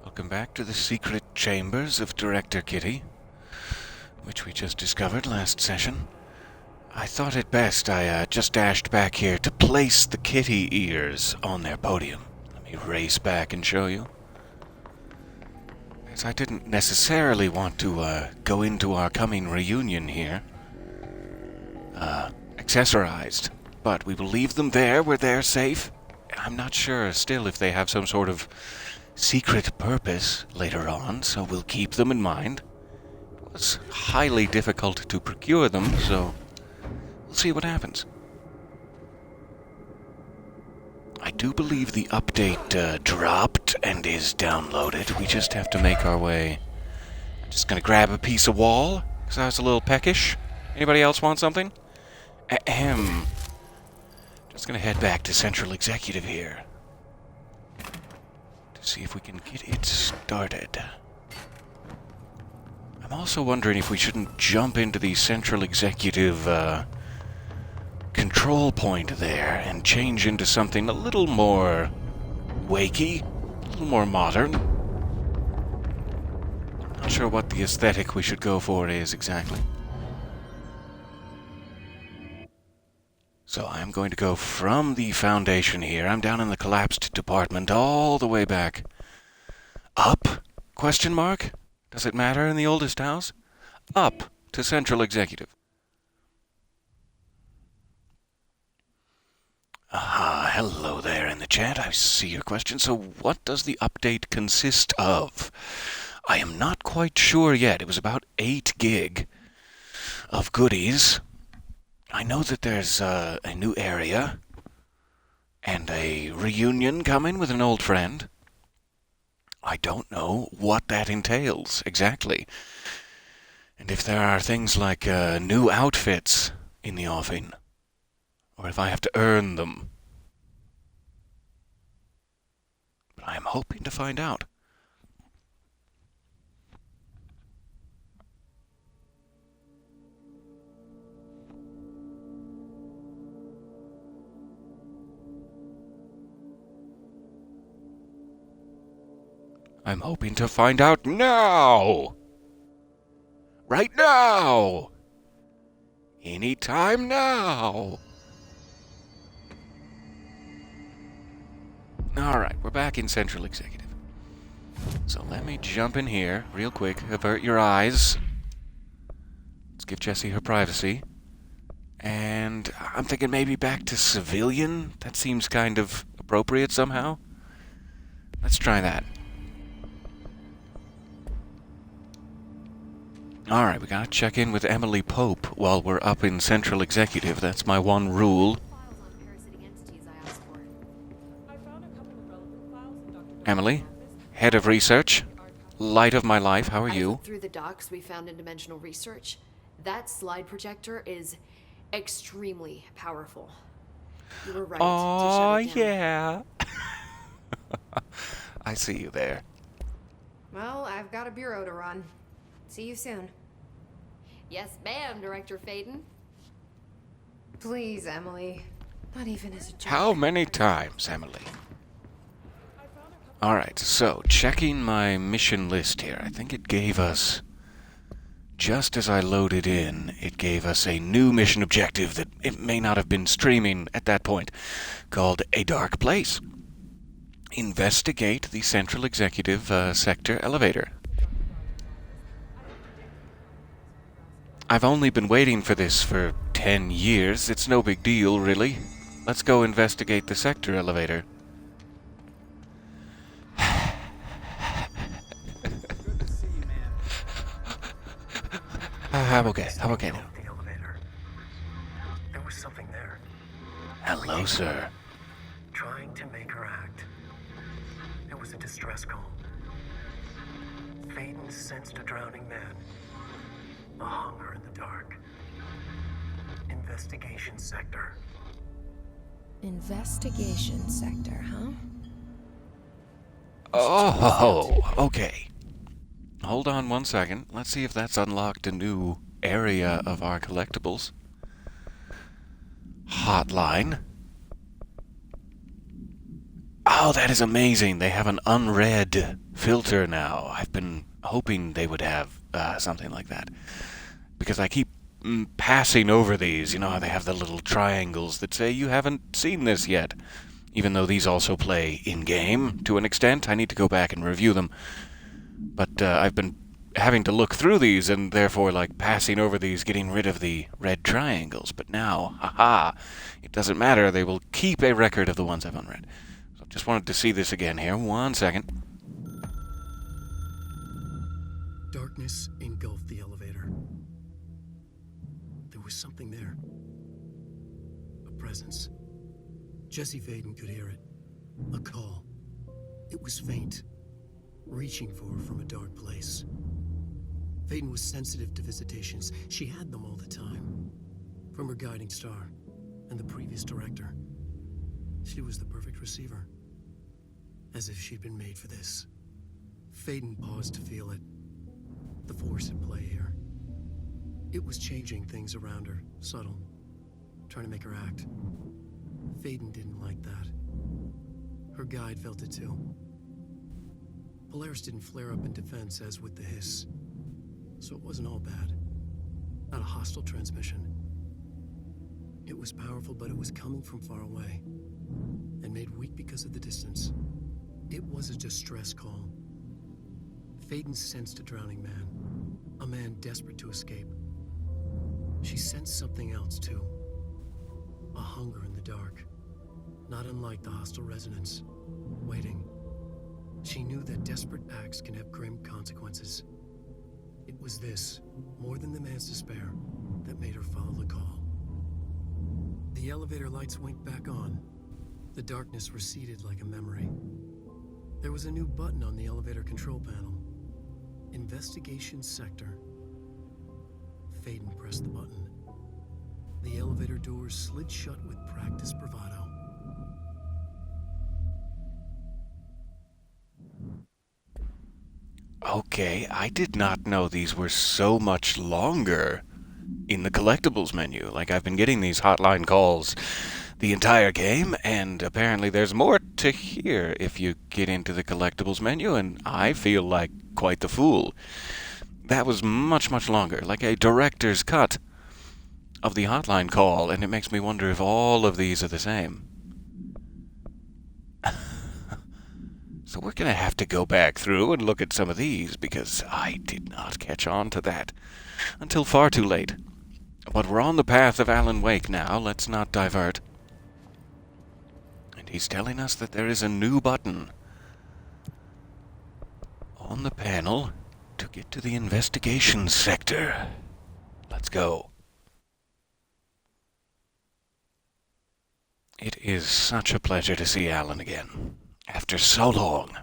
Welcome back to the secret chambers of Director Kitty, which we just discovered last session. I thought it best I just dashed back here to place the kitty ears on their podium. Let me race back and show you. As I didn't necessarily want to go into our coming reunion here accessorized, but we will leave them there where they're safe. I'm not sure still if they have some sort of secret purpose later on, so we'll keep them in mind. It was highly difficult to procure them, so we'll see what happens. I do believe the update dropped and is downloaded. We just have to make our way. I'm just gonna grab a piece of wall, because I was a little peckish. Anybody else want something? Ahem. Just gonna head back to Central Executive here to see if we can get it started. I'm also wondering if we shouldn't jump into the Central Executive control point there and change into something a little more wakey, a little more modern. Not sure what the aesthetic we should go for is exactly. So I'm going to go from the foundation here. I'm down in the collapsed department all the way back. Up? Question mark? Does it matter in the oldest house? Up to Central Executive. Aha, hello there in the chat. I see your question. So what does the update consist of? I am not quite sure yet. It was about 8 gig of goodies. I know that there's a new area and a reunion coming with an old friend. I don't know what that entails exactly. And if there are things like new outfits in the offing, or if I have to earn them. But I am hoping to find out. I'm hoping to find out now! Right now! Anytime now! Alright, we're back in Central Executive. So let me jump in here real quick. Avert your eyes. Let's give Jessie her privacy. And I'm thinking maybe back to civilian. That seems kind of appropriate somehow. Let's try that. Alright, we gotta check in with Emily Pope while we're up in Central Executive. That's my one rule. Emily, head of research. Light of my life, how are you? I looked through the docs we found in Dimensional Research. That slide projector is extremely powerful. You were right Oh, to shut it down. yeah. I see you there. Well, I've got a bureau to run. See you soon. Yes, ma'am, Director Faden. Please, Emily. Not even as a joke. How many times, Emily? Alright, so checking my mission list here. I think it gave us, just as I loaded in, it gave us a new mission objective that it may not have been streaming at that point, called A Dark Place. Investigate the Central Executive Sector elevator. I've only been waiting for this for 10 years. It's no big deal, really. Let's go investigate the sector elevator. I'm okay. I'm okay now. The elevator. There was something there, Hello, sir. trying to make her act. It was a distress call. Faden sensed a drowning man. A hunger in the dark. Investigation sector. Investigation sector, huh? Oh, okay. Hold on one second. Let's see if that's unlocked a new area of our collectibles. Hotline. Oh, that is amazing. They have an unread filter now. I've been hoping they would have something like that. Because I keep passing over these. You know how they have the little triangles that say you haven't seen this yet. Even though these also play in-game to an extent, I need to go back and review them. But I've been having to look through these and therefore like passing over these, getting rid of the red triangles. But now, haha, it doesn't matter. They will keep a record of the ones I've unread. So just wanted to see this again here. 1 second. Darkness engulfed the elevator. There was something there. A presence. Jesse Faden could hear it. A call. It was faint, reaching for her from a dark place. Faden was sensitive to visitations. She had them all the time. From her guiding star and the previous director. She was the perfect receiver. As if she'd been made for this. Faden paused to feel it. The force at play here. It was changing things around her, subtle. Trying to make her act. Faden didn't like that. Her guide felt it too. Polaris didn't flare up in defense as with the hiss. So it wasn't all bad. Not a hostile transmission. It was powerful, but it was coming from far away. And made weak because of the distance. It was a distress call. Faden sensed a drowning man. A man desperate to escape. She sensed something else too. A hunger in the dark. Not unlike the hostile resonance. Waiting. She knew that desperate acts can have grim consequences. It was this, more than the man's despair, that made her follow the call. The elevator lights winked back on. The darkness receded like a memory. There was a new button on the elevator control panel. Investigation Sector. Faden pressed the button. The elevator doors slid shut with practiced bravado. Okay, I did not know these were so much longer in the collectibles menu. Like, I've been getting these hotline calls the entire game, and apparently there's more to hear if you get into the collectibles menu, and I feel like quite the fool. That was much, much longer, like a director's cut of the hotline call, and it makes me wonder if all of these are the same. So we're going to have to go back through and look at some of these, because I did not catch on to that until far too late. But we're on the path of Alan Wake now. Let's not divert. And he's telling us that there is a new button on the panel to get to the investigation sector. Let's go. It is such a pleasure to see Alan again. After so long.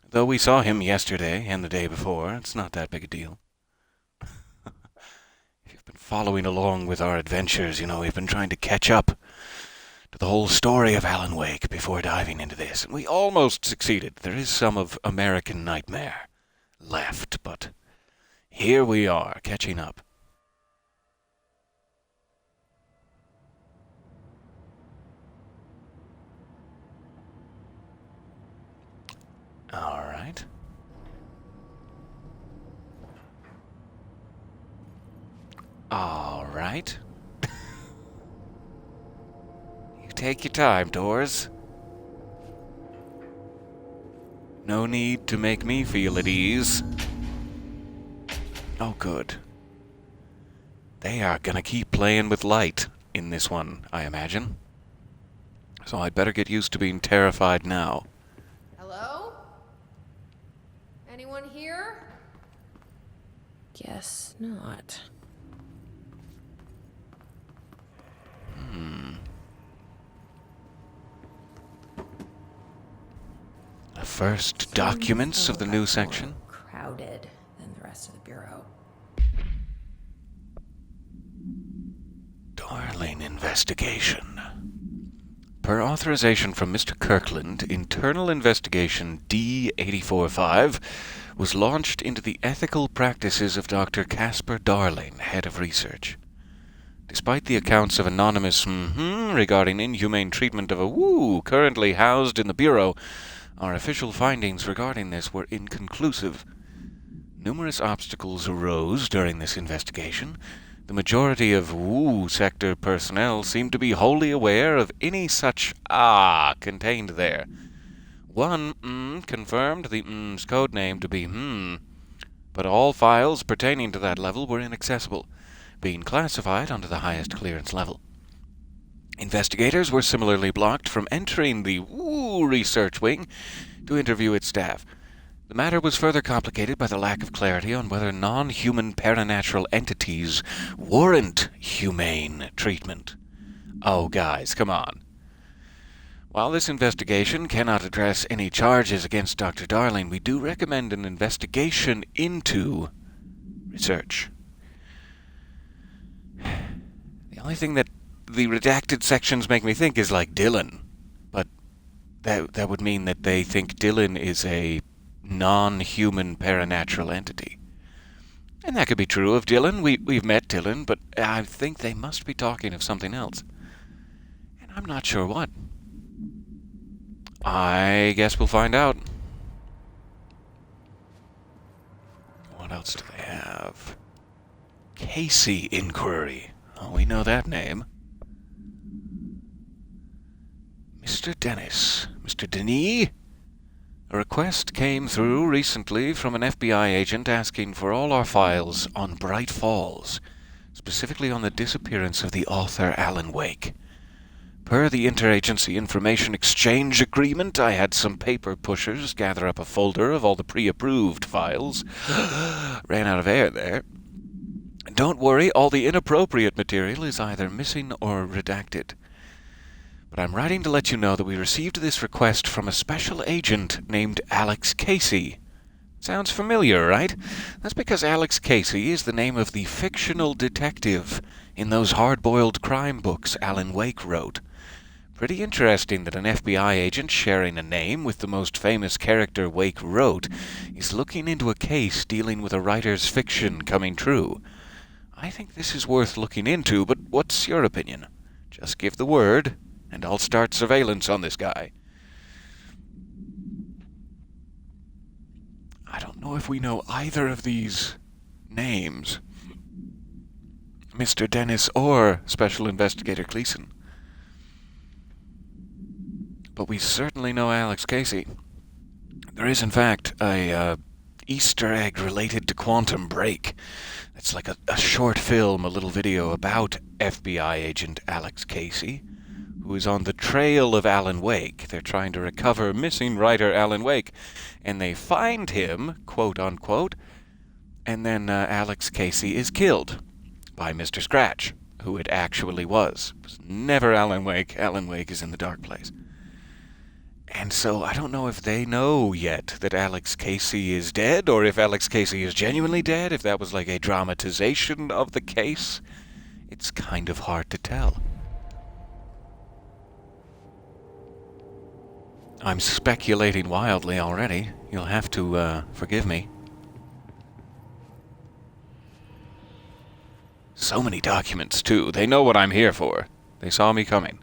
Though we saw him yesterday and the day before, it's not that big a deal. If you've been following along with our adventures, you know, we've been trying to catch up to the whole story of Alan Wake before diving into this. And we almost succeeded. There is some of American Nightmare left, but here we are, catching up. All right. All right. You take your time, Doors. No need to make me feel at ease. Oh, good. They are gonna keep playing with light in this one, I imagine. So I'd better get used to being terrified now. Hello? Anyone here? Guess not. The first documents of the new section. Crowded than the rest of the bureau. Darling investigation. Per authorization from Mr. Kirkland, internal investigation D-845 was launched into the ethical practices of Dr. Casper Darling, head of research. Despite the accounts of anonymous regarding inhumane treatment of a currently housed in the Bureau, our official findings regarding this were inconclusive. Numerous obstacles arose during this investigation. The majority of sector personnel seemed to be wholly aware of any such contained there. One confirmed the code name to be but all files pertaining to that level were inaccessible, being classified under the highest clearance level. Investigators were similarly blocked from entering the research wing to interview its staff. The matter was further complicated by the lack of clarity on whether non-human paranatural entities warrant humane treatment. Oh, guys, come on. While this investigation cannot address any charges against Dr. Darling, we do recommend an investigation into research. The only thing that the redacted sections make me think is like Dylan, but that would mean that they think Dylan is a non-human paranatural entity. And that could be true of Dylan. We've met Dylan, but I think they must be talking of something else. And I'm not sure what. I guess we'll find out. What else do they have? Casey Inquiry. Oh, we know that name. Mr. Dennis. Mr. Denis? A request came through recently from an FBI agent asking for all our files on Bright Falls, specifically on the disappearance of the author Alan Wake. Per the Interagency Information Exchange Agreement, I had some paper pushers gather up a folder of all the pre-approved files. Ran out of air there. Don't worry, all the inappropriate material is either missing or redacted. But I'm writing to let you know that we received this request from a special agent named Alex Casey. Sounds familiar, right? That's because Alex Casey is the name of the fictional detective in those hard-boiled crime books Alan Wake wrote. Pretty interesting that an FBI agent sharing a name with the most famous character Wake wrote is looking into a case dealing with a writer's fiction coming true. I think this is worth looking into, but what's your opinion? Just give the word, and I'll start surveillance on this guy. I don't know if we know either of these names. Mr. Dennis or Special Investigator Gleason. But we certainly know Alex Casey. There is, in fact, a Easter egg related to Quantum Break. It's like a short film, a little video about FBI agent Alex Casey, who is on the trail of Alan Wake. They're trying to recover missing writer Alan Wake, and they find him, quote-unquote, and then Alex Casey is killed by Mr. Scratch, who it actually was. It was never Alan Wake. Alan Wake is in the dark place. And so I don't know if they know yet that Alex Casey is dead, or if Alex Casey is genuinely dead, if that was like a dramatization of the case. It's kind of hard to tell. I'm speculating wildly already. You'll have to forgive me. So many documents, too. They know what I'm here for. They saw me coming.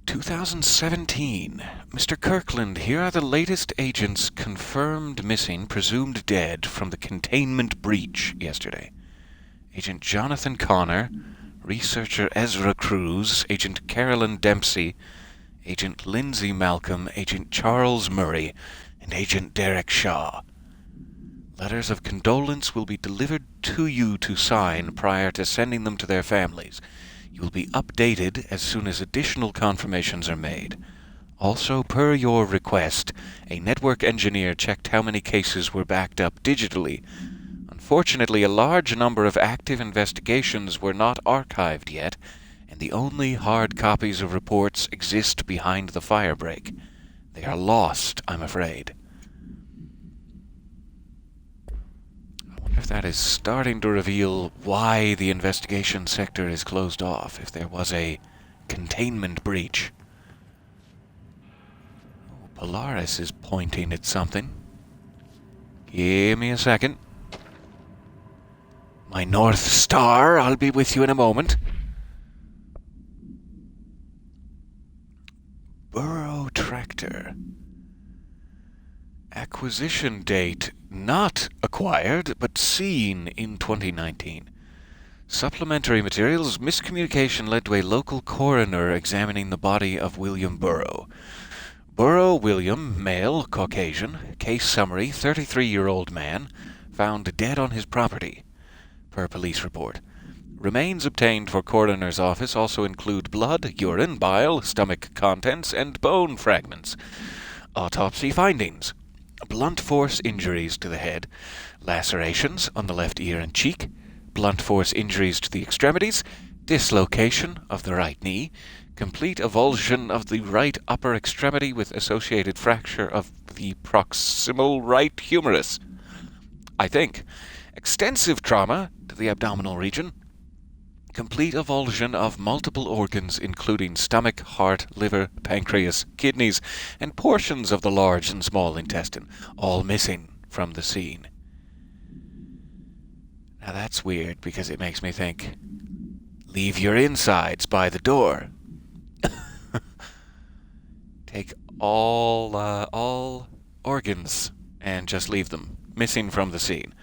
2017. Mr. Kirkland, here are the latest agents confirmed missing, presumed dead, from the containment breach yesterday. Agent Jonathan Connor, Researcher Ezra Cruz, Agent Carolyn Dempsey, Agent Lindsay Malcolm, Agent Charles Murray, and Agent Derek Shaw. Letters of condolence will be delivered to you to sign prior to sending them to their families. You will be updated as soon as additional confirmations are made. Also, per your request, a network engineer checked how many cases were backed up digitally. Unfortunately, a large number of active investigations were not archived yet, and the only hard copies of reports exist behind the firebreak. They are lost, I'm afraid. I wonder if that is starting to reveal why the investigation sector is closed off, if there was a containment breach. Oh, Polaris is pointing at something. Give me a second. My North Star, I'll be with you in a moment. Burrow Tractor. Acquisition date not acquired, but seen in 2019. Supplementary materials. Miscommunication led to a local coroner examining the body of William Burrow. Burrow William, male, Caucasian. Case summary, 33-year-old man, found dead on his property, per police report. Remains obtained for coroner's office also include blood, urine, bile, stomach contents, and bone fragments. Autopsy findings. Blunt force injuries to the head, lacerations on the left ear and cheek, blunt force injuries to the extremities, dislocation of the right knee, complete avulsion of the right upper extremity with associated fracture of the proximal right humerus. I think. Extensive trauma to the abdominal region. Complete avulsion of multiple organs including stomach, heart, liver, pancreas, kidneys, and portions of the large and small intestine, all missing from the scene. Now that's weird because it makes me think, leave your insides by the door. Take all organs and just leave them missing from the scene.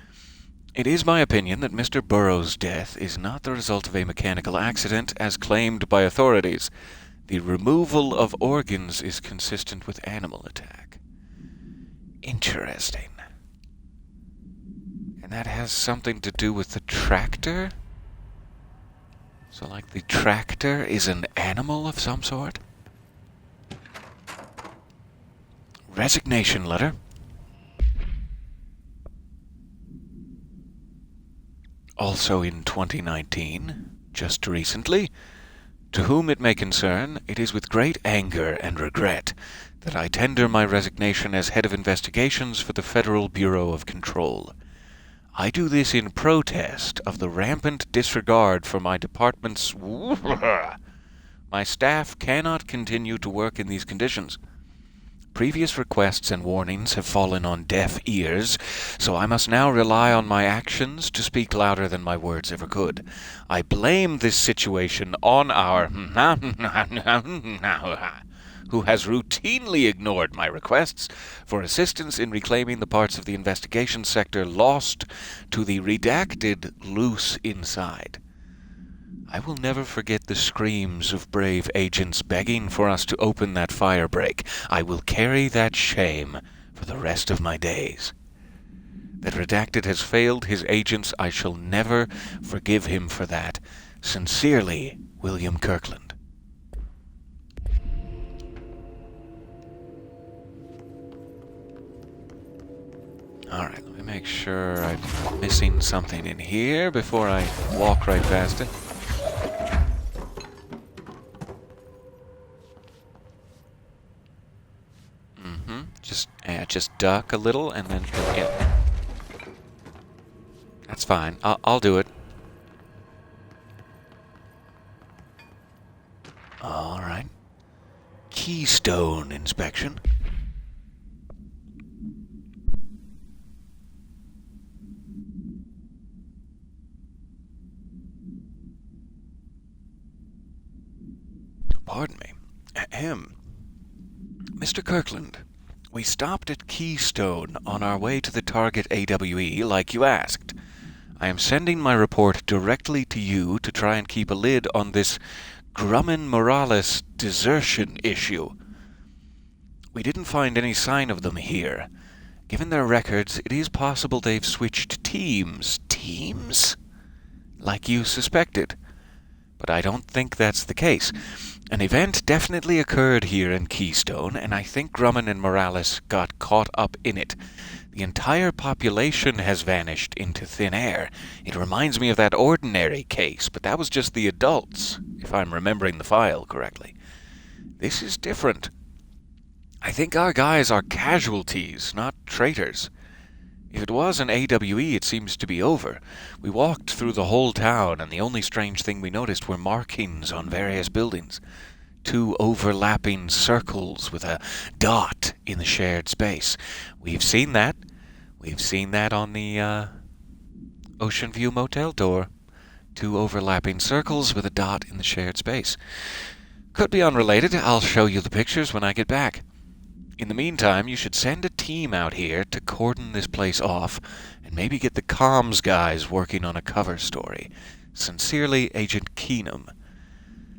It is my opinion that Mr. Burrow's death is not the result of a mechanical accident as claimed by authorities. The removal of organs is consistent with animal attack. Interesting. And that has something to do with the tractor? So, like, the tractor is an animal of some sort? Resignation letter. Also in 2019, just recently, to whom it may concern, it is with great anger and regret that I tender my resignation as head of investigations for the Federal Bureau of Control. I do this in protest of the rampant disregard for my department's... My staff cannot continue to work in these conditions. Previous requests and warnings have fallen on deaf ears, so I must now rely on my actions to speak louder than my words ever could. I blame this situation on our who has routinely ignored my requests for assistance in reclaiming the parts of the investigation sector lost to the redacted loose inside. I will never forget the screams of brave agents begging for us to open that fire break. I will carry that shame for the rest of my days. That Redacted has failed his agents, I shall never forgive him for that. Sincerely, William Kirkland. Alright, let me make sure I'm missing something in here before I walk right past it. Just duck a little and then yeah. That's fine. I'll do it. All right. Keystone inspection. Pardon me. Ahem. Mr. Kirkland. We stopped at Keystone on our way to the target AWE like you asked. I am sending my report directly to you to try and keep a lid on this Grumman-Morales desertion issue. We didn't find any sign of them here. Given their records, it is possible they've switched teams. Teams? Like you suspected. But I don't think that's the case. An event definitely occurred here in Keystone, and I think Grumman and Morales got caught up in it. The entire population has vanished into thin air. It reminds me of that Ordinary case, but that was just the adults, if I'm remembering the file correctly. This is different. I think our guys are casualties, not traitors. If it was an AWE, it seems to be over. We walked through the whole town, and the only strange thing we noticed were markings on various buildings. 2 overlapping circles with a dot in the shared space. We've seen that. We've seen that on the Ocean View Motel door. 2 overlapping circles with a dot in the shared space. Could be unrelated. I'll show you the pictures when I get back. In the meantime, you should send a team out here to cordon this place off and maybe get the comms guys working on a cover story. Sincerely, Agent Keenum.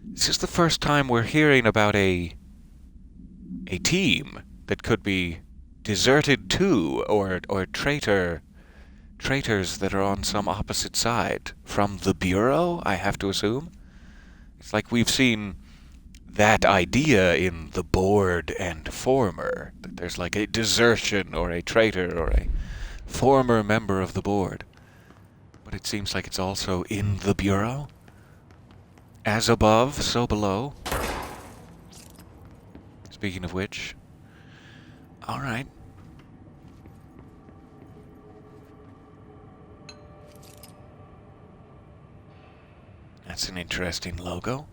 This is the first time we're hearing about a team that could be deserted too, or traitors that are on some opposite side. From the Bureau, I have to assume? It's like we've seen that idea in The Board and Former, that there's like a desertion or a traitor or a former member of the board. But it seems like it's also in the Bureau. As above, so below. Speaking of which, all right. That's an interesting logo.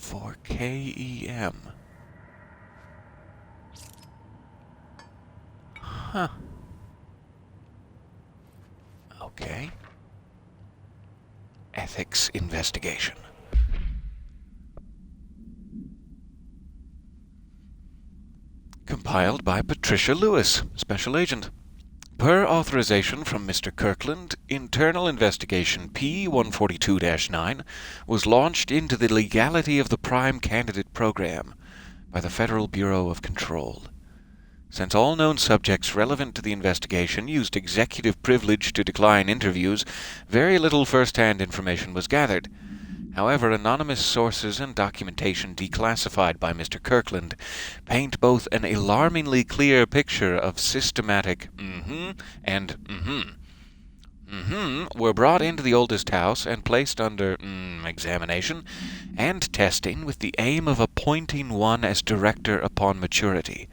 4KEM. Huh. Okay. Ethics investigation. Compiled by Patricia Lewis, Special Agent. Per authorization from Mr. Kirkland, internal investigation P-142-9 was launched into the legality of the Prime Candidate Program by the Federal Bureau of Control. Since all known subjects relevant to the investigation used executive privilege to decline interviews, very little first-hand information was gathered. However, anonymous sources and documentation declassified by Mr. Kirkland paint both an alarmingly clear picture of systematic were brought into the oldest house and placed under examination and testing with the aim of appointing one as director upon maturity.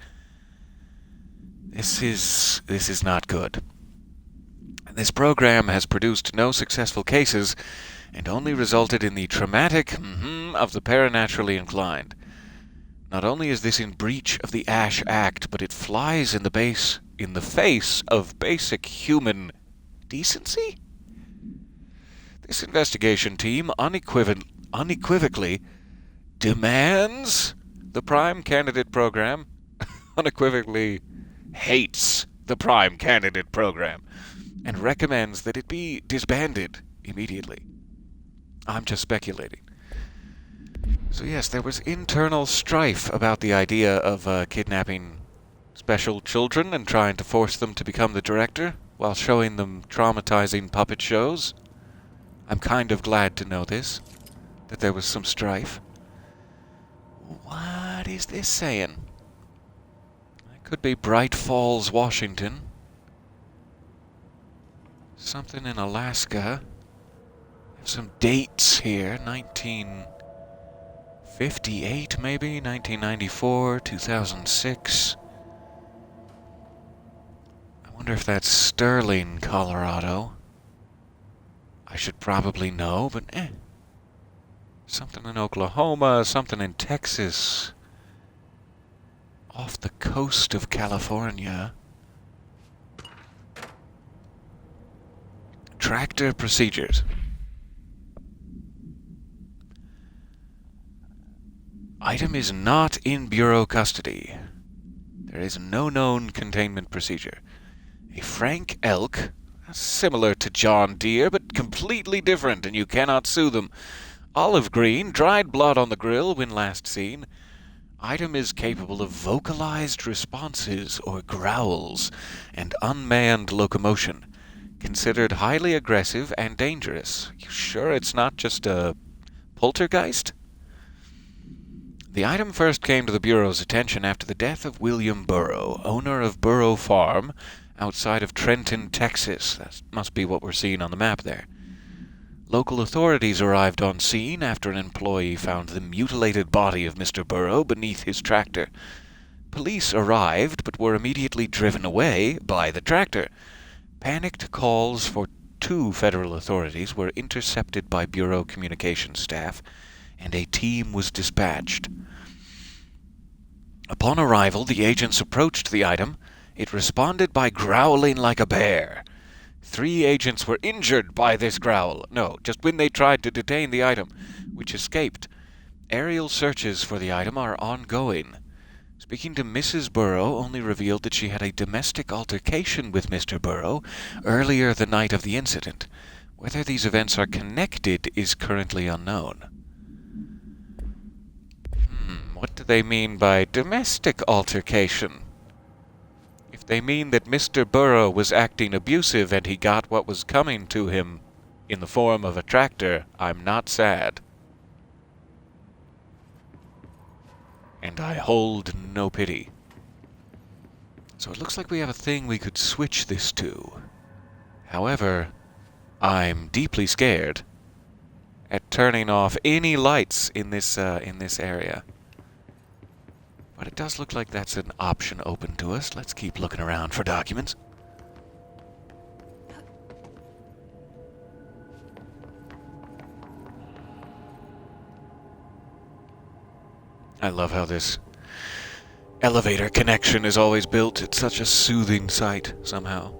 This is not good. This program has produced no successful cases and only resulted in the traumatic of the paranaturally inclined. Not only is this in breach of the Ash Act, but it flies in the face of basic human decency? This investigation team unequivocally demands the Prime Candidate Program, unequivocally hates the Prime Candidate Program, and recommends that it be disbanded immediately. I'm just speculating. So yes, there was internal strife about the idea of kidnapping special children and trying to force them to become the director while showing them traumatizing puppet shows. I'm kind of glad to know this, that there was some strife. What is this saying? It could be Bright Falls, Washington. Something in Alaska. Some dates here. 1958, maybe? 1994, 2006. I wonder if that's Sterling, Colorado. I should probably know, but something in Oklahoma, something in Texas. Off the coast of California. Tractor procedures. Item is not in Bureau custody. There is no known containment procedure. A Frank elk, similar to John Deere, but completely different, and you cannot sue them. Olive green, dried blood on the grill when last seen. Item is capable of vocalized responses or growls and unmanned locomotion. Considered highly aggressive and dangerous. You sure it's not just a poltergeist? The item first came to the Bureau's attention after the death of William Burrow, owner of Burrow Farm, outside of Trenton, Texas. That must be what we're seeing on the map there. Local authorities arrived on scene after an employee found the mutilated body of Mr. Burrow beneath his tractor. Police arrived, but were immediately driven away by the tractor. Panicked calls for 2 federal authorities were intercepted by Bureau communications staff, and a team was dispatched. Upon arrival, the agents approached the item. It responded by growling like a bear. 3 agents were injured by this growl. No, just when they tried to detain the item, which escaped. Aerial searches for the item are ongoing. Speaking to Mrs. Burrow only revealed that she had a domestic altercation with Mr. Burrow earlier the night of the incident. Whether these events are connected is currently unknown. What do they mean by domestic altercation? If they mean that Mr. Burrow was acting abusive and he got what was coming to him in the form of a tractor, I'm not sad. And I hold no pity. So it looks like we have a thing we could switch this to. However, I'm deeply scared at turning off any lights in this area. But it does look like that's an option open to us. Let's keep looking around for documents. I love how this elevator connection is always built. It's such a soothing sight, somehow.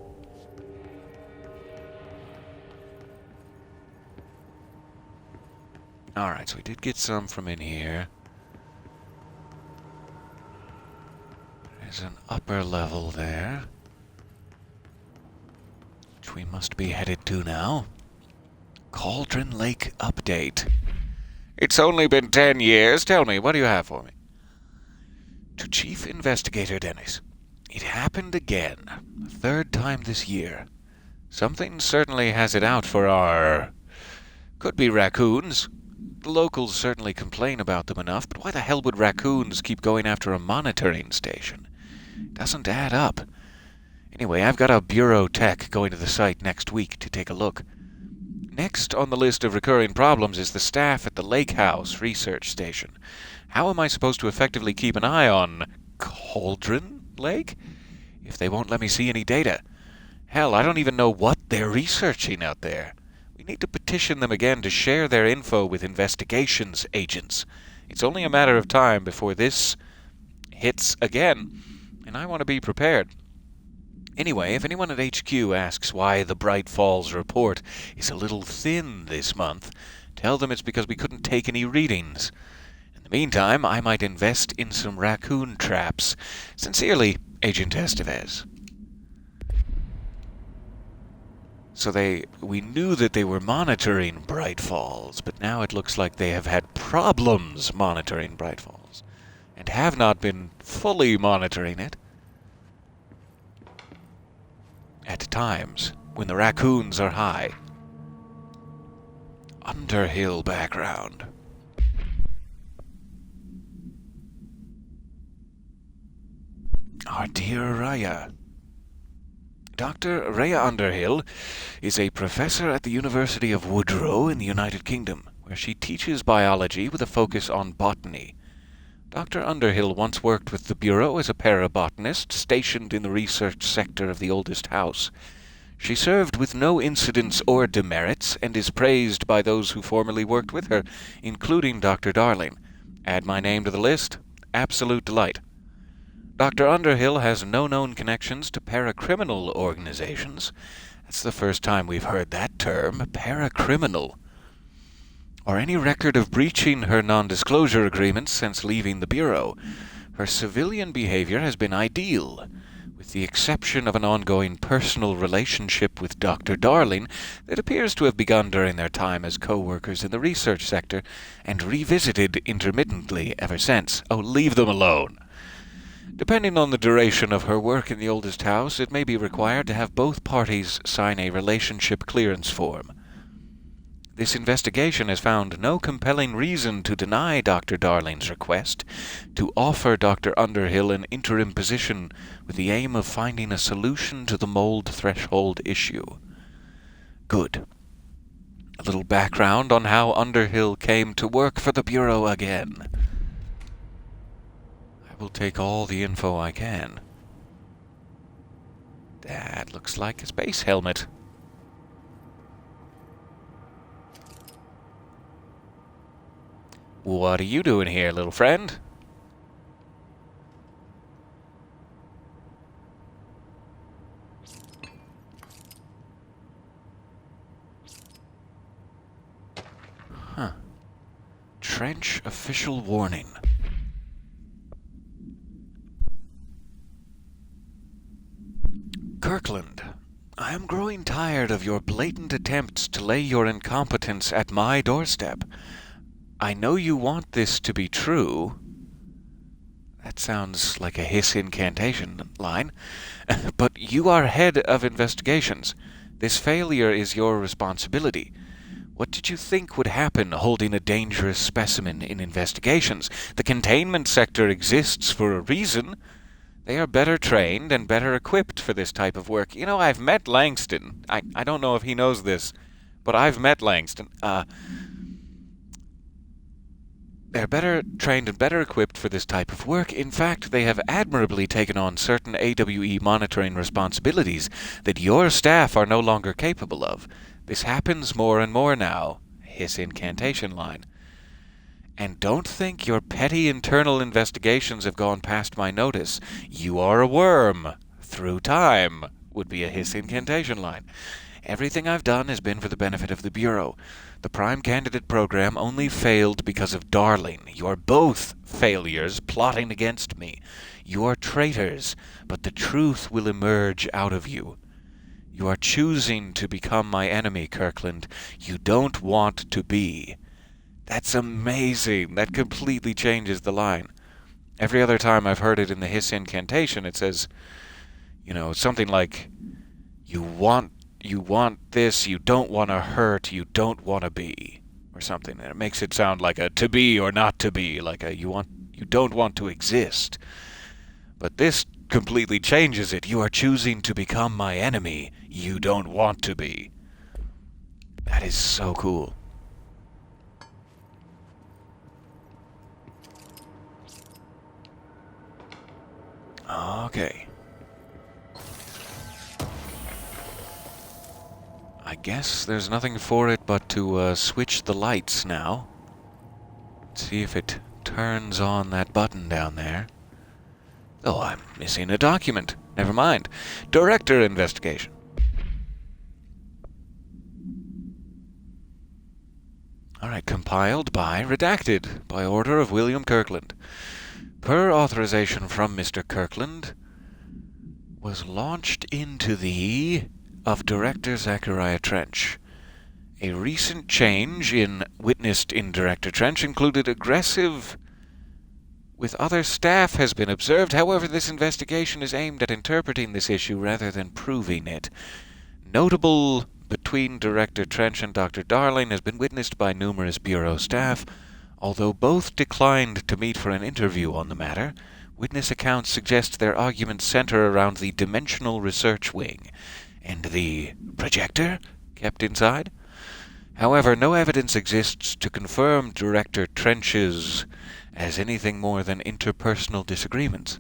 Alright, so we did get some from in here. There's an upper level there, which we must be headed to now. Cauldron Lake update. It's only been 10 years. Tell me, what do you have for me? To Chief Investigator Dennis. It happened again. 3rd time this year. Something certainly has it out for our... could be raccoons. The locals certainly complain about them enough, but why the hell would raccoons keep going after a monitoring station? Doesn't add up. Anyway, I've got a bureau tech going to the site next week to take a look. Next on the list of recurring problems is the staff at the Lake House research station. How am I supposed to effectively keep an eye on Cauldron Lake if they won't let me see any data? Hell, I don't even know what they're researching out there. We need to petition them again to share their info with investigations agents. It's only a matter of time before this hits again, and I want to be prepared. Anyway, if anyone at HQ asks why the Bright Falls report is a little thin this month, tell them it's because we couldn't take any readings. In the meantime, I might invest in some raccoon traps. Sincerely, Agent Estevez. So we knew that they were monitoring Bright Falls, but now it looks like they have had problems monitoring Bright Falls, and have not been fully monitoring it. At times, when the raccoons are high. Underhill background. Our dear Raya. Dr. Raya Underhill is a professor at the University of Woodrow in the United Kingdom, where she teaches biology with a focus on botany. Dr. Underhill once worked with the Bureau as a parabotanist stationed in the research sector of the oldest house. She served with no incidents or demerits and is praised by those who formerly worked with her, including Dr. Darling. Add my name to the list. Absolute delight. Dr. Underhill has no known connections to paracriminal organizations. That's the first time we've heard that term, paracriminal. Or any record of breaching her non-disclosure agreements since leaving the Bureau. Her civilian behavior has been ideal, with the exception of an ongoing personal relationship with Dr. Darling that appears to have begun during their time as co-workers in the research sector and revisited intermittently ever since. Oh, leave them alone. Depending on the duration of her work in the oldest house, it may be required to have both parties sign a relationship clearance form. This investigation has found no compelling reason to deny Dr. Darling's request to offer Dr. Underhill an interim position with the aim of finding a solution to the mold threshold issue. Good. A little background on how Underhill came to work for the Bureau again. I will take all the info I can. That looks like a space helmet. What are you doing here, little friend? Trench official warning. Kirkland, I am growing tired of your blatant attempts to lay your incompetence at my doorstep. I know you want this to be true. That sounds like a hiss incantation line. But you are head of investigations. This failure is your responsibility. What did you think would happen holding a dangerous specimen in investigations? The containment sector exists for a reason. They are better trained and better equipped for this type of work. You know, I've met Langston. I don't know if he knows this, but I've met Langston. They're better trained and better equipped for this type of work. In fact, they have admirably taken on certain AWE monitoring responsibilities that your staff are no longer capable of. This happens more and more now. Hiss incantation line. And don't think your petty internal investigations have gone past my notice. You are a worm. Through time, would be a hiss incantation line. Everything I've done has been for the benefit of the Bureau. The Prime Candidate program only failed because of Darling. You are both failures plotting against me. You are traitors, but the truth will emerge out of you. You are choosing to become my enemy, Kirkland. You don't want to be. That's amazing. That completely changes the line. Every other time I've heard it in the hiss incantation, it says, something like, you want this, you don't want to hurt, you don't want to be, or something. And it makes it sound like a to be or not to be, like a you don't want to exist. But this completely changes it. You are choosing to become my enemy. You don't want to be. That is so cool. Okay. I guess there's nothing for it but to switch the lights now. See if it turns on that button down there. Oh, I'm missing a document. Never mind. Director investigation. Alright, compiled by, redacted, by order of William Kirkland. Per authorization from Mr. Kirkland, was launched into the of Director Zachariah Trench. A recent change witnessed in Director Trench included aggressive with other staff has been observed. However, this investigation is aimed at interpreting this issue rather than proving it. Notable between Director Trench and Dr. Darling has been witnessed by numerous Bureau staff. Although both declined to meet for an interview on the matter, witness accounts suggest their arguments center around the Dimensional Research Wing and the projector kept inside. However, no evidence exists to confirm Director Trench's as anything more than interpersonal disagreements.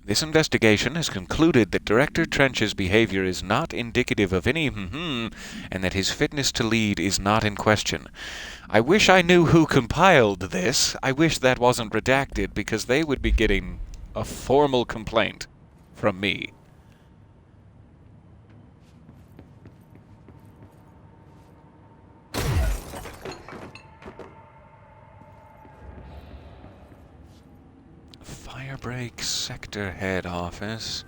This investigation has concluded that Director Trench's behavior is not indicative of any and that his fitness to lead is not in question. I wish I knew who compiled this. I wish that wasn't redacted, because they would be getting a formal complaint from me. Firebreak Sector Head Office.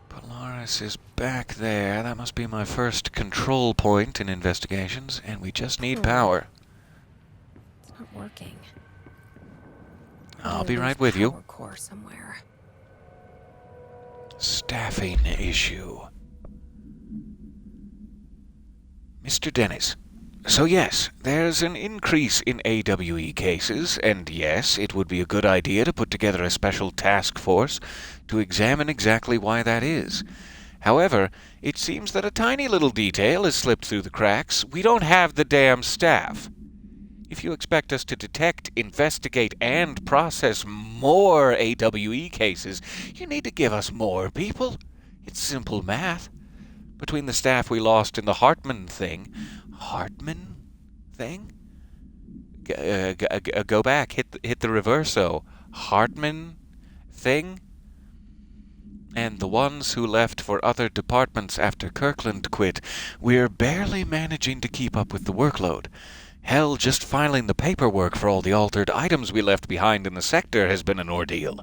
Polaris is back there. That must be my first control point in investigations, and we just need power. It's not working. I'll be right with you. Power core somewhere. Staffing issue. Mr. Dennis. So yes, there's an increase in AWE cases, and yes, it would be a good idea to put together a special task force to examine exactly why that is. However, it seems that a tiny little detail has slipped through the cracks. We don't have the damn staff. If you expect us to detect, investigate, and process more AWE cases, you need to give us more people. It's simple math. Between the staff we lost in the Hartman thing... Hartman thing? Go back, hit the reverso. Hartman thing? and the ones who left for other departments after Kirkland quit, we're barely managing to keep up with the workload. Hell, just filing the paperwork for all the altered items we left behind in the sector has been an ordeal.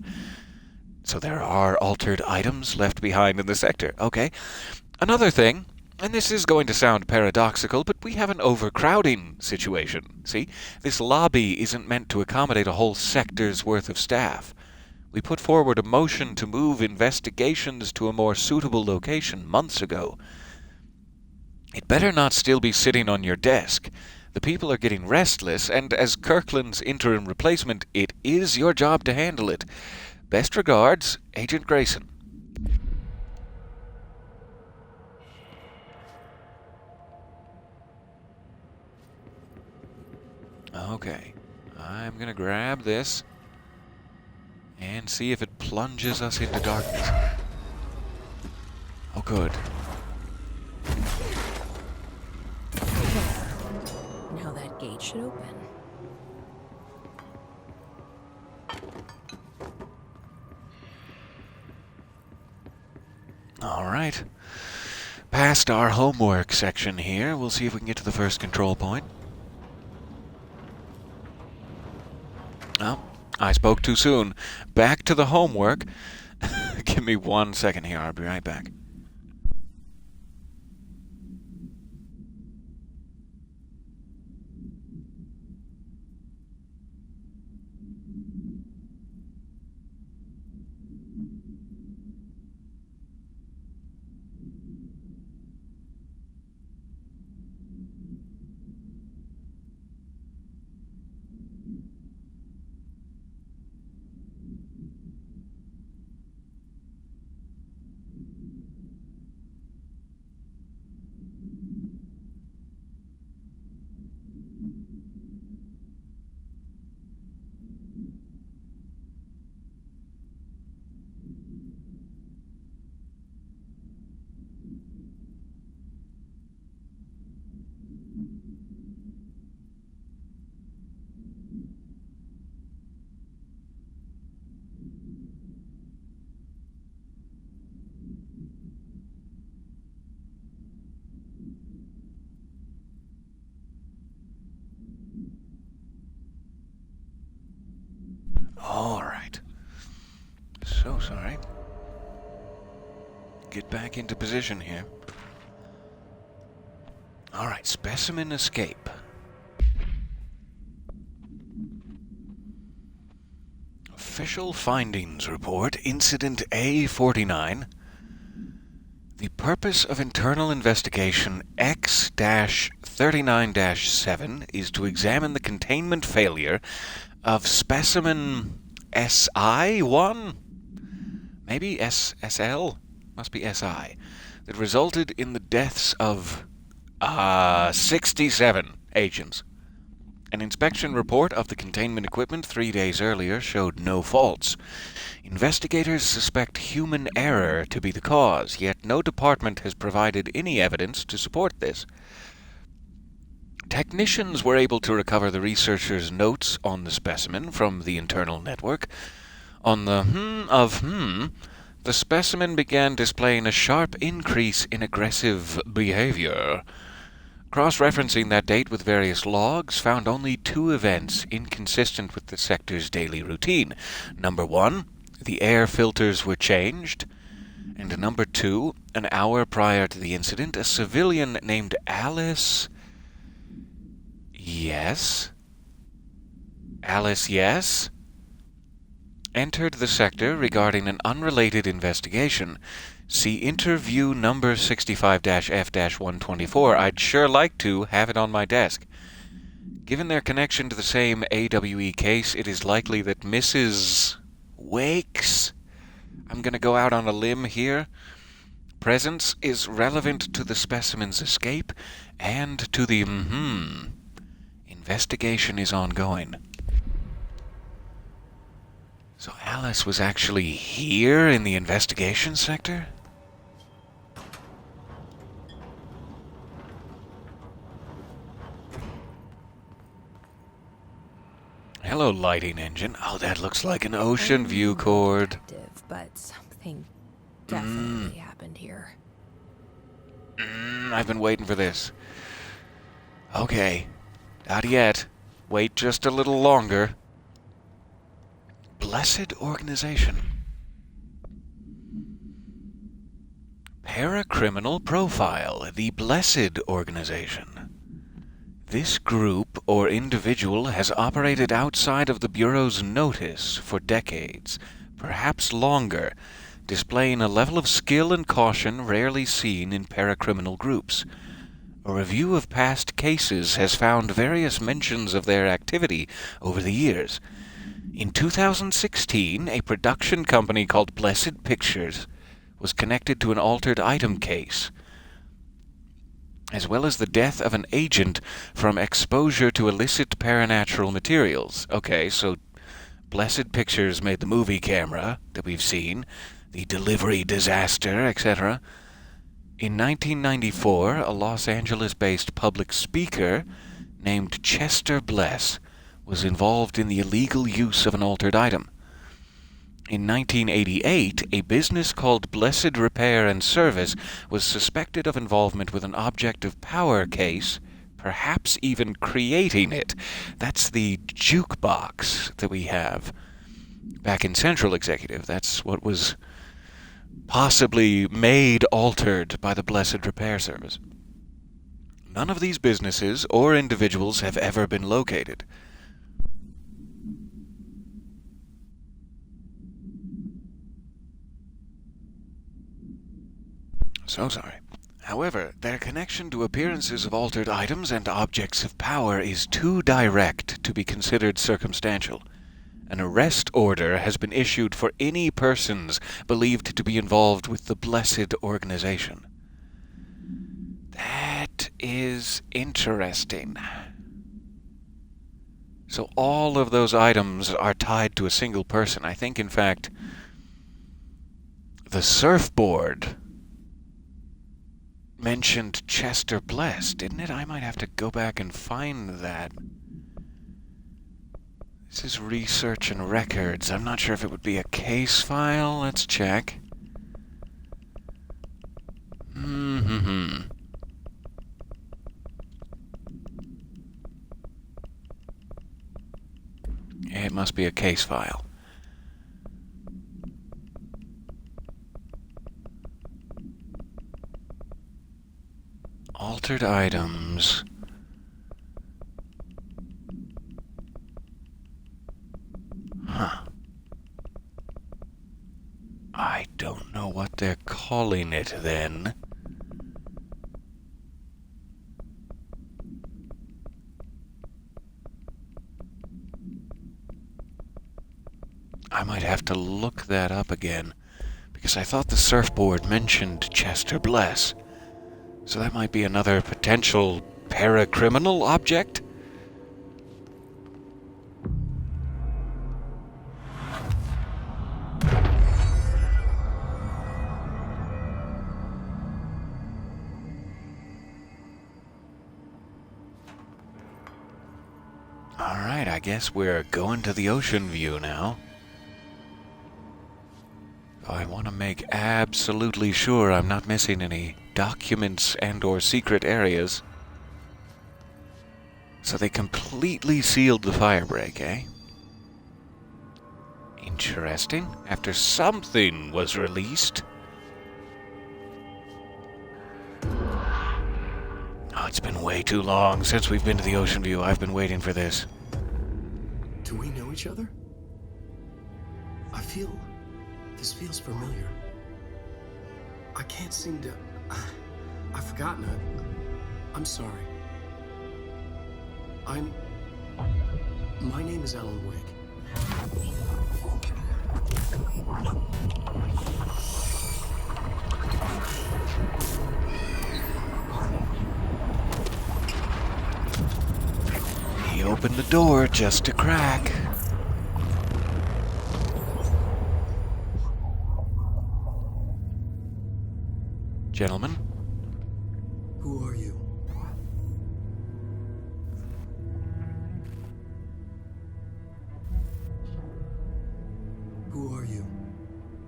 So there are altered items left behind in the sector, okay. Another thing, and this is going to sound paradoxical, but we have an overcrowding situation. See, this lobby isn't meant to accommodate a whole sector's worth of staff. We put forward a motion to move investigations to a more suitable location months ago. It better not still be sitting on your desk. The people are getting restless, and as Kirkland's interim replacement, it is your job to handle it. Best regards, Agent Grayson. Okay, I'm gonna grab this and see if it plunges us into darkness. Oh, good. Now that gate should open. All right. Past our homework section here, we'll see if we can get to the first control point. Oh, I spoke too soon. Back to the homework. Give me 1 second here, I'll be right back. All right. So sorry. Get back into position here. All right, specimen escape. Official findings report, Incident A49. The purpose of internal investigation X-39-7 is to examine the containment failure of specimen SI-1? Maybe SL? Must be SI. That resulted in the deaths of 67 agents. An inspection report of the containment equipment 3 days earlier showed no faults. Investigators suspect human error to be the cause, yet no department has provided any evidence to support this. Technicians were able to recover the researchers' notes on the specimen from the internal network. On the the specimen began displaying a sharp increase in aggressive behavior. Cross-referencing that date with various logs found only 2 events inconsistent with the sector's daily routine. Number 1, the air filters were changed. And number 2, an hour prior to the incident, a civilian named Alice... Yes? Entered the sector regarding an unrelated investigation. See interview number 65-F-124. I'd sure like to have it on my desk. Given their connection to the same AWE case, it is likely that Mrs. Wakes, I'm going to go out on a limb here, presence is relevant to the specimen's escape and to the investigation is ongoing. So Alice was actually here in the investigation sector? Hello, lighting engine. Oh, that looks like an ocean view cord. But something definitely happened here. I've been waiting for this. Okay, not yet. Wait just a little longer. Blessed organization. Paracriminal Profile, the Blessed Organization. This group or individual has operated outside of the Bureau's notice for decades, perhaps longer, displaying a level of skill and caution rarely seen in paracriminal groups. A review of past cases has found various mentions of their activity over the years. In 2016, a production company called Blessed Pictures was connected to an altered item case, as well as the death of an agent from exposure to illicit paranatural materials. Okay, so Blessed Pictures made the movie camera that we've seen, the delivery disaster, etc. In 1994, a Los Angeles-based public speaker named Chester Bless was involved in the illegal use of an altered item. In 1988, a business called Blessed Repair and Service was suspected of involvement with an object of power case, perhaps even creating it. That's the jukebox that we have back in Central Executive. That's what was possibly made altered by the Blessed Repair Service. None of these businesses or individuals have ever been located. So sorry. However, their connection to appearances of altered items and objects of power is too direct to be considered circumstantial. An arrest order has been issued for any persons believed to be involved with the Blessed Organization. That is interesting. So all of those items are tied to a single person. I think, in fact, the surfboard mentioned Chester Bless, didn't it? I might have to go back and find that. This is research and records. I'm not sure if it would be a case file. Let's check. It must be a case file. Altered items. Huh. I don't know what they're calling it then. I might have to look that up again, because I thought the surfboard mentioned Chester Bless. So that might be another potential paracriminal object? Alright, I guess we're going to the ocean view now. I want to make absolutely sure I'm not missing any documents and or secret areas. So they completely sealed the firebreak, eh? Interesting. After something was released. Oh, it's been way too long since we've been to the ocean view. I've been waiting for this. Do we know each other? This feels familiar. I can't seem to... I've forgotten it. I'm sorry. My name is Alan Wake. He opened the door just a crack. Gentlemen? Who are you? Who are you?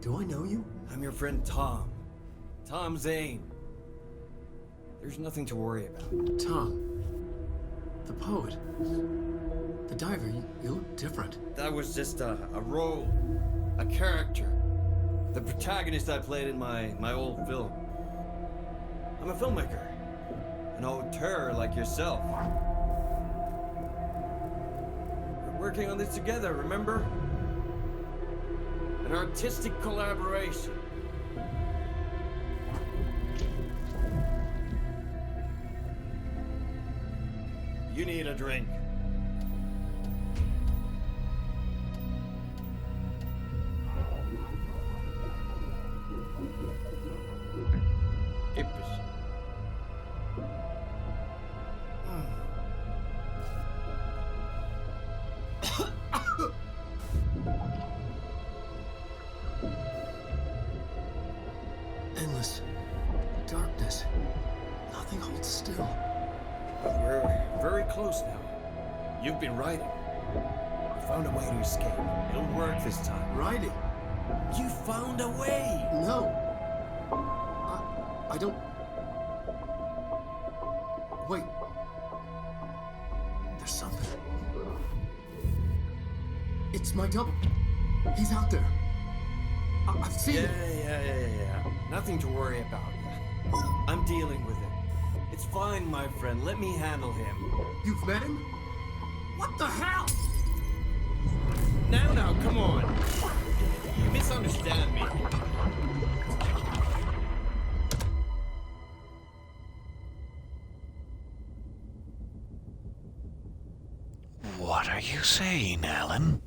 Do I know you? I'm your friend Tom. Tom Zane. There's nothing to worry about. Tom. The poet. The diver. You look different. That was just a role. A character. The protagonist I played in my old film. I'm a filmmaker. An auteur like yourself. We're working on this together, remember? An artistic collaboration. You need a drink. Keep this. Endless. Darkness. Nothing holds still. But we're very close now. You've been riding. You found a way to escape. It'll work this time. Riding. You found a way! No. I don't... Wait. There's something. It's my double. He's out there. I've seen him. Yeah. Nothing to worry about. I'm dealing with it. It's fine, my friend. Let me handle him. You've met him? What the hell? Now, come on. You misunderstand me. What are you saying, Alan?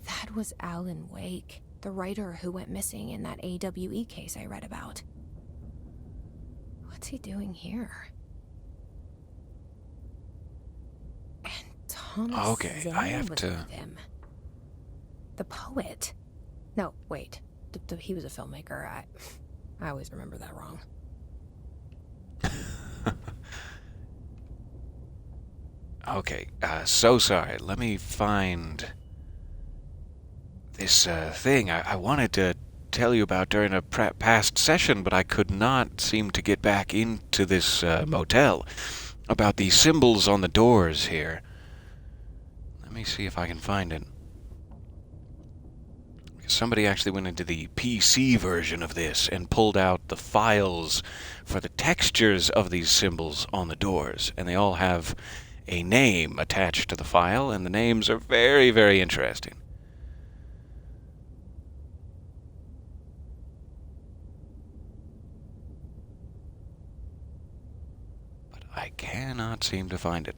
That was Alan Wake, the writer who went missing in that AWE case I read about. What's he doing here? And Thomas Okay, Zane I have was to... with him. The poet. No, wait. He was a filmmaker. I always remember that wrong. Okay, so sorry. Let me find this thing I wanted to tell you about during a past session, but I could not seem to get back into this motel about the symbols on the doors here. Let me see if I can find it. Somebody actually went into the PC version of this and pulled out the files for the textures of these symbols on the doors, and they all have a name attached to the file, and the names are very, very interesting. But I cannot seem to find it.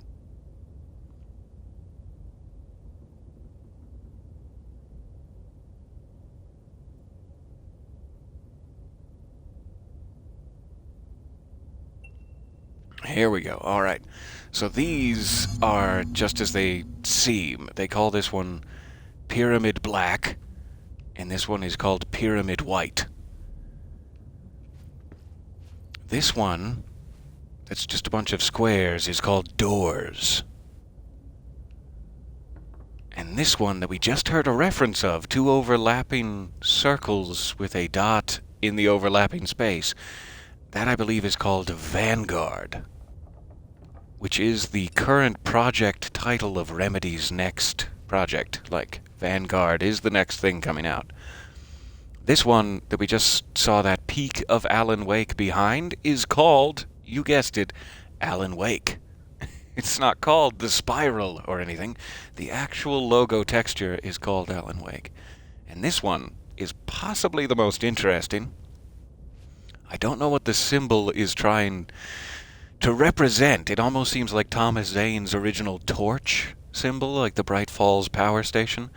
Here we go. All right. So these are just as they seem. They call this one Pyramid Black, and this one is called Pyramid White. This one, that's just a bunch of squares, is called Doors. And this one that we just heard a reference of, two overlapping circles with a dot in the overlapping space, that I believe is called Vanguard, which is the current project title of Remedy's next project. Like, Vanguard is the next thing coming out. This one that we just saw that peak of Alan Wake behind is called, you guessed it, Alan Wake. It's not called the Spiral or anything. The actual logo texture is called Alan Wake. And this one is possibly the most interesting. I don't know what the symbol is trying to represent. It almost seems like Thomas Zane's original torch symbol, like the Bright Falls power station.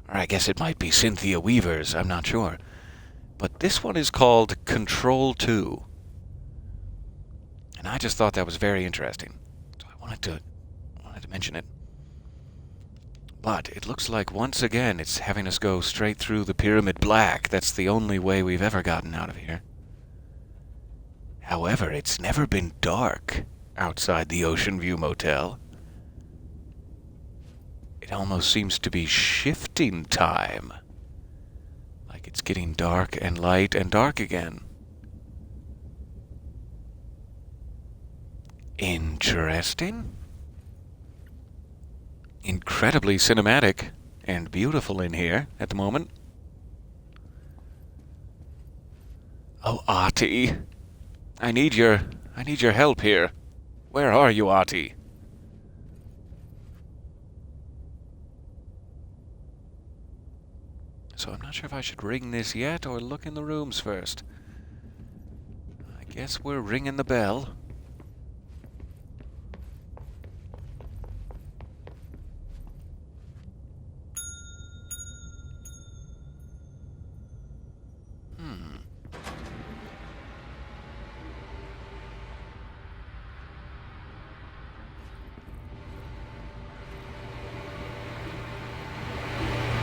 Or I guess it might be Cynthia Weaver's, I'm not sure. But this one is called Control 2. And I just thought that was very interesting. So I wanted to mention it. But it looks like once again it's having us go straight through the Pyramid Black. That's the only way we've ever gotten out of here. However, it's never been dark outside the Ocean View Motel. It almost seems to be shifting time. Like It's getting dark and light and dark again. Interesting. Incredibly cinematic and beautiful in here at the moment. Oh, Artie. I need your help here. Where are you, Artie? So I'm not sure if I should ring this yet or look in the rooms first. I guess we're ringing the bell.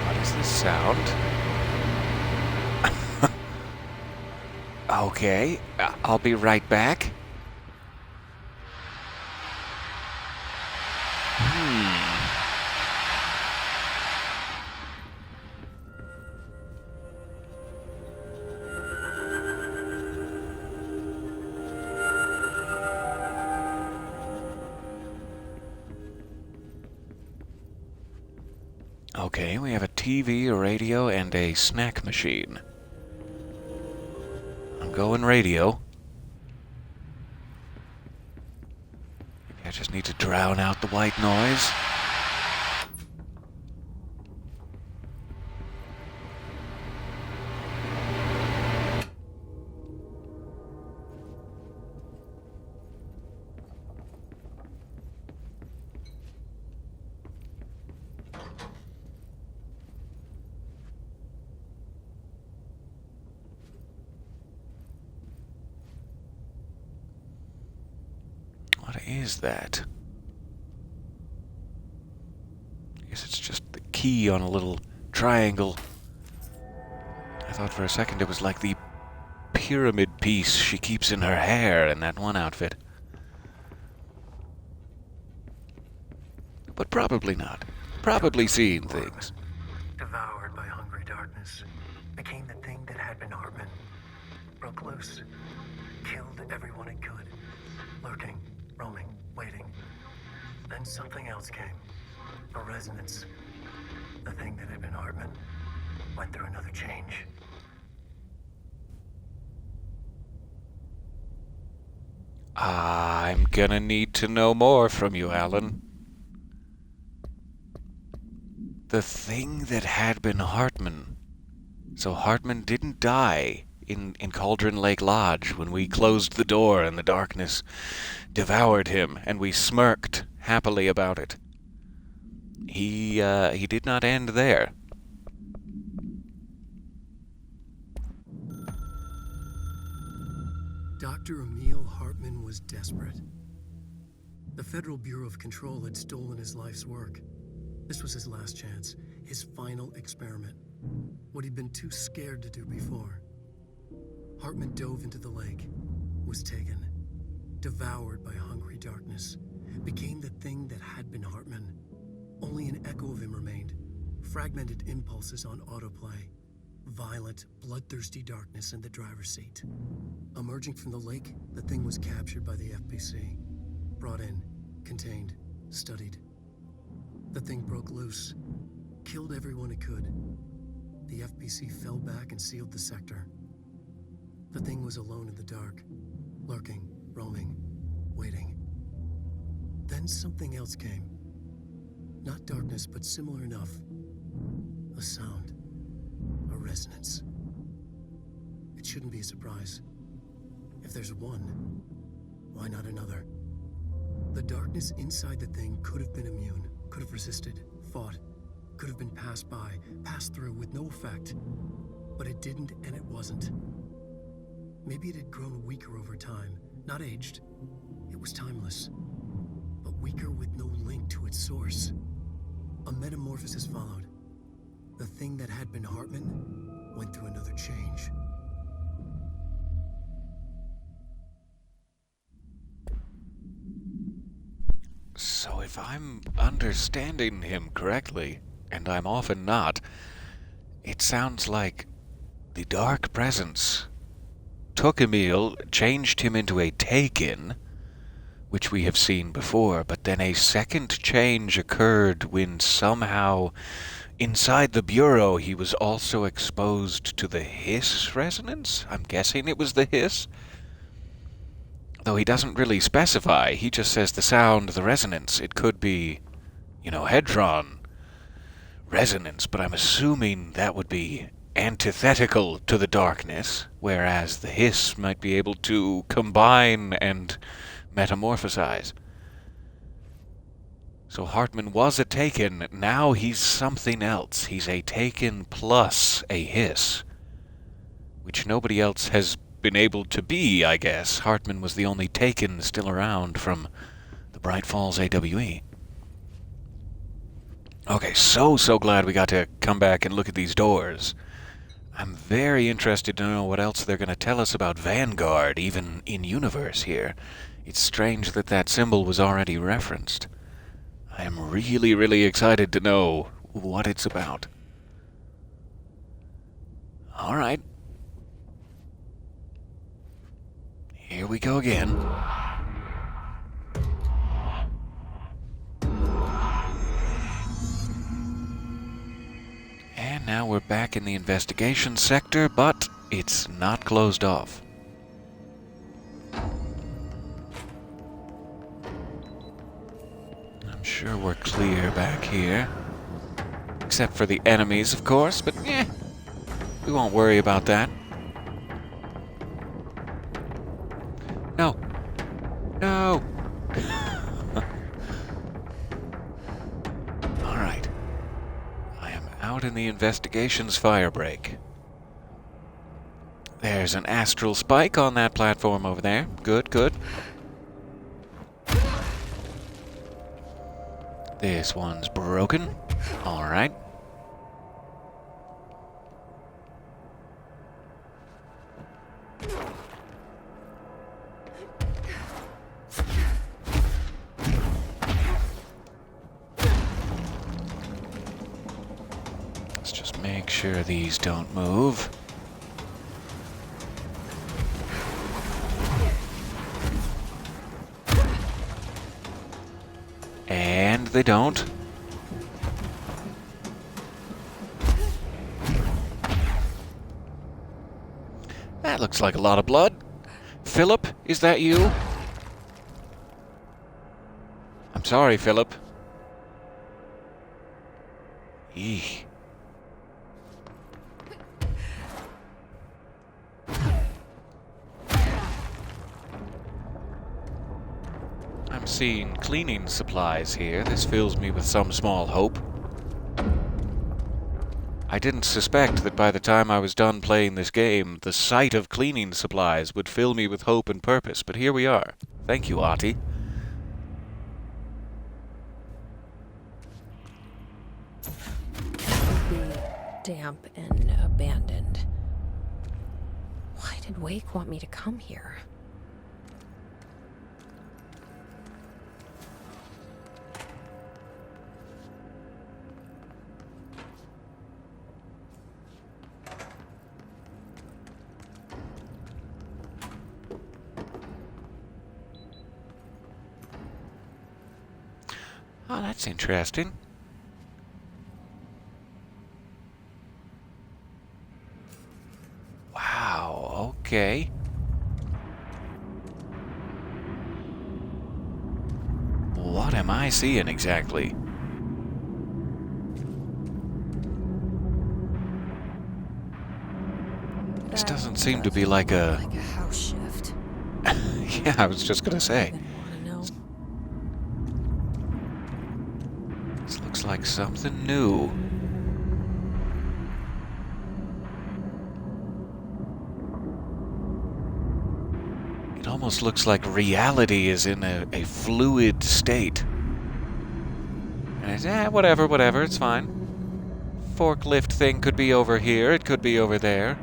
What is this sound? Okay, I'll be right back. Okay, we have a TV, a radio, and a snack machine. I'm going radio. Maybe I just need to drown out the white noise. What is that? I guess it's just the key on a little triangle. I thought for a second it was like the pyramid piece she keeps in her hair in that one outfit. But probably not. Probably seeing things. Devoured by hungry darkness, became the thing that had been Hartman. Broke loose, killed everyone it could, lurking, roaming, waiting. Then something else came. A resonance. The thing that had been Hartman went through another change. I'm gonna need to know more from you, Alan. The thing that had been Hartman. So Hartman didn't die in Cauldron Lake Lodge when we closed the door and the darkness devoured him and we smirked happily about it. He did not end there. Dr. Emil Hartman was desperate. The Federal Bureau of Control had stolen his life's work. This was his last chance, his final experiment. What he'd been too scared to do before. Hartman dove into the lake, was taken, devoured by hungry darkness, became the thing that had been Hartman. Only an echo of him remained, fragmented impulses on autoplay, violent, bloodthirsty darkness in the driver's seat. Emerging from the lake, the thing was captured by the FBC, brought in, contained, studied. The thing broke loose, killed everyone it could. The FBC fell back and sealed the sector. The thing was alone in the dark, lurking, roaming, waiting. Then something else came. Not darkness, but similar enough. A sound. A resonance. It shouldn't be a surprise. If there's one, why not another? The darkness inside the thing could have been immune, could have resisted, fought, could have been passed by, passed through with no effect. But it didn't, and it wasn't. Maybe it had grown weaker over time, not aged. It was timeless, but weaker with no link to its source. A metamorphosis followed. The thing that had been Hartman went through another change. So if I'm understanding him correctly, and I'm often not, it sounds like The dark presence took Emil, changed him into a Taken, which we have seen before, but then a second change occurred when somehow inside the Bureau he was also exposed to the hiss resonance? I'm guessing it was the hiss? Though he doesn't really specify, he just says the sound, the resonance. It could be, Hedron resonance, but I'm assuming that would be antithetical to the darkness, whereas the hiss might be able to combine and metamorphosize. So Hartman was a Taken, now he's something else. He's a Taken plus a hiss, which nobody else has been able to be, I guess. Hartman was the only Taken still around from the Bright Falls AWE. Okay, so glad we got to come back and look at these doors. I'm very interested to know what else they're going to tell us about Vanguard, even in-universe here. It's strange that that symbol was already referenced. I am really, really excited to know what it's about. Alright. Here we go again. And now we're back in the investigation sector, but it's not closed off. I'm sure we're clear back here. Except for the enemies, of course, but we won't worry about that. No. No! Alright. I am out in the investigations firebreak. There's an astral spike on that platform over there. Good, good. This one's broken. Alright. Let's just make sure these don't move. And they don't. That looks like a lot of blood. Philip, is that you? I'm sorry, Philip. Eek. I'm seeing cleaning supplies here. This fills me with some small hope. I didn't suspect that by the time I was done playing this game, the sight of cleaning supplies would fill me with hope and purpose, but here we are. Thank you, Ahti. Be damp and abandoned. Why did Wake want me to come here? Oh, that's interesting. Wow, okay. What am I seeing exactly? This doesn't seem to be like a... Like a house shift. Yeah, I was just gonna say. Even wanna know. This looks like something new. It almost looks like reality is in a fluid state. And it's, whatever, it's fine. Forklift thing could be over here, it could be over there.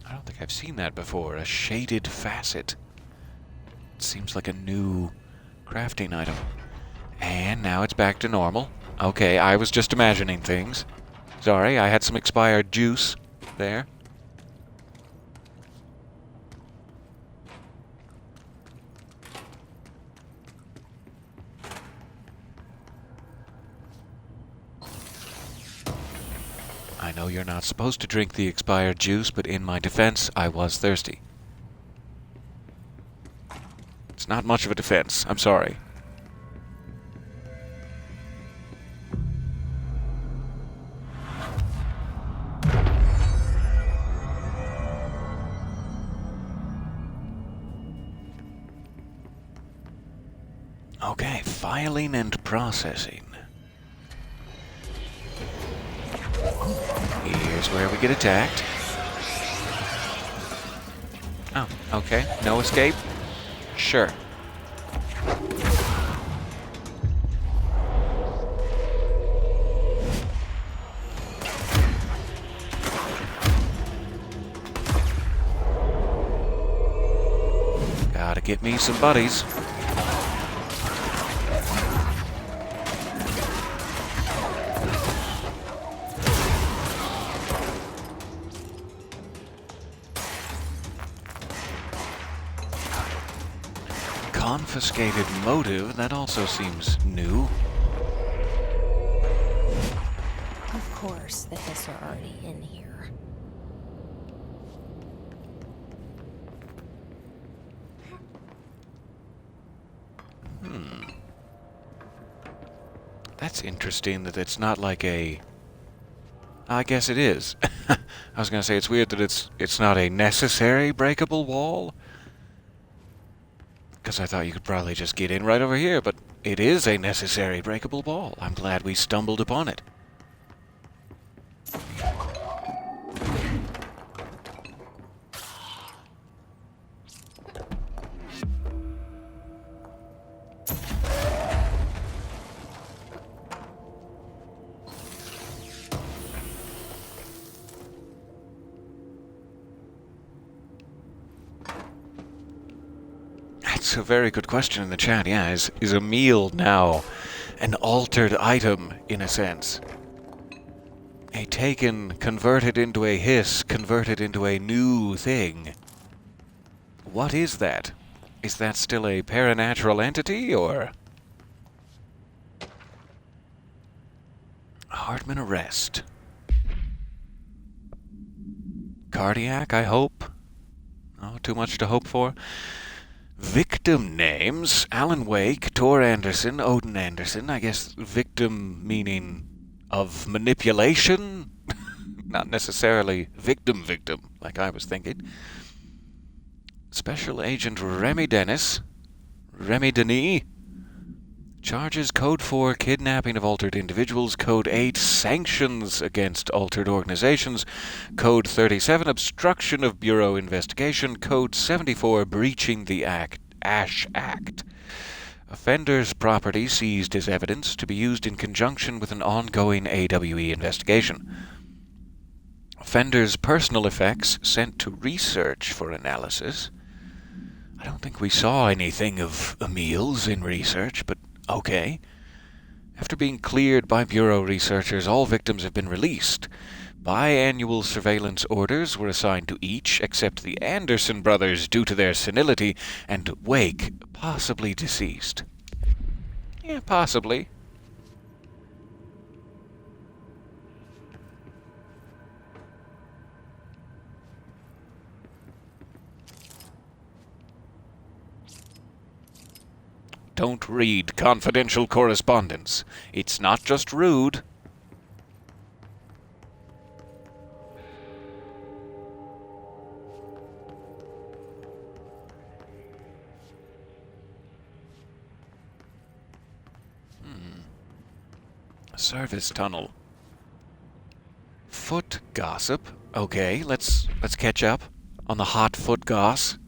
I don't think I've seen that before. A shaded facet. It seems like a new crafting item. And now it's back to normal. Okay, I was just imagining things. Sorry, I had some expired juice there. I know you're not supposed to drink the expired juice, but in my defense, I was thirsty. It's not much of a defense. I'm sorry. Okay, filing and processing. Here's where we get attacked. Oh, okay. No escape? Sure. Gotta get me some buddies. Confiscated motive, that also seems new. Of course, the Hiss are already in here. That's interesting that it's not like a... I guess it is. I was gonna say it's weird that it's not a necessary breakable wall. Because I thought you could probably just get in right over here, but it is a necessary breakable wall. I'm glad we stumbled upon it. That's a very good question in the chat. Yeah, is a meal now an altered item, in a sense? A taken converted into a hiss, converted into a new thing. What is that? Is that still a paranatural entity, or... Hardman arrest. Cardiac, I hope? Oh, too much to hope for? Victim names: Alan Wake, Tor Anderson, Odin Anderson. I guess victim meaning of manipulation? Not necessarily victim, like I was thinking. Special Agent Remy Dennis. Remy Denis. Charges Code 4, kidnapping of altered individuals. Code 8, sanctions against altered organizations. Code 37, obstruction of Bureau investigation. Code 74, breaching the Ash Act. Offender's property seized as evidence to be used in conjunction with an ongoing AWE investigation. Offender's personal effects sent to research for analysis. I don't think we saw anything of Emil's in research, but okay. After being cleared by Bureau researchers, all victims have been released. Biannual surveillance orders were assigned to each, except the Anderson brothers due to their senility, and Wake, possibly deceased. Yeah, possibly. Don't read confidential correspondence. It's not just rude. Service tunnel. Foot gossip. Okay, let's catch up on the hot foot goss.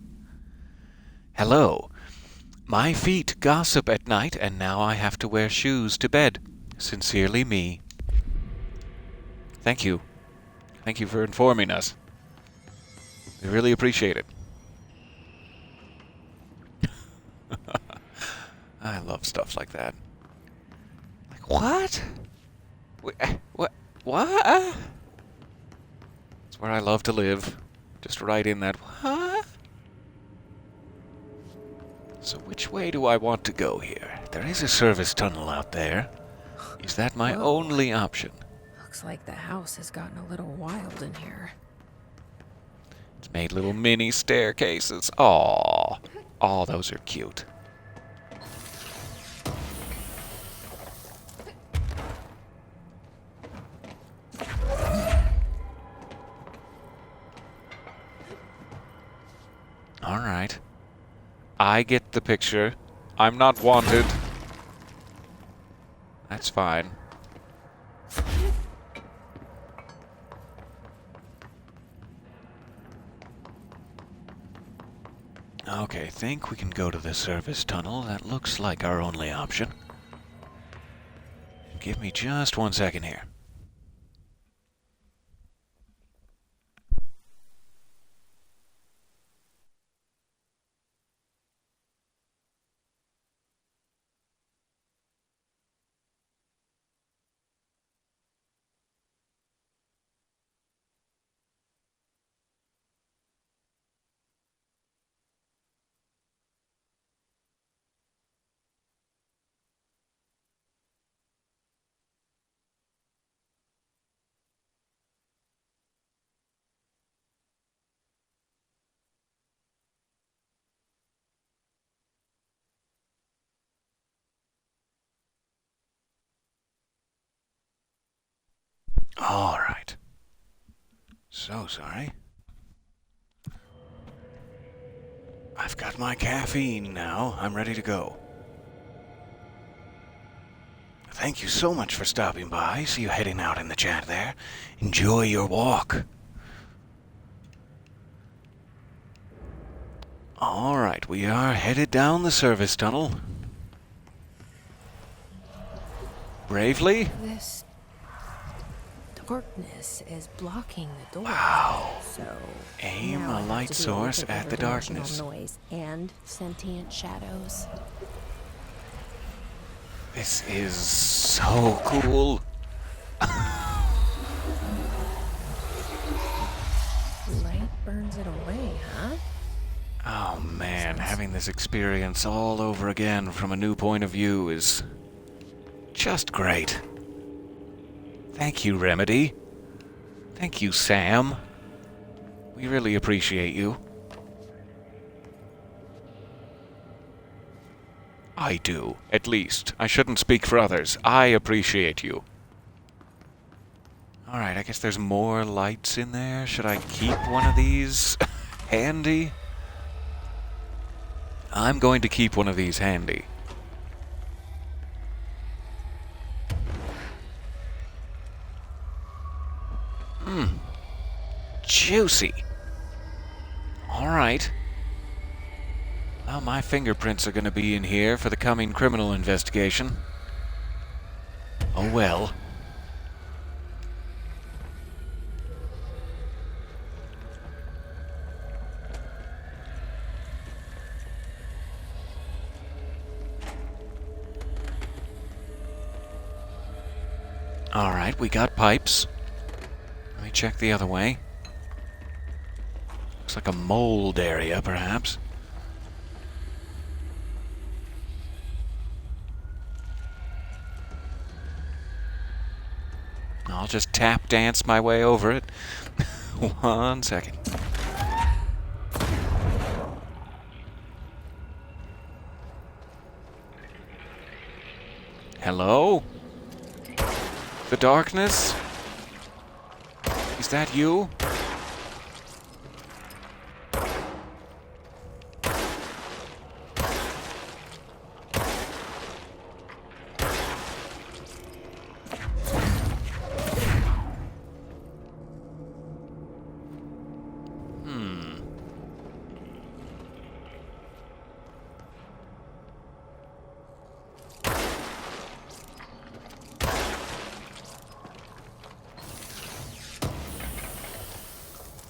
Hello. My feet gossip at night, and now I have to wear shoes to bed. Sincerely, me. Thank you. Thank you for informing us. We really appreciate it. I love stuff like that. Like, what? What? What? It's where I love to live. Just right in that, what? So which way do I want to go here? There is a service tunnel out there. Is that my Whoa. only option? Looks like the house has gotten a little wild in here. It's made little mini staircases. Aww. Aw, those are cute. Alright. I get the picture. I'm not wanted. That's fine. Okay, think we can go to the service tunnel. That looks like our only option. Give me just 1 second here. All right. So sorry. I've got my caffeine now. I'm ready to go. Thank you so much for stopping by. See you heading out in the chat there. Enjoy your walk. All right, we are headed down the service tunnel. Bravely? This darkness is blocking the door. Wow. So Aim now I a have light to deal source with at the interdimensional darkness. noise and sentient shadows. This is so cool. Light burns it away, huh? Oh man, having this experience all over again from a new point of view is just great. Thank you, Remedy. Thank you, Sam. We really appreciate you. I do, at least. I shouldn't speak for others. I appreciate you. Alright, I guess there's more lights in there. Should I keep one of these handy? I'm going to keep one of these handy. Juicy. Alright. Well, my fingerprints are going to be in here for the coming criminal investigation. Oh well. Alright, we got pipes. Let me check the other way. Looks like a mold area, perhaps. I'll just tap dance my way over it. 1 second. Hello? The darkness? Is that you?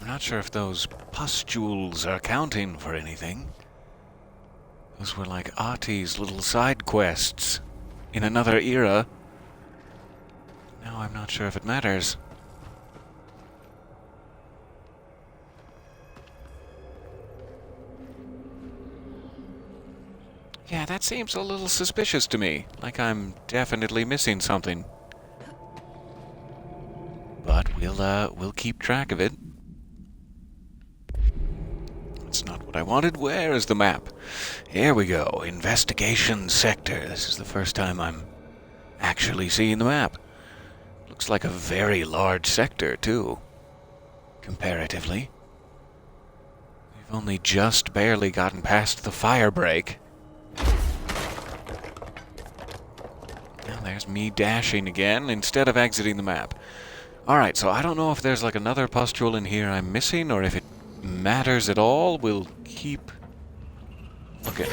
not sure if those pustules are counting for anything. Those were like Ahti's little side quests in another era. Now I'm not sure if it matters. Yeah, that seems a little suspicious to me. Like I'm definitely missing something. But we'll keep track of it. That's not what I wanted. Where is the map? Here we go. Investigation sector. This is the first time I'm actually seeing the map. Looks like a very large sector, too. Comparatively. We've only just barely gotten past the fire break. Now there's me dashing again instead of exiting the map. Alright, so I don't know if there's like another pustule in here I'm missing or if it matters at all. We'll keep looking.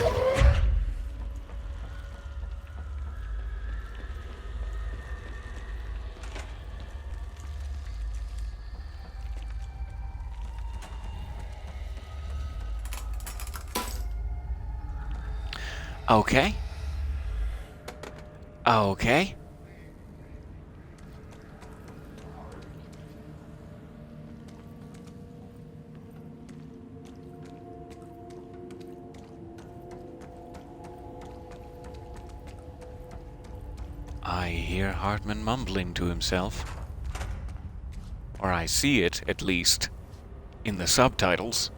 Okay. Okay. I hear Hartman mumbling to himself. Or I see it, at least, in the subtitles.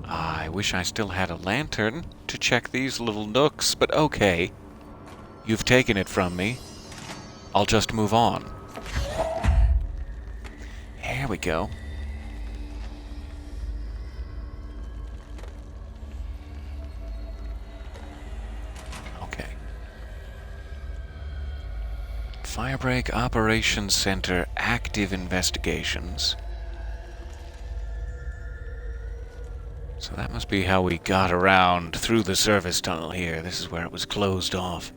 I wish I still had a lantern to check these little nooks, but okay. You've taken it from me. I'll just move on. There we go. Okay. Firebreak Operations Center, active investigations. So that must be how we got around through the service tunnel here. This is where it was closed off.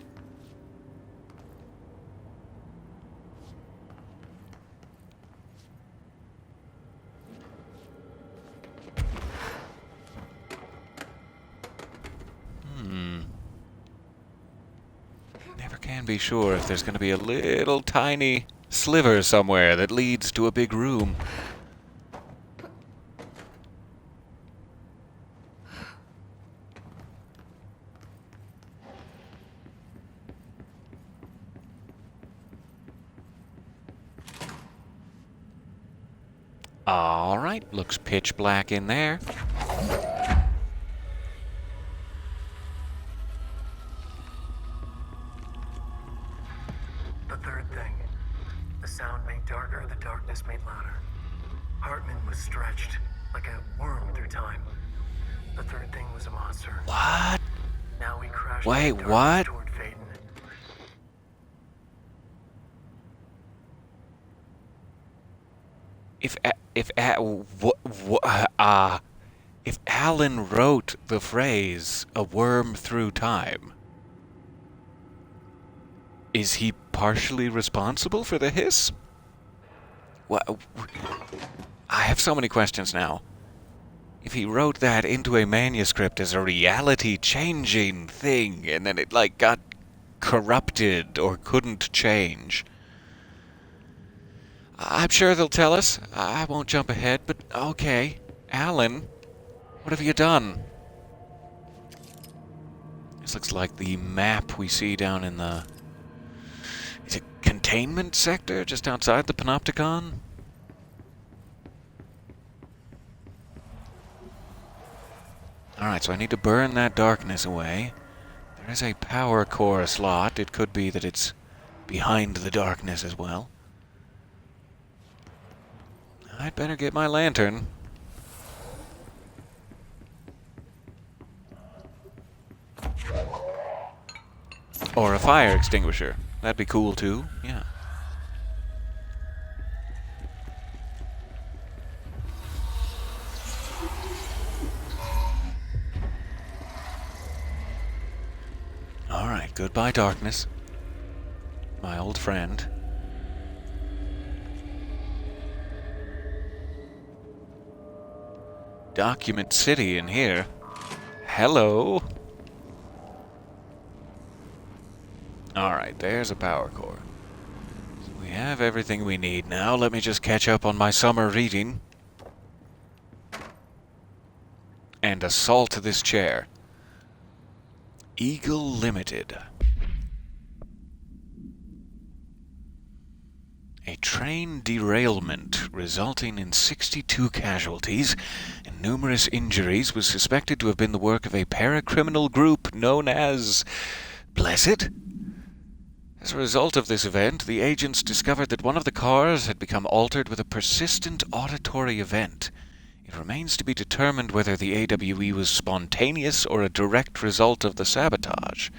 Never can be sure if there's going to be a little tiny sliver somewhere that leads to a big room. All right, looks pitch black in there. The third thing. The sound made darker, the darkness made louder. Hartman was stretched, like a worm through time. The third thing was a monster. What? Now we crashed Wait, into darkness what? toward Faden. If Alan wrote the phrase "a worm through time," is he partially responsible for the hiss? What? I have so many questions now. If he wrote that into a manuscript as a reality-changing thing, and then it like got corrupted or couldn't change. I'm sure they'll tell us. I won't jump ahead, but okay. Alan, what have you done? This looks like the map we see down in the... Is it containment sector just outside the Panopticon? Alright, so I need to burn that darkness away. There is a power core slot. It could be that it's behind the darkness as well. I'd better get my lantern. Or a fire extinguisher. That'd be cool too, yeah. Alright. Alright, goodbye, darkness. My old friend. Document City in here. Hello. Alright, there's a power core. So we have everything we need now. Let me just catch up on my summer reading. And assault this chair. Eagle Limited. A train derailment resulting in 62 casualties and numerous injuries was suspected to have been the work of a paracriminal group known as Blessed? As a result of this event, the agents discovered that one of the cars had become altered with a persistent auditory event. It remains to be determined whether the AWE was spontaneous or a direct result of the sabotage.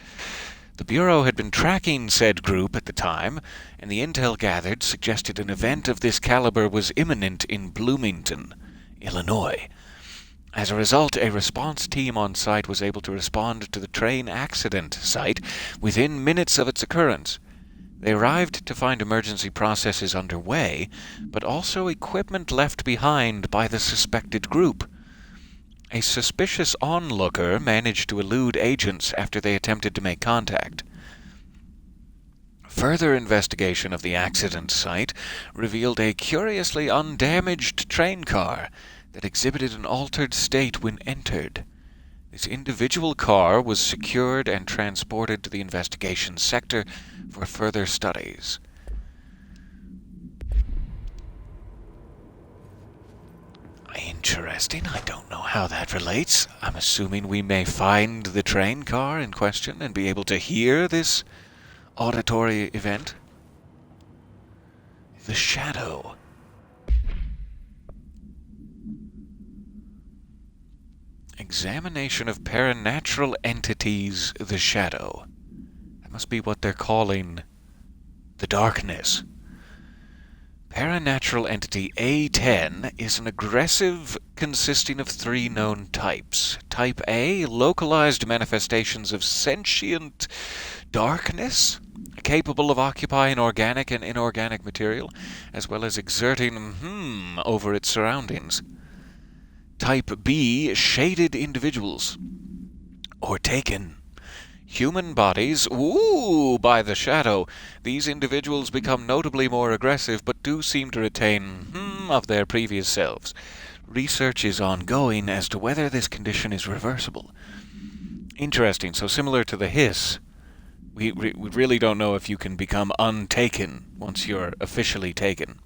The Bureau had been tracking said group at the time, and the intel gathered suggested an event of this caliber was imminent in Bloomington, Illinois. As a result, a response team on site was able to respond to the train accident site within minutes of its occurrence. They arrived to find emergency processes underway, but also equipment left behind by the suspected group. A suspicious onlooker managed to elude agents after they attempted to make contact. Further investigation of the accident site revealed a curiously undamaged train car that exhibited an altered state when entered. This individual car was secured and transported to the investigation sector for further studies. Interesting. I don't know how that relates. I'm assuming we may find the train car in question and be able to hear this auditory event. The Shadow. Examination of paranatural entities, the Shadow. That must be what they're calling the darkness. Paranatural entity A10 is an aggressive consisting of 3 known types. Type A, localized manifestations of sentient darkness, capable of occupying organic and inorganic material, as well as exerting over its surroundings. Type B, shaded individuals, or taken. Human bodies, by the Shadow. These individuals become notably more aggressive, but do seem to retain of their previous selves. Research is ongoing as to whether this condition is reversible. Interesting, so similar to the Hiss, we really don't know if you can become untaken once you're officially taken.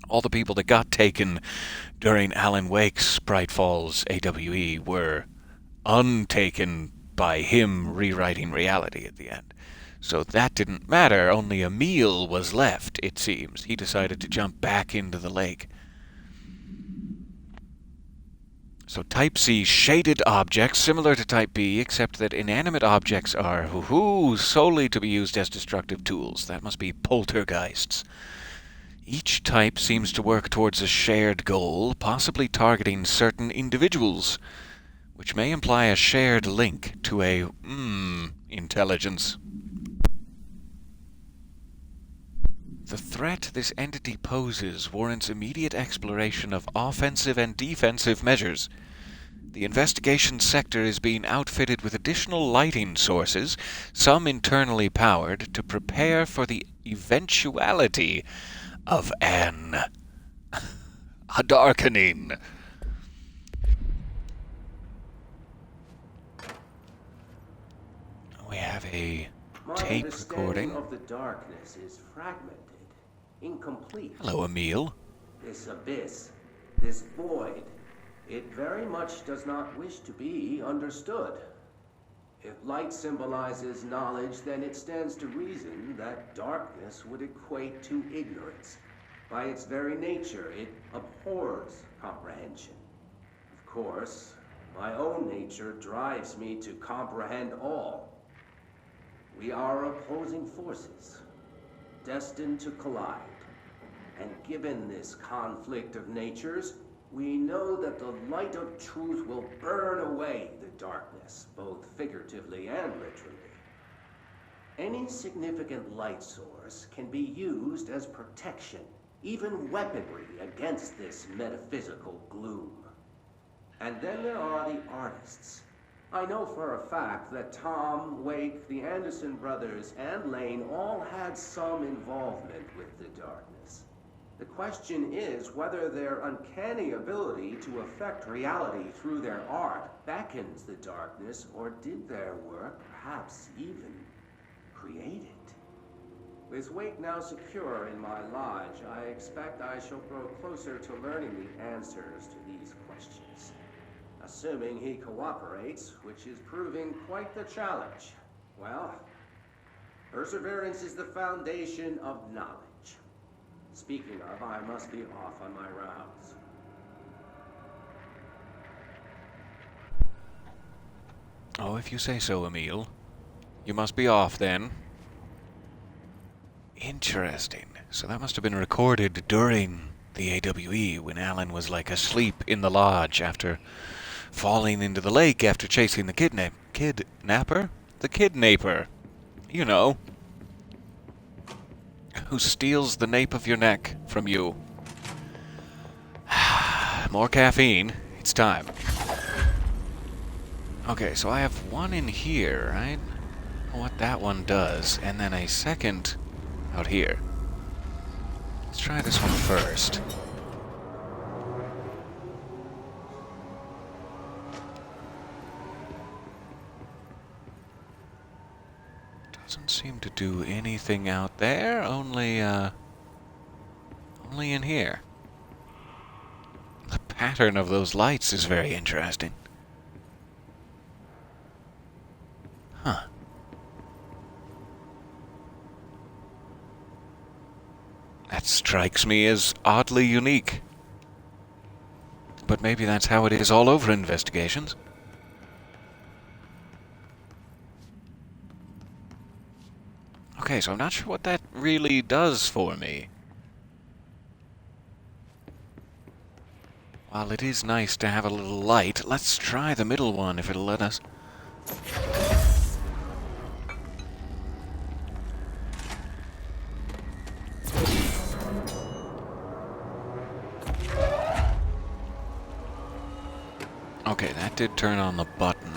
All the people that got taken during Alan Wake's Bright Falls AWE were untaken by him rewriting reality at the end. So that didn't matter, only Emil was left, it seems. He decided to jump back into the lake. So Type C, shaded objects, similar to Type B, except that inanimate objects are, solely to be used as destructive tools. That must be poltergeists. Each type seems to work towards a shared goal, possibly targeting certain individuals, which may imply a shared link to a, intelligence. The threat this entity poses warrants immediate exploration of offensive and defensive measures. The investigation sector is being outfitted with additional lighting sources, some internally powered, to prepare for the eventuality of a darkening. We have a tape recording. My understanding of the darkness is fragmented, incomplete. Hello, Emil. This abyss, this void, it very much does not wish to be understood. If light symbolizes knowledge, then it stands to reason that darkness would equate to ignorance. By its very nature, it abhors comprehension. Of course, my own nature drives me to comprehend all. We are opposing forces, destined to collide. And given this conflict of natures, we know that the light of truth will burn away the darkness, both figuratively and literally. Any significant light source can be used as protection, even weaponry against this metaphysical gloom. And then there are the artists. I know for a fact that Tom, Wake, the Anderson brothers, and Lane all had some involvement with the darkness. The question is whether their uncanny ability to affect reality through their art beckons the darkness, or did their work perhaps even create it? With Wake now secure in my lodge, I expect I shall grow closer to learning the answers to these questions. Assuming he cooperates, which is proving quite the challenge. Well, perseverance is the foundation of knowledge. Speaking of, I must be off on my rounds. Oh, if you say so, Emil. You must be off then. Interesting. So that must have been recorded during the AWE when Alan was like asleep in the lodge after falling into the lake after chasing the kidnapper? The kidnapper. You know. Who steals the nape of your neck from you. More caffeine. It's time. Okay, so I have one in here, right? What that one does, and then a second out here. Let's try this one first. Doesn't seem to do anything out there, only in here. The pattern of those lights is very interesting. Huh. That strikes me as oddly unique. But maybe that's how it is all over investigations. Okay, so I'm not sure what that really does for me. While it is nice to have a little light, let's try the middle one if it'll let us. Okay, that did turn on the button.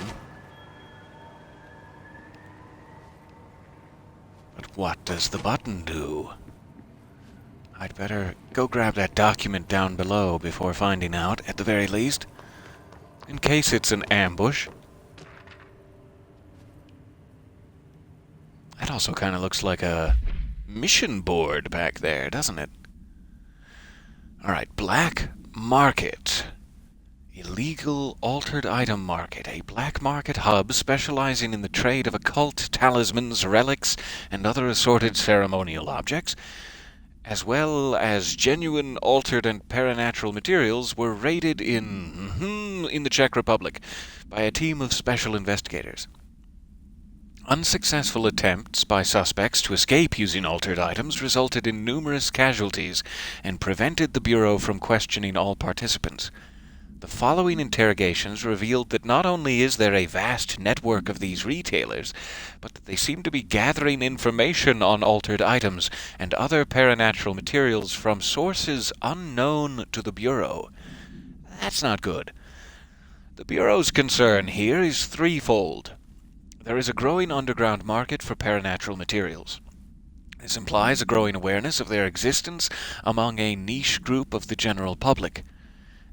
But what does the button do? I'd better go grab that document down below before finding out, at the very least. In case it's an ambush. That also kind of looks like a mission board back there, doesn't it? Alright, black market. Illegal altered item market, a black market hub specializing in the trade of occult talismans, relics, and other assorted ceremonial objects, as well as genuine altered and paranatural materials, were raided in the Czech Republic by a team of special investigators. Unsuccessful attempts by suspects to escape using altered items resulted in numerous casualties and prevented the Bureau from questioning all participants. The following interrogations revealed that not only is there a vast network of these retailers, but that they seem to be gathering information on altered items and other paranatural materials from sources unknown to the Bureau. That's not good. The Bureau's concern here is threefold. There is a growing underground market for paranatural materials. This implies a growing awareness of their existence among a niche group of the general public.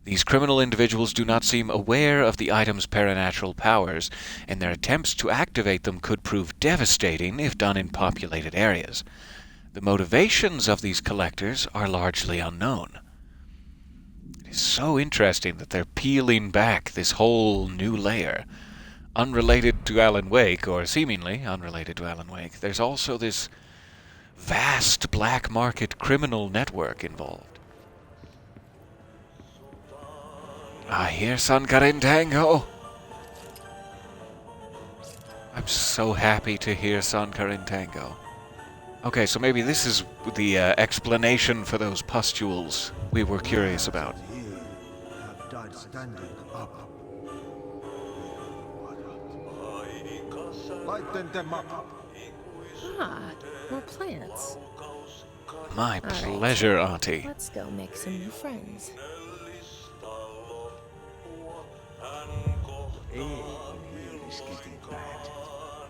These criminal individuals do not seem aware of the item's paranatural powers, and their attempts to activate them could prove devastating if done in populated areas. The motivations of these collectors are largely unknown. It is so interesting that they're peeling back this whole new layer. Unrelated to Alan Wake, or seemingly unrelated to Alan Wake, there's also this vast black market criminal network involved. I hear Sankarin Tango. I'm so happy to hear Sankarin Tango. Okay, so maybe this is the explanation for those pustules we were curious about. Have died standing up. Lighten them up. Ah, more plants. My All right. pleasure, Auntie. Let's go make some new friends. Air in here is getting bad.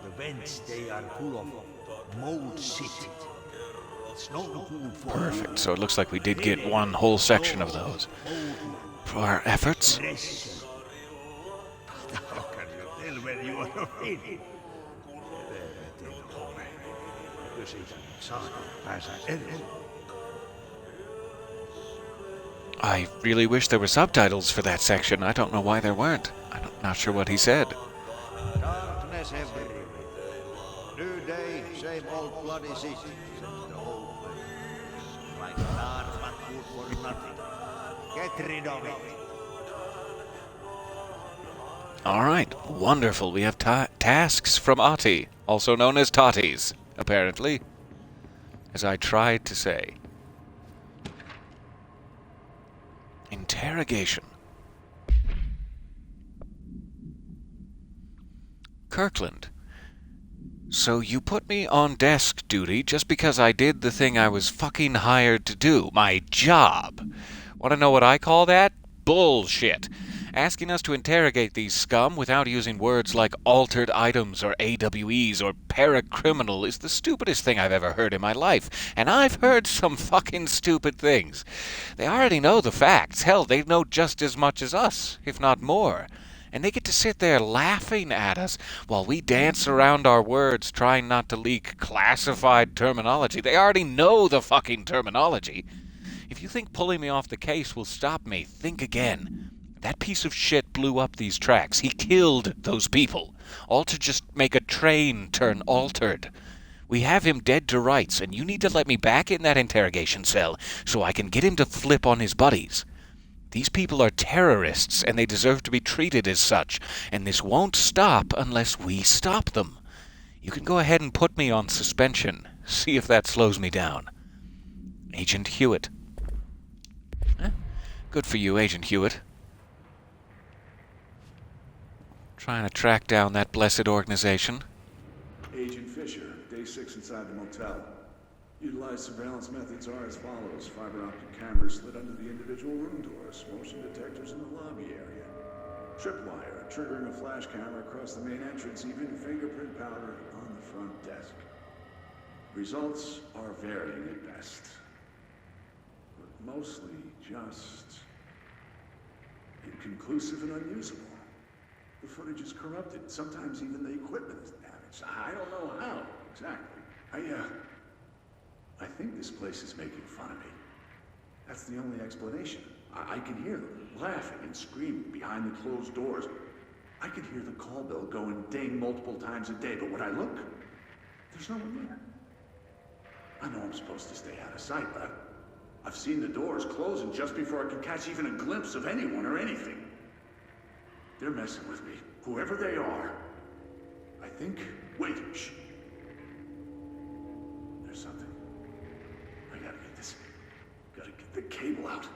The vents, they are full of mold shit. It's not good for Perfect. So it looks like we did get one whole section of those for our efforts. How can you tell where you are feeding? I really wish there were subtitles for that section. I don't know why there weren't. I'm not sure what he said. Darkness everywhere. New day, same old bloody city, says the old man. Like stars but good for nothing. Get rid of it. All right, wonderful. We have tasks from Ati, also known as Totties, apparently, as I tried to say. Interrogation. Kirkland. So you put me on desk duty just because I did the thing I was fucking hired to do, my job. Want to know what I call that? Bullshit. Asking us to interrogate these scum without using words like altered items or AWEs or paracriminal is the stupidest thing I've ever heard in my life. And I've heard some fucking stupid things. They already know the facts. Hell, they know just as much as us, if not more. And they get to sit there laughing at us while we dance around our words trying not to leak classified terminology. They already know the fucking terminology. If you think pulling me off the case will stop me, think again. That piece of shit blew up these tracks. He killed those people, all to just make a train turn altered. We have him dead to rights, and you need to let me back in that interrogation cell so I can get him to flip on his buddies. These people are terrorists, and they deserve to be treated as such, and this won't stop unless we stop them. You can go ahead and put me on suspension. See if that slows me down. Agent Hewitt. Good for you, Agent Hewitt. Trying to track down that blessed organization. Agent Fisher, day 6 inside the motel. Utilized surveillance methods are as follows. Fiber optic cameras slid under the individual room doors. Motion detectors in the lobby area. Tripwire, triggering a flash camera across the main entrance. Even fingerprint powder on the front desk. Results are varying at best. But mostly just inconclusive and unusable. The footage is corrupted. Sometimes even the equipment is damaged. I don't know how, exactly. I think this place is making fun of me. That's the only explanation. I can hear them laughing and screaming behind the closed doors. I can hear the call bell going ding multiple times a day, but when I look, there's no one there. I know I'm supposed to stay out of sight, but I've seen the doors closing just before I can catch even a glimpse of anyone or anything. They're messing with me, whoever they are. I think... Wait, shh. There's something. I gotta get this... Gotta get the cable out.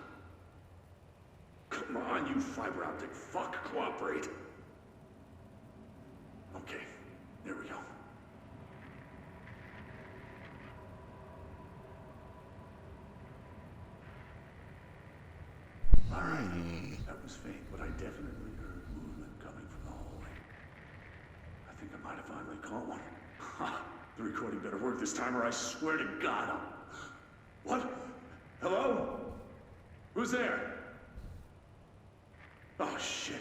Come on, you fiber optic fuck, cooperate. Okay, there we go. Alright, that was faint, but I definitely heard movement coming from the hallway. I think I might have finally caught one. Ha! The recording better work this time or I swear to God I'll... What? Hello? Who's there? Oh, shit.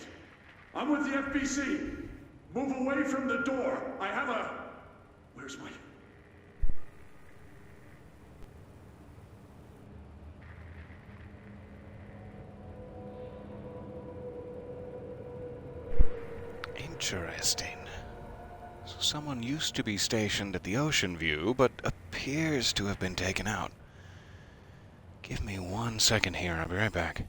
I'm with the FBC. Move away from the door. I have a... Where's my... Interesting. So someone used to be stationed at the Ocean View, but appears to have been taken out. Give me 1 second here, I'll be right back.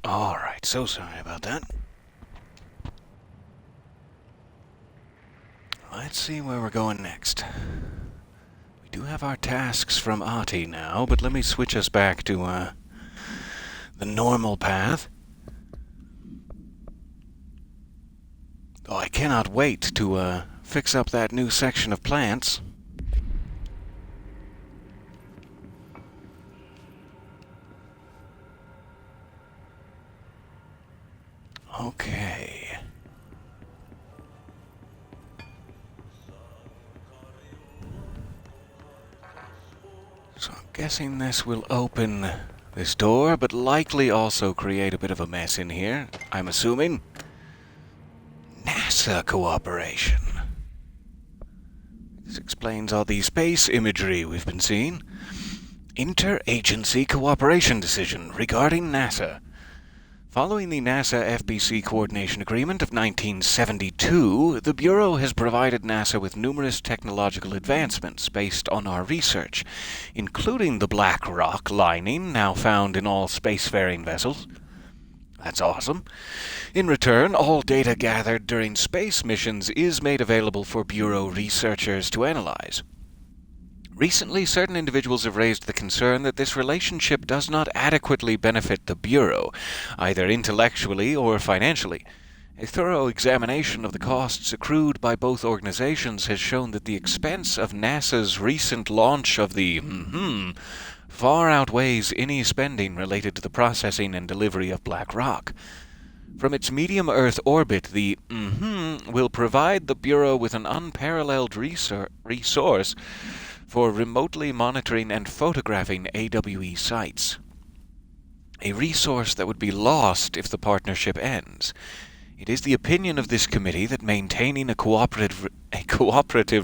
Alright, so sorry about that. Let's see where we're going next. We do have our tasks from Ahti now, but let me switch us back to the normal path. Oh, I cannot wait to fix up that new section of plants. Okay. So I'm guessing this will open this door, but likely also create a bit of a mess in here, I'm assuming. NASA cooperation. This explains all the space imagery we've been seeing. Interagency cooperation decision regarding NASA. Following the NASA-FBC Coordination Agreement of 1972, the Bureau has provided NASA with numerous technological advancements based on our research, including the black rock lining now found in all spacefaring vessels. That's awesome. In return, all data gathered during space missions is made available for Bureau researchers to analyze. Recently, certain individuals have raised the concern that this relationship does not adequately benefit the Bureau, either intellectually or financially. A thorough examination of the costs accrued by both organizations has shown that the expense of NASA's recent launch of the far outweighs any spending related to the processing and delivery of black rock. From its medium Earth orbit, the will provide the Bureau with an unparalleled resource for remotely monitoring and photographing AWE sites. A resource that would be lost if the partnership ends. It is the opinion of this committee that maintaining a cooperative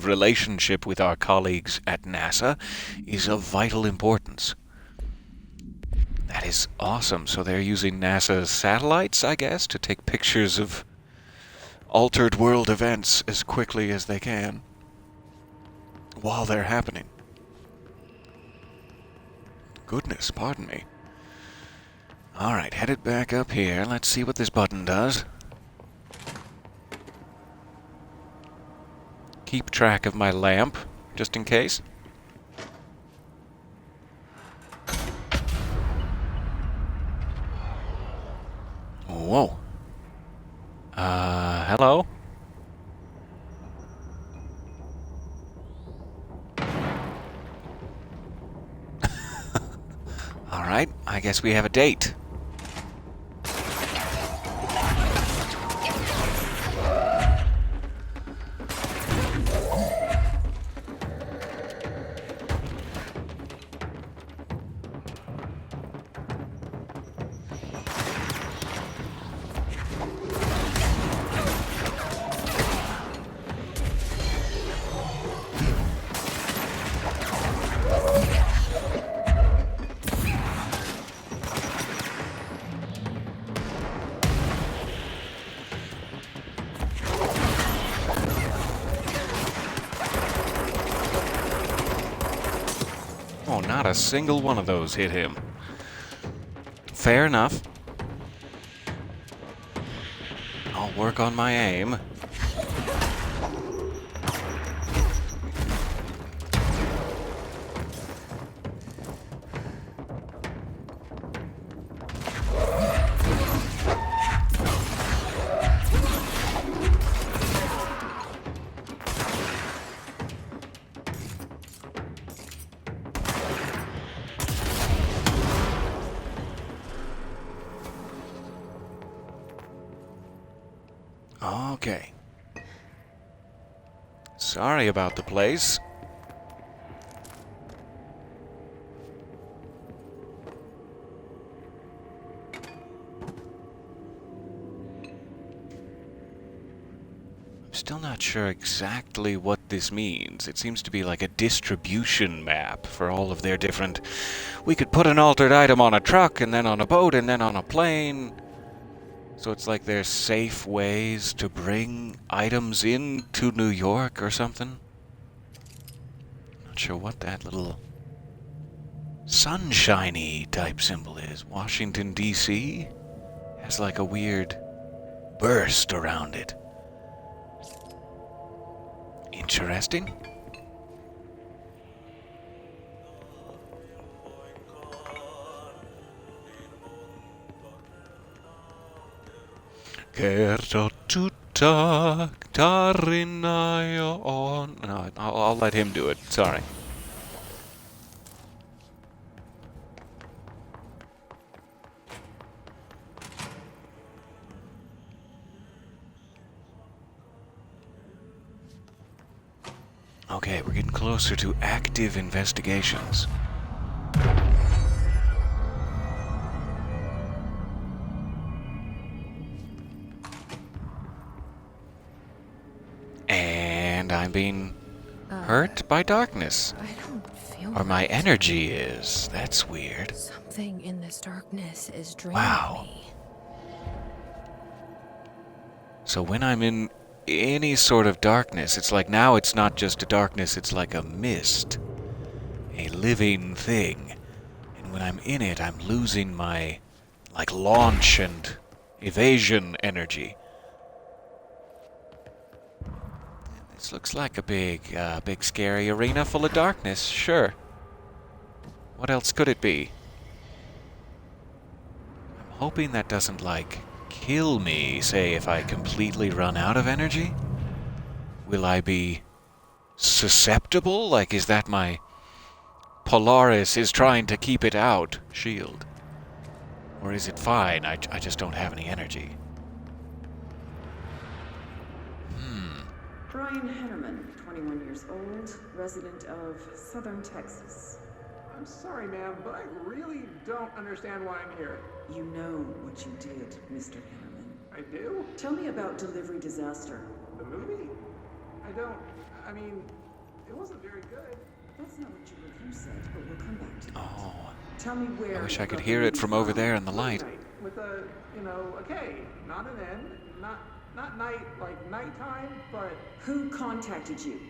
relationship with our colleagues at NASA is of vital importance. That is awesome. So they're using NASA's satellites, I guess, to take pictures of altered world events as quickly as they can while they're happening. Goodness, pardon me. Alright, headed back up here. Let's see what this button does. Keep track of my lamp, just in case. Whoa. Hello? Alright, I guess we have a date. Oh, not a single one of those hit him. Fair enough. I'll work on my aim. Okay. Sorry about the place. I'm still not sure exactly what this means. It seems to be like a distribution map for all of their different... We could put an altered item on a truck, and then on a boat, and then on a plane. So it's like there's safe ways to bring items into New York or something. Not sure what that little sunshiny type symbol is. Washington, D.C.? has like a weird burst around it. Interesting. Kerro tuta tarinaa on. No, I'll let him do it. Sorry. Okay, we're getting closer to active investigations. And I'm being hurt by darkness. I don't feel Or my right. energy is. That's weird. Something in this darkness is draining Wow. me. So when I'm in any sort of darkness, it's like now it's not just a darkness, it's like a mist. A living thing. And when I'm in it, I'm losing my, like, launch and evasion energy. This looks like a big scary arena full of darkness, sure. What else could it be? I'm hoping that doesn't, like, kill me, say, if I completely run out of energy? Will I be susceptible? Like, is that my Polaris is trying to keep it out shield? Or is it fine? I just don't have any energy. Brian Hennerman, 21 years old, resident of Southern Texas. I'm sorry, ma'am, but I really don't understand why I'm here. You know what you did, Mr. Hennerman. I do? Tell me about Delivery Disaster. The movie? I mean, it wasn't very good. That's not what your review said, but we'll come back to that. Oh, Tell me where... I wish I could hear it from over there in the light. Night, with a, a K, not an N, not night, like nighttime, but... Who contacted you?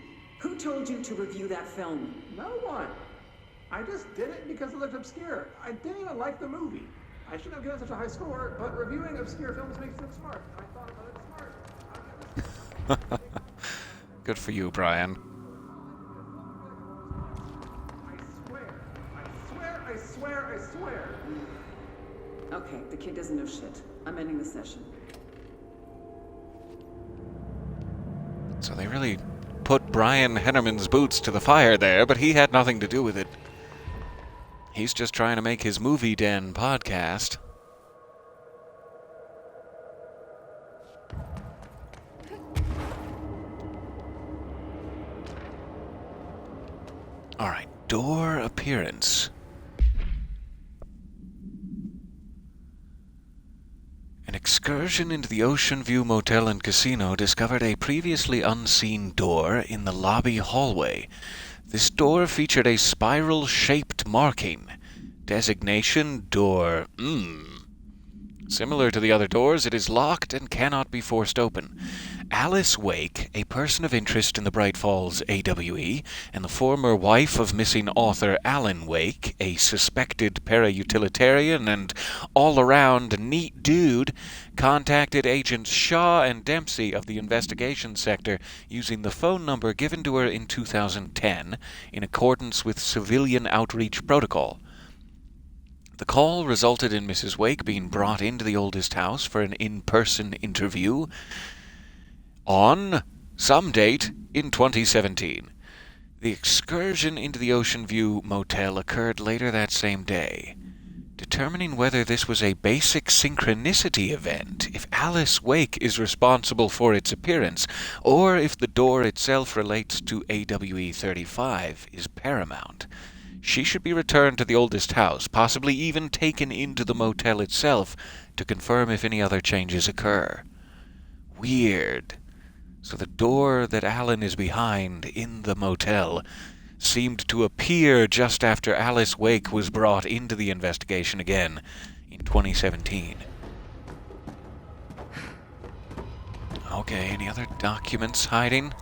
Who told you to review that film? No one. I just did it because it looked obscure. I didn't even like the movie. I shouldn't have given such a high score, but reviewing obscure films makes you look smart. I thought about it smart. Good for you, Brian. I swear. Okay, the kid doesn't know shit. I'm ending the session. So they really put Brian Hennerman's boots to the fire there, but he had nothing to do with it. He's just trying to make his Movie Den podcast. All right, door appearance. An excursion into the Ocean View Motel and Casino discovered a previously unseen door in the lobby hallway. This door featured a spiral-shaped marking. Designation, door, Similar to the other doors, it is locked and cannot be forced open. Alice Wake, a person of interest in the Bright Falls AWE, and the former wife of missing author Alan Wake, a suspected para-utilitarian and all-around neat dude, contacted Agents Shaw and Dempsey of the investigation sector using the phone number given to her in 2010 in accordance with civilian outreach protocol. The call resulted in Mrs. Wake being brought into the oldest house for an in-person interview on some date in 2017. The excursion into the Ocean View Motel occurred later that same day. Determining whether this was a basic synchronicity event, if Alice Wake is responsible for its appearance, or if the door itself relates to AWE 35, is paramount. She should be returned to the oldest house, possibly even taken into the motel itself to confirm if any other changes occur. Weird. So the door that Alan is behind in the motel seemed to appear just after Alice Wake was brought into the investigation again in 2017. Okay, any other documents hiding?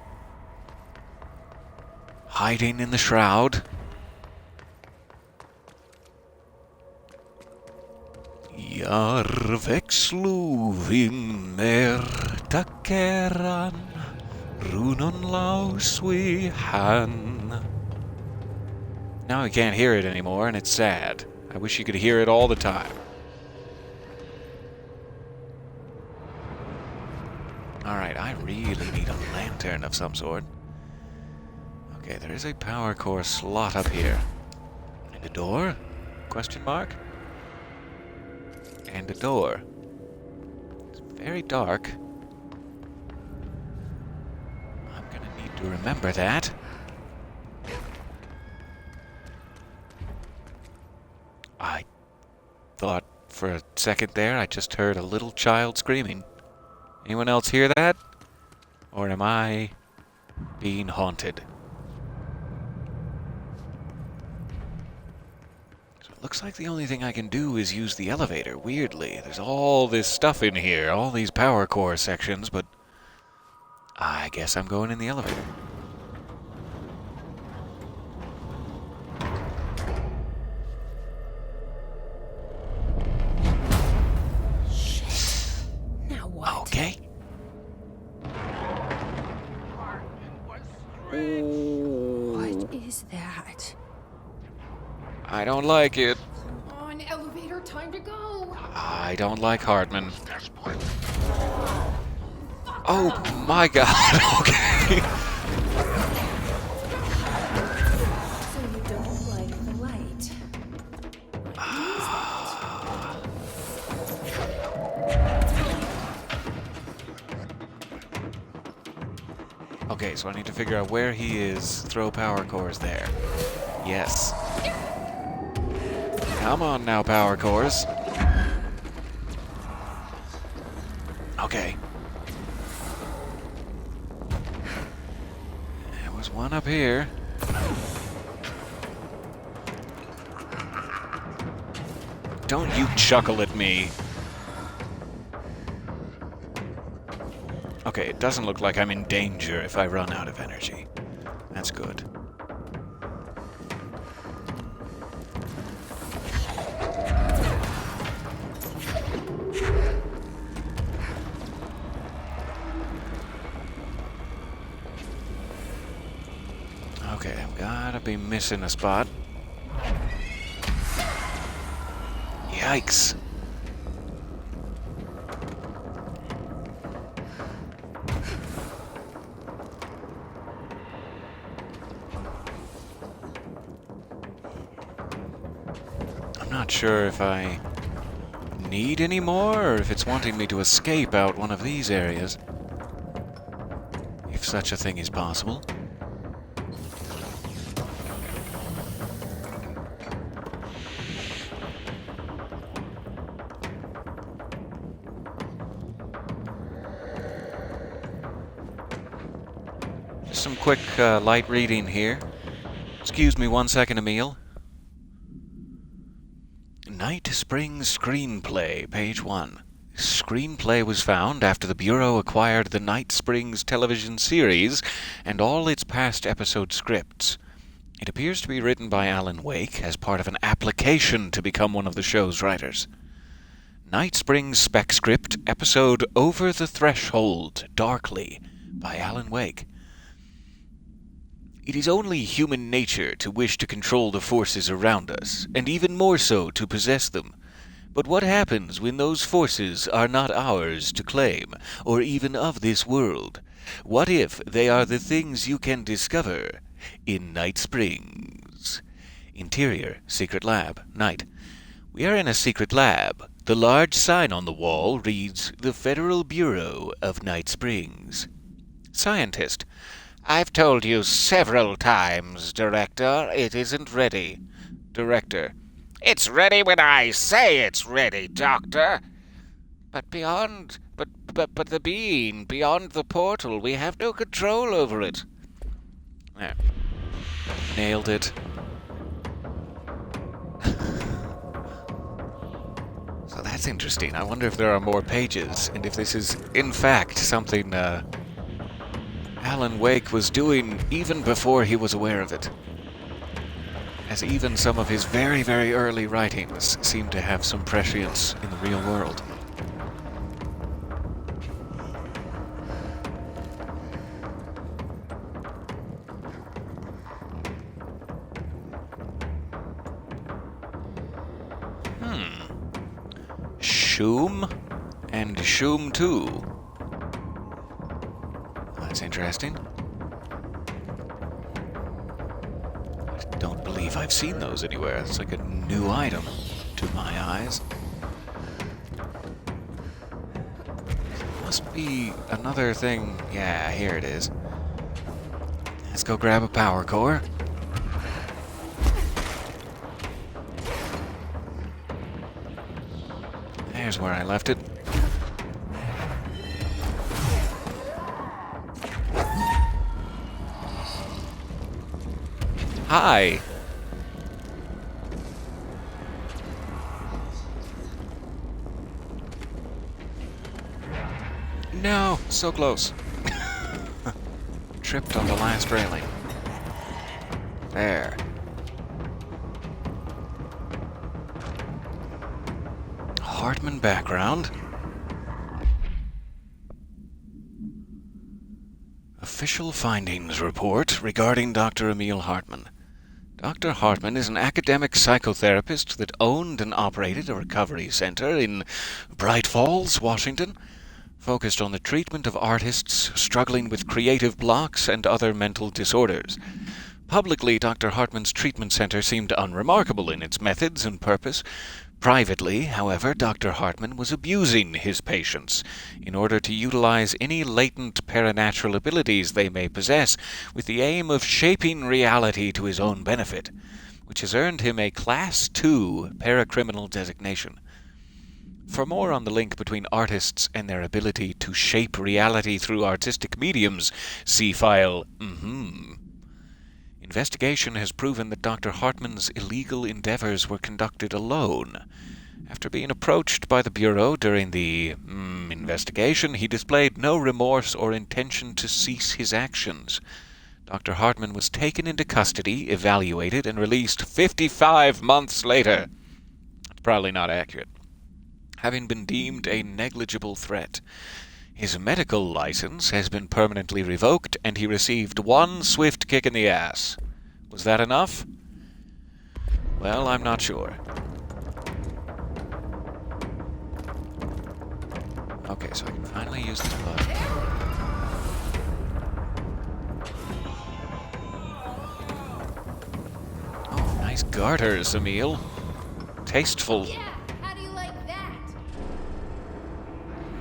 Hiding in the shroud. Arvexluving mer takeran runon lauswi han. Now I can't hear it anymore, and it's sad. I wish you could hear it all the time. Alright, I really need a lantern of some sort. Okay, there is a power core slot up here. And a door? Question mark? And a door. It's very dark. I'm gonna need to remember that. I thought for a second there I just heard a little child screaming. Anyone else hear that? Or am I being haunted? So it looks like the only thing I can do is use the elevator, weirdly. There's all this stuff in here, all these power core sections, but I guess I'm going in the elevator. Okay. What is that? I don't like it. Come on, elevator, time to go. I don't like Hartman. Oh my god, okay. So you don't like the light? Okay, so I need to figure out where he is. Throw power cores there. Yes. Come on now, power cores. Okay. There was one up here. Don't you chuckle at me. Okay, it doesn't look like I'm in danger if I run out of energy. That's good. Okay, I've gotta be missing a spot. Yikes. I'm not sure if I need any more, or if it's wanting me to escape out one of these areas. If such a thing is possible. Just some quick light reading here. Excuse me 1 second, Emil. Night Springs Screenplay, page 1. Screenplay was found after the Bureau acquired the Night Springs television series and all its past episode scripts. It appears to be written by Alan Wake as part of an application to become one of the show's writers. Night Springs spec script, episode Over the Threshold, Darkly, by Alan Wake. It is only human nature to wish to control the forces around us, and even more so to possess them. But what happens when those forces are not ours to claim, or even of this world? What if they are the things you can discover in Night Springs? Interior, secret lab, night. We are in a secret lab. The large sign on the wall reads, The Federal Bureau of Night Springs. Scientist. I've told you several times, Director, it isn't ready. Director. It's ready when I say it's ready, Doctor. But the being beyond the portal, we have no control over it. There. Nailed it. So that's interesting. I wonder if there are more pages, and if this is, in fact, something, Alan Wake was doing even before he was aware of it. as even some of his very, very early writings seem to have some prescience in the real world. Shoom and Shoom 2. That's interesting. I don't believe I've seen those anywhere. It's like a new item to my eyes. Must be another thing. Yeah, here it is. Let's go grab a power core. There's where I left it. Hi! No, so close. Tripped on the last railing. There. Hartman background. Official findings report regarding Dr. Emil Hartman. Dr. Hartman is an academic psychotherapist that owned and operated a recovery center in Bright Falls, Washington, focused on the treatment of artists struggling with creative blocks and other mental disorders. Publicly, Dr. Hartman's treatment center seemed unremarkable in its methods and purpose. Privately, however, Dr. Hartman was abusing his patients in order to utilize any latent paranatural abilities they may possess with the aim of shaping reality to his own benefit, which has earned him a Class II paracriminal designation. For more on the link between artists and their ability to shape reality through artistic mediums, see file Investigation has proven that Dr. Hartman's illegal endeavors were conducted alone. After being approached by the Bureau during the investigation, he displayed no remorse or intention to cease his actions. Dr. Hartman was taken into custody, evaluated, and released 55 months later. That's probably not accurate. Having been deemed a negligible threat. His medical license has been permanently revoked, and he received one swift kick in the ass. Was that enough? Well, I'm not sure. Okay, so I can finally use this button. Oh, nice garters, Emil. Tasteful.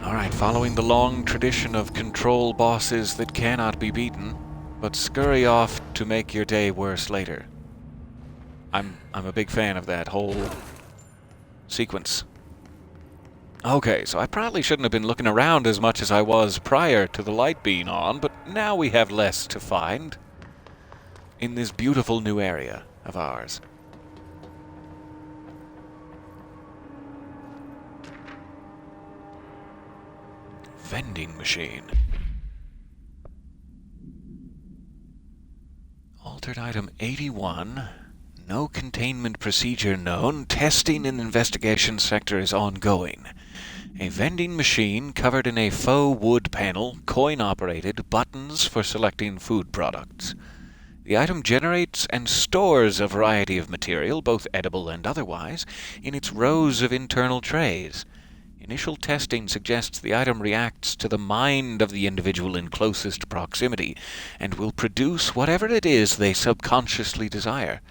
Alright, following the long tradition of control bosses that cannot be beaten, but scurry off to make your day worse later. I'm a big fan of that whole sequence. Okay, so I probably shouldn't have been looking around as much as I was prior to the light being on, but now we have less to find in this beautiful new area of ours. Vending machine. Altered item 81. No containment procedure known. Testing in investigation sector is ongoing. A vending machine covered in a faux wood panel, coin-operated, buttons for selecting food products. The item generates and stores a variety of material, both edible and otherwise, in its rows of internal trays. Initial testing suggests the item reacts to the mind of the individual in closest proximity and will produce whatever it is they subconsciously desire.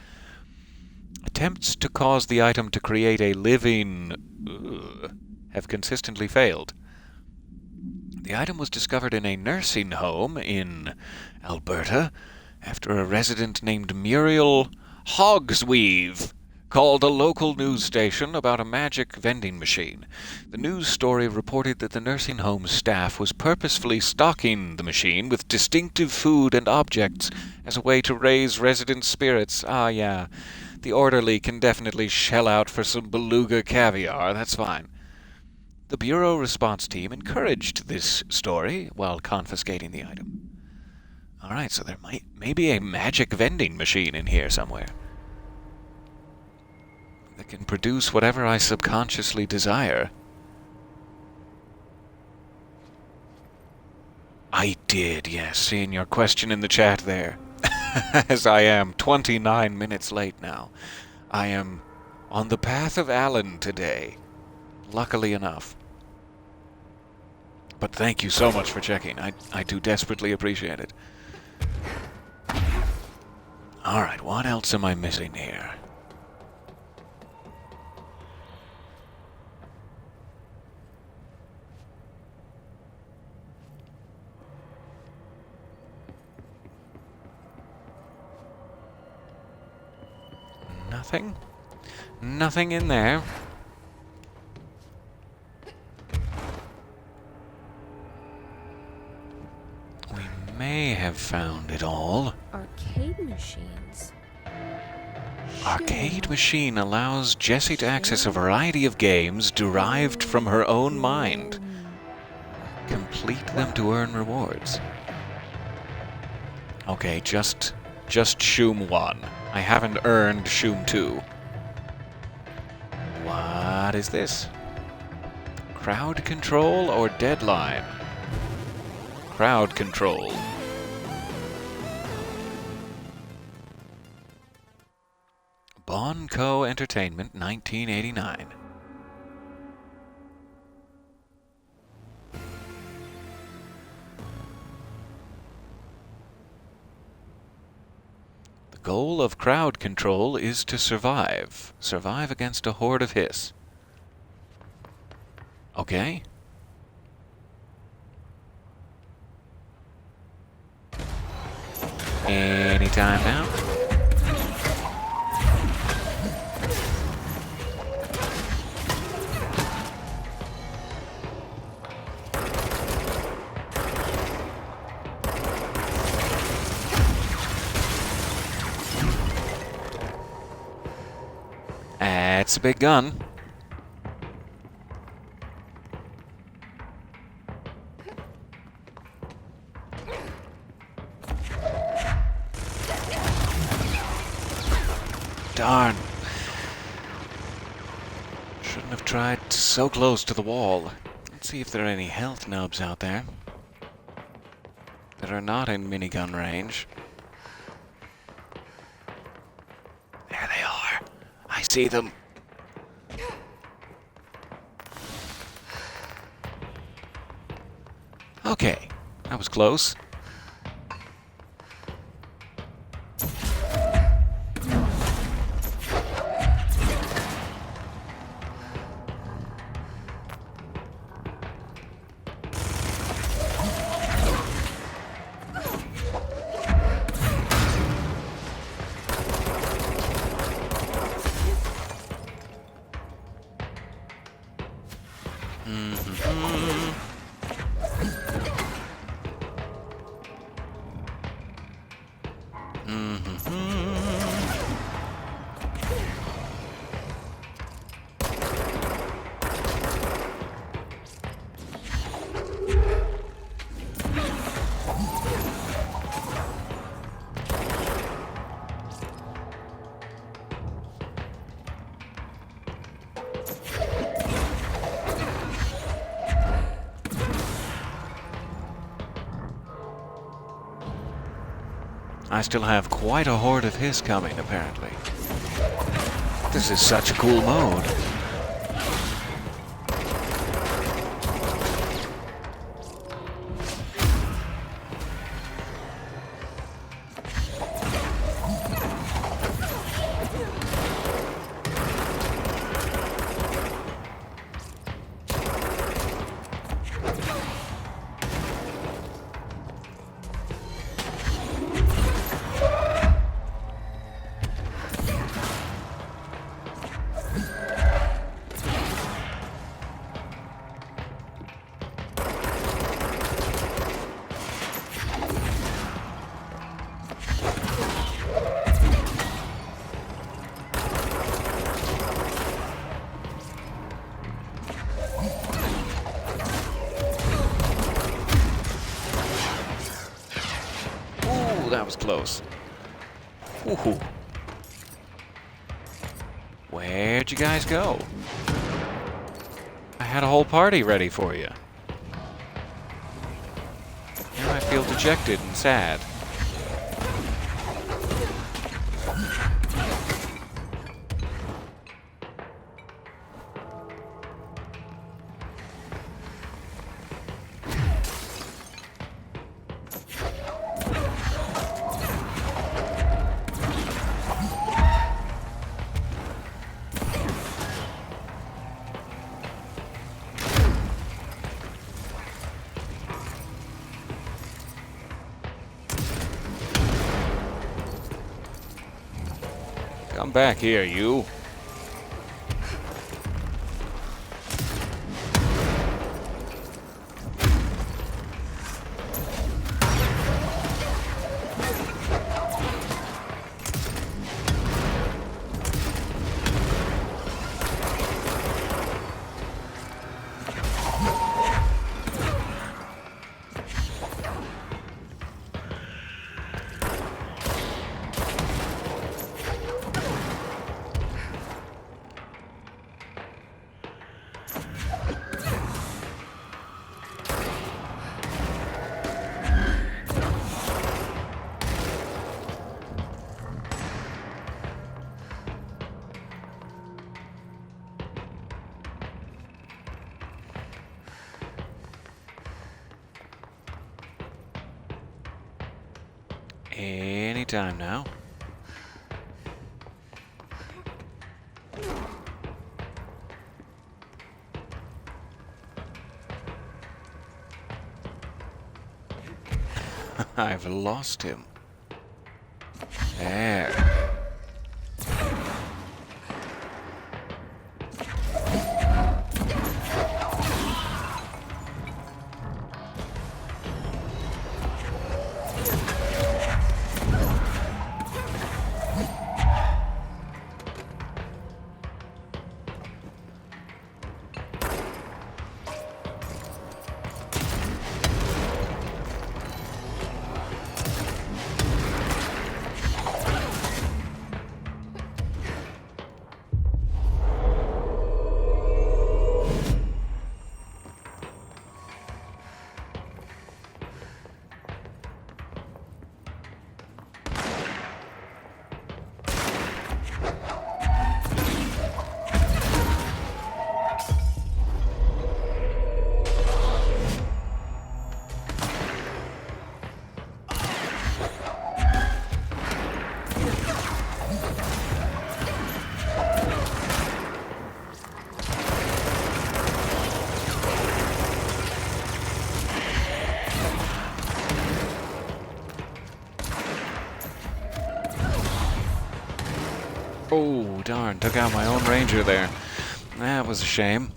Attempts to cause the item to create a living have consistently failed. The item was discovered in a nursing home in Alberta after a resident named Muriel Hogsweave called a local news station about a magic vending machine. The news story reported that the nursing home's staff was purposefully stocking the machine with distinctive food and objects as a way to raise resident spirits. Ah, yeah. The orderly can definitely shell out for some beluga caviar. That's fine. The Bureau response team encouraged this story while confiscating the item. Alright, so there may be a magic vending machine in here somewhere. that can produce whatever I subconsciously desire. I did, yes, seeing your question in the chat there. As I am 29 minutes late now. I am on the path of Alan today, luckily enough. But thank you so much for checking. I do desperately appreciate it. Alright, what else am I missing here? Nothing? Nothing in there. We may have found it all. Arcade machines. Arcade machine allows Jessie to access a variety of games derived from her own mind. Complete them to earn rewards. Okay, just Shoom 1. I haven't earned Shoom 2. What is this? Crowd control or deadline? Crowd control. Bonco Entertainment, 1989. The goal of crowd control is to survive. Survive against a horde of hiss. Okay. Anytime now. That's a big gun. Darn. Shouldn't have tried so close to the wall. Let's see if there are any health nubs out there that are not in minigun range. There they are. I see them. Okay, that was close. I still have quite a horde of his coming, apparently. This is such a cool mode. That was close. Ooh. Where'd you guys go? I had a whole party ready for you. Now I feel dejected and sad. Come back here, you. Anytime now. I've lost him. There. Oh, darn, took out my own ranger there. That was a shame.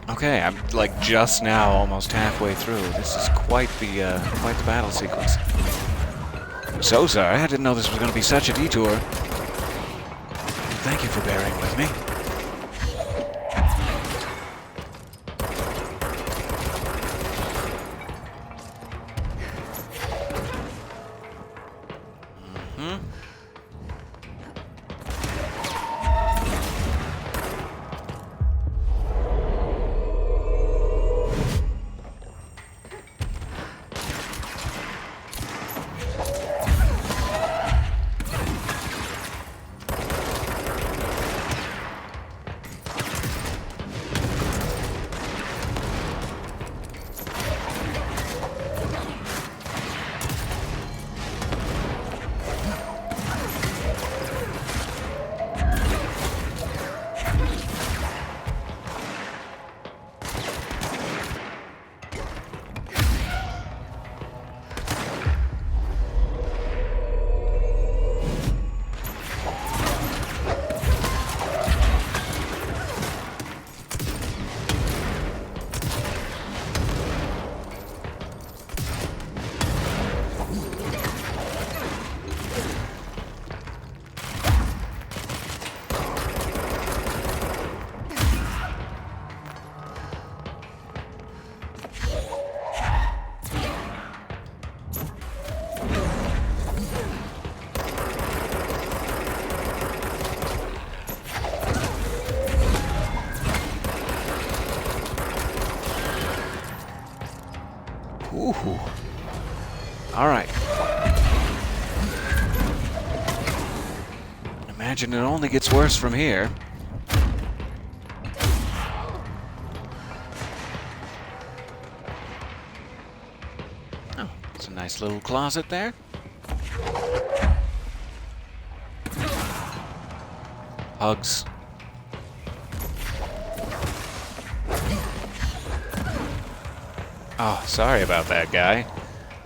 Okay, I'm like just now almost halfway through. This is quite the battle sequence. I'm so sorry, I didn't know this was going to be such a detour. Thank you for bearing with me. Ooh. All right. Imagine it only gets worse from here. Oh, it's a nice little closet there. Hugs. Oh, sorry about that, guy.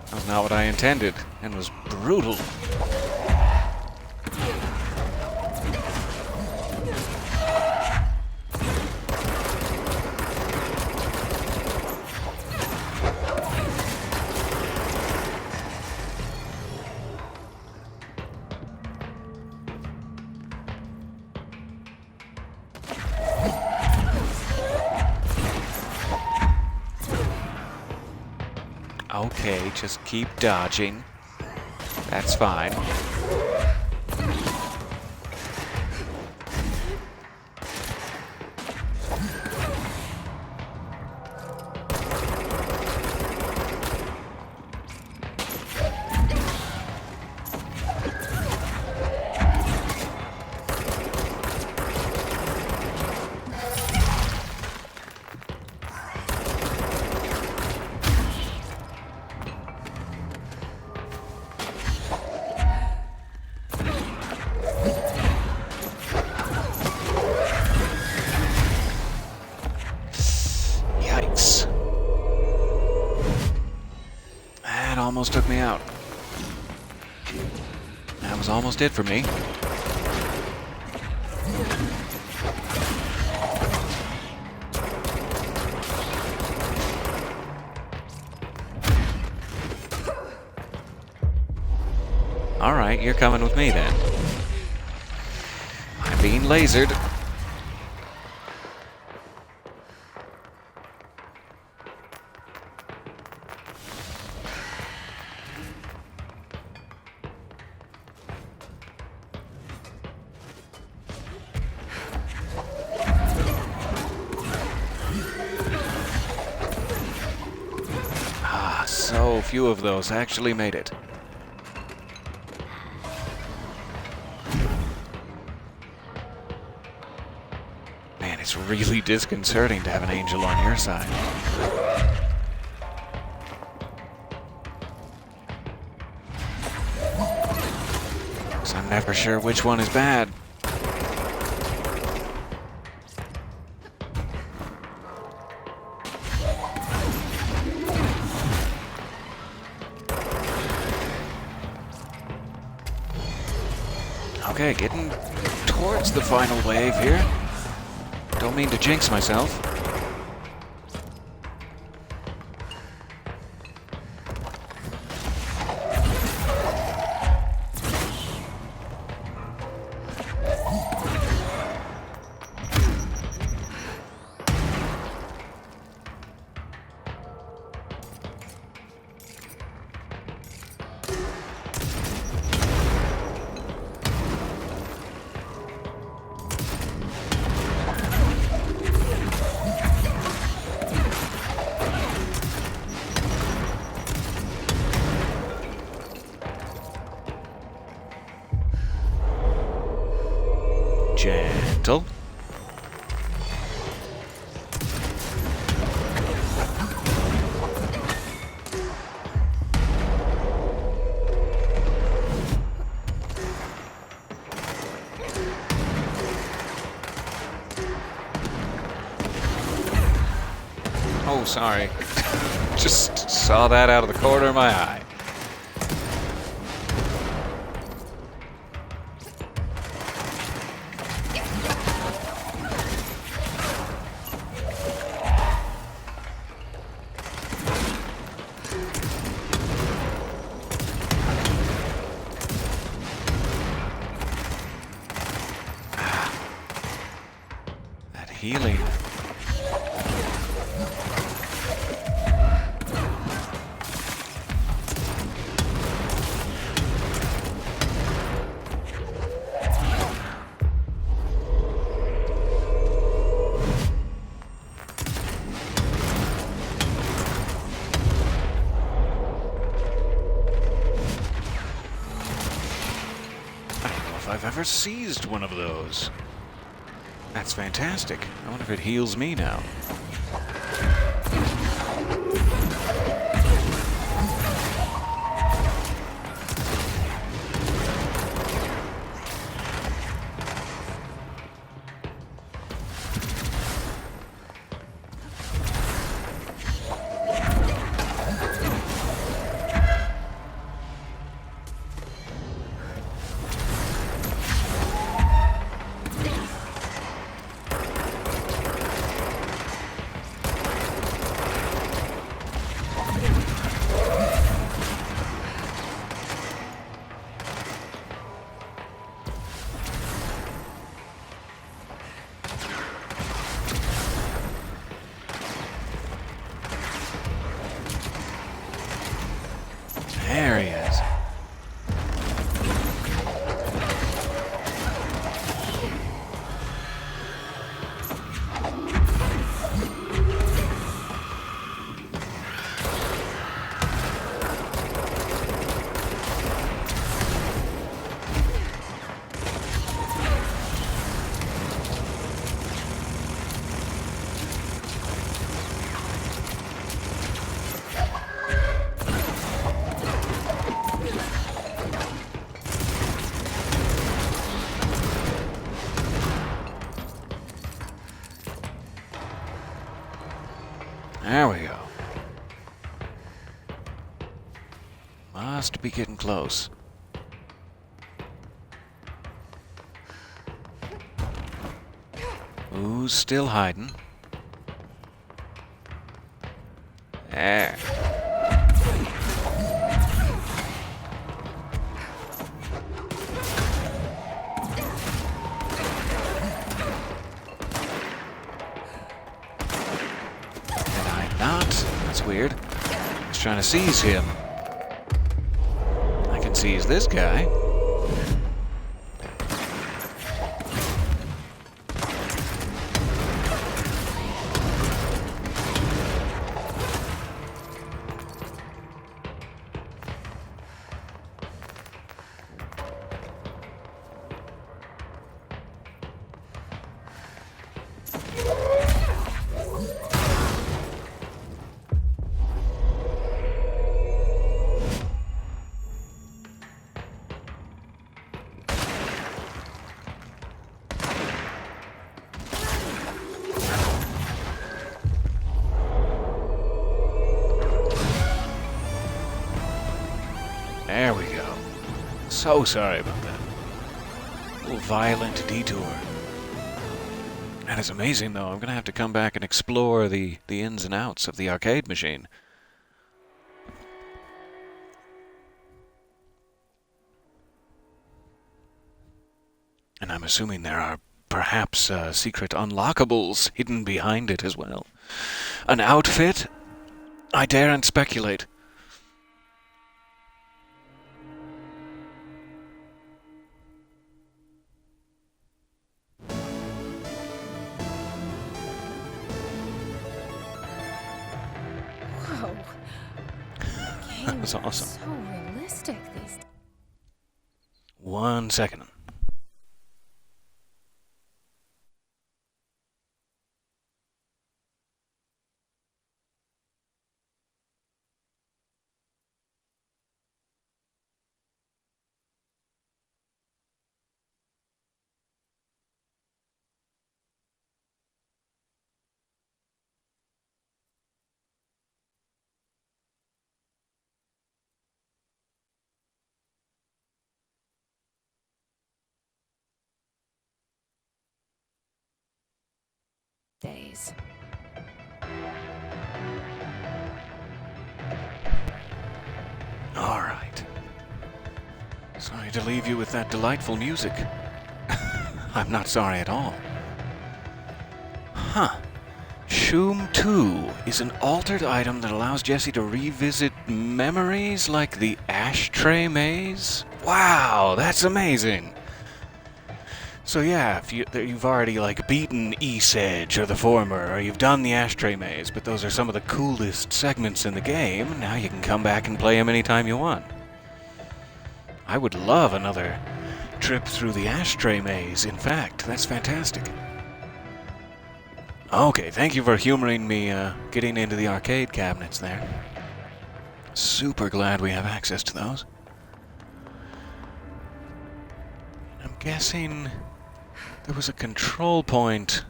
That was not what I intended, and was brutal. Okay, just keep dodging. That's fine. Yikes. That almost took me out. That was almost it for me. Alright, you're coming with me then. I'm being lasered. Ah, so few of those actually made it. Man, it's really disconcerting to have an angel on your side. So I'm never sure which one is bad. Okay, getting towards the final wave here. Don't mean to jinx myself. Gentle. Oh, sorry. Just saw that out of the corner of my eye. That healing. I've ever seized one of those. That's fantastic. I wonder if it heals me now. There he is. There we go. Must be getting close. Who's still hiding? There. That's weird. I was trying to seize him. I can seize this guy. There we go. So sorry about that. A little violent detour. That is amazing, though. I'm going to have to come back and explore the ins and outs of the arcade machine. And I'm assuming there are perhaps secret unlockables hidden behind it as well. An outfit? I daren't speculate. Whoa. That was awesome. So realistic these days. 1 second. Days. All right. Sorry to leave you with that delightful music. I'm not sorry at all. Huh. Shoom 2 is an altered item that allows Jesse to revisit memories like the ashtray maze. Wow, that's amazing. So yeah, if you've already like beaten East Edge or the former, or you've done the ashtray maze, but those are some of the coolest segments in the game, now you can come back and play them anytime you want. I would love another trip through the ashtray maze, in fact. That's fantastic. Okay, thank you for humoring me getting into the arcade cabinets there. Super glad we have access to those. I'm guessing there was a control point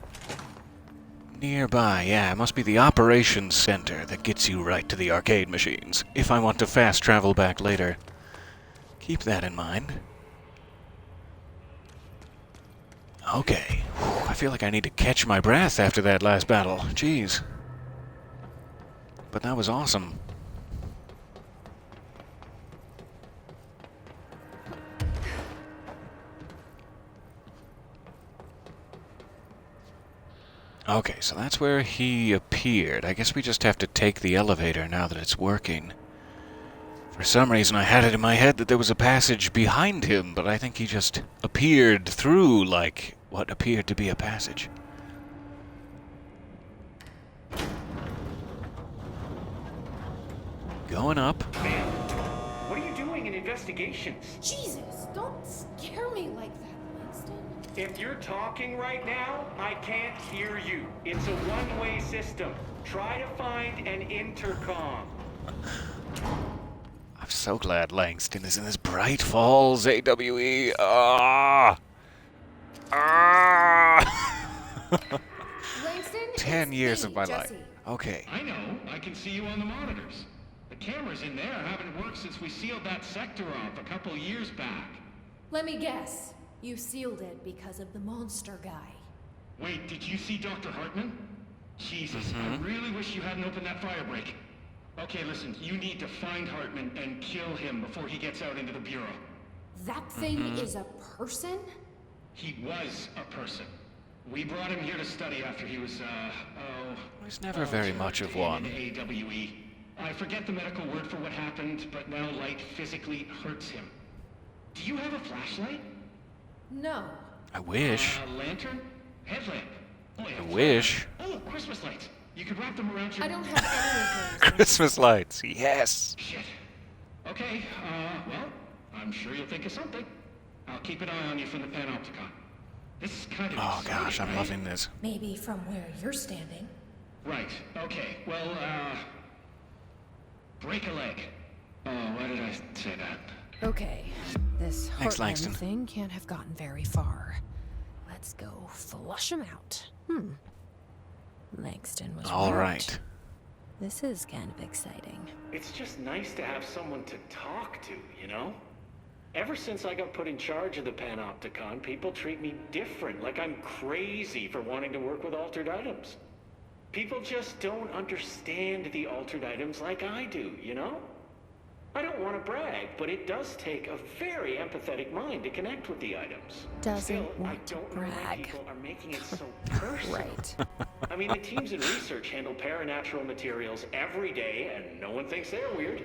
nearby. Yeah, it must be the operations center that gets you right to the arcade machines. If I want to fast travel back later, keep that in mind. Okay. Whew, I feel like I need to catch my breath after that last battle. Jeez. But that was awesome. Okay, so that's where he appeared. I guess we just have to take the elevator now that it's working. For some reason I had it in my head that there was a passage behind him, but I think he just appeared through, like, what appeared to be a passage. Going up. Man, what are you doing in investigations? Jesus, don't scare me like that, Winston. If you're talking right now, I can't hear you. It's a one-way system. Try to find an intercom. I'm so glad Langston is in this Bright Falls AWE. Ah! Langston, 10 years it's of me, my Jesse. life. Okay. I know. I can see you on the monitors. The cameras in there haven't worked since we sealed that sector off a couple years back. Let me guess. You sealed it because of the monster guy. Wait, did you see Dr. Hartman? Jesus, I really wish you hadn't opened that fire break. Okay, listen, you need to find Hartman and kill him before he gets out into the Bureau. That thing is a person? He was a person. We brought him here to study after he was, He's never very much of one. in AWE. I forget the medical word for what happened, but now light physically hurts him. Do you have a flashlight? No. I wish. A lantern? Headlamp? Oh, yeah, I wish. Oh, Christmas lights. You could wrap them around your... I don't have any of those. Christmas lights. Yes. Shit. Okay, well, I'm sure you'll think of something. I'll keep an eye on you from the Panopticon. This is kind of Oh exciting, gosh, I'm right? loving this. Maybe from where you're standing. Right, okay. Well, break a leg. Oh, why did I say that? Okay, this Thanks, Hartman Langston. thing can't have gotten very far. Let's go flush him out. Langston was All right. This is kind of exciting. It's just nice to have someone to talk to, you know? Ever since I got put in charge of the Panopticon, people treat me different, like I'm crazy for wanting to work with altered items. People just don't understand the altered items like I do, you know? I don't want to brag, but it does take a very empathetic mind to connect with the items. Doesn't Still, I want to don't know why brag. people are making it so personal. Right. I mean, the teams in research handle paranatural materials every day, and no one thinks they're weird.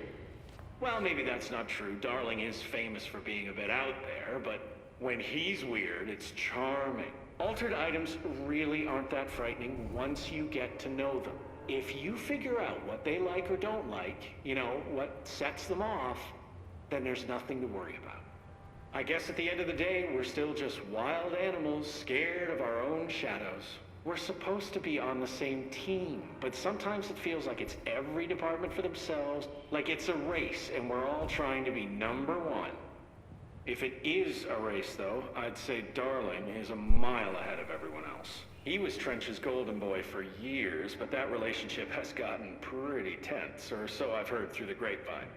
Well, maybe that's not true. Darling is famous for being a bit out there, but when he's weird, it's charming. Altered items really aren't that frightening once you get to know them. If you figure out what they like or don't like, you know, what sets them off, then there's nothing to worry about. I guess at the end of the day, we're still just wild animals scared of our own shadows. We're supposed to be on the same team, but sometimes it feels like it's every department for themselves, like it's a race and we're all trying to be number one. If it is a race, though, I'd say Darling is a mile ahead of everyone else. He was Trench's golden boy for years, but that relationship has gotten pretty tense, or so I've heard through the grapevine.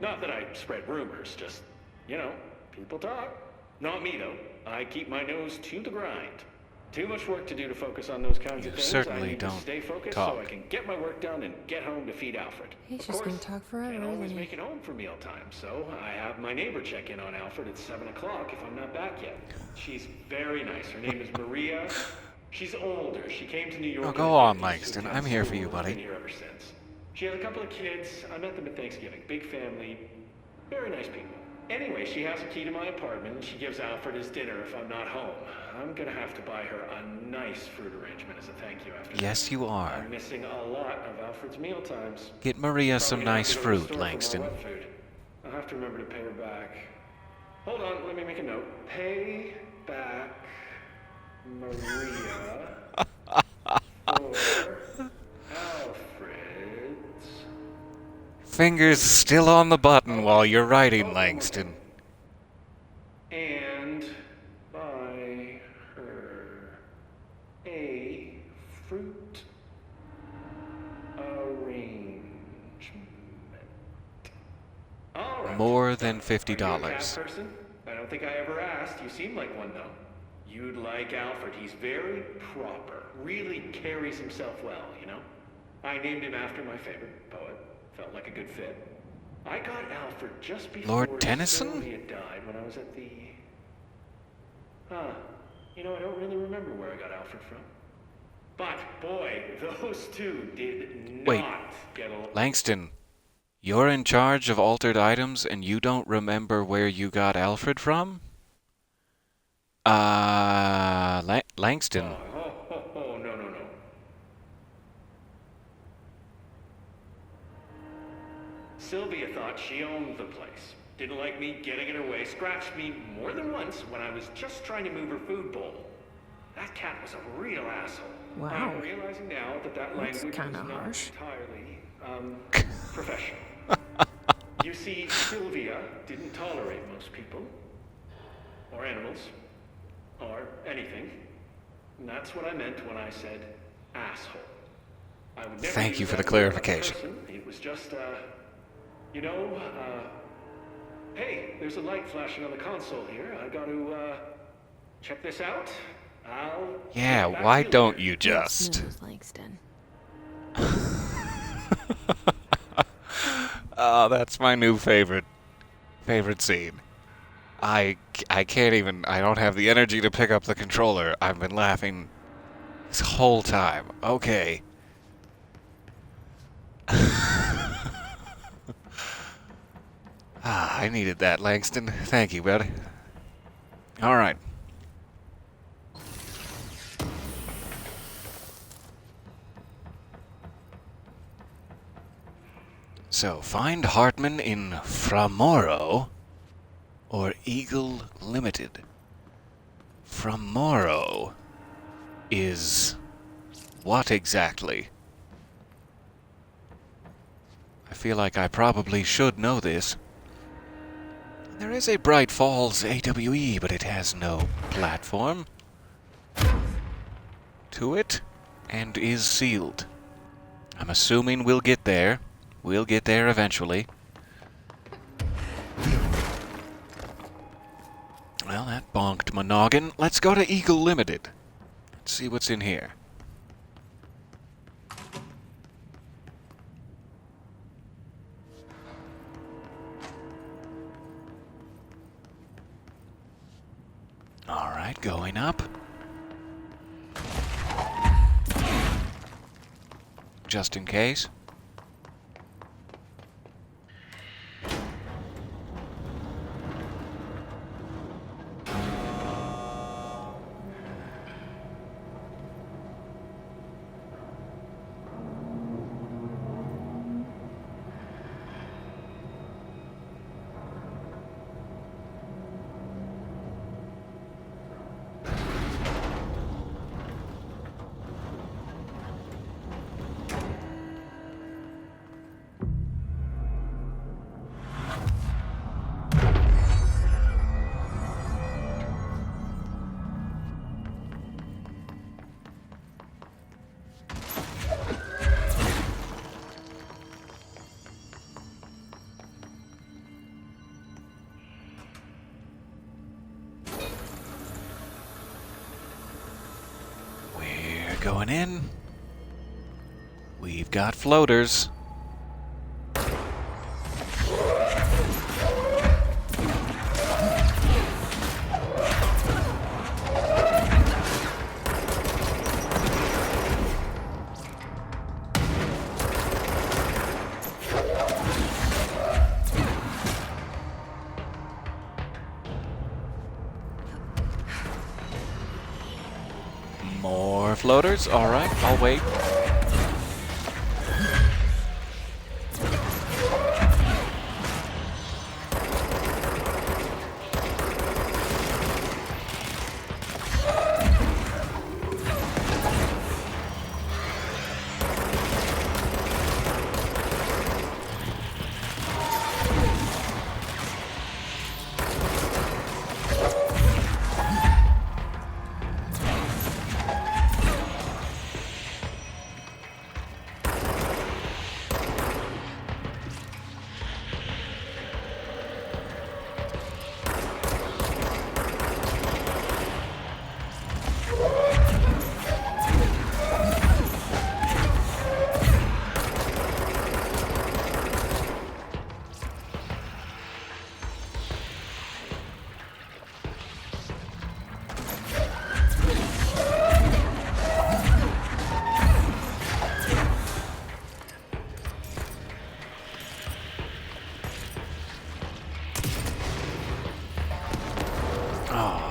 Not that I spread rumors, just, you know, people talk. Not me, though. I keep my nose to the grind. Too much work to do to focus on those kinds of things. certainly I need don't to stay focused talk. so I can get my work done and get home to feed Alfred. He's Of just course, gonna talk forever, can't always isn't he? make it home for mealtime, so I have my neighbor check in on Alfred at 7 o'clock if I'm not back yet. She's very nice. Her name is Maria. She's older. She came to New York. Oh, in go the on, 50s, Langston. went to I'm here for school, you, buddy. Been here ever since. She had a couple of kids. I met them at Thanksgiving. Big family. Very nice people. Anyway, she has a key to my apartment, and she gives Alfred his dinner if I'm not home. I'm gonna have to buy her a nice fruit arrangement as a thank you after Yes, you are. I'm missing a lot of Alfred's meal times. Get Maria some Probably gonna have nice to go to the fruit, store for more Langston. wet food. I'll have to remember to pay her back. Hold on, let me make a note. Pay back Maria for Alfred's... Fingers still on the button while you're writing, Langston. And buy her a fruit arrangement. All right. More than Are you a cat $50. person? I don't think I ever asked. You seem like one, though. You'd like Alfred. He's very proper. Really carries himself well, you know? I named him after my favorite poet. Felt like a good fit. I got Alfred just before Lord Tennyson? Sylvia died when I was at the... You know, I don't really remember where I got Alfred from. But, boy, those two did Wait, not get along. Langston, you're in charge of altered items and you don't remember where you got Alfred from? Langston. Oh, no. Sylvia thought she owned the place. Didn't like me getting in her way, scratched me more than once when I was just trying to move her food bowl. That cat was a real asshole. Wow. I'm realizing now that That's language was kinda not harsh. entirely, professional. You see, Sylvia didn't tolerate most people, or animals, or anything. And that's what I meant when I said asshole. I would never Thank you use for the that word on a clarification. person. It was just, hey, there's a light flashing on the console here. I got to, check this out. Yeah, get back why to you don't later. you just? Snooze, Langston. Oh, that's my new favorite scene. I can't even, I don't have the energy to pick up the controller. I've been laughing this whole time. Okay. I needed that, Langston. Thank you, buddy. All right. So, find Hartman in Framoro or Eagle Limited. Framoro is what exactly? I feel like I probably should know this. There is a Bright Falls AWE, but it has no platform to it and is sealed. I'm assuming we'll get there. We'll get there eventually. Well, that bonked my noggin. Let's go to Eagle Limited. Let's see what's in here. Alright, going up. Just in case. Going in. We've got floaters. More floaters. All right, I'll wait.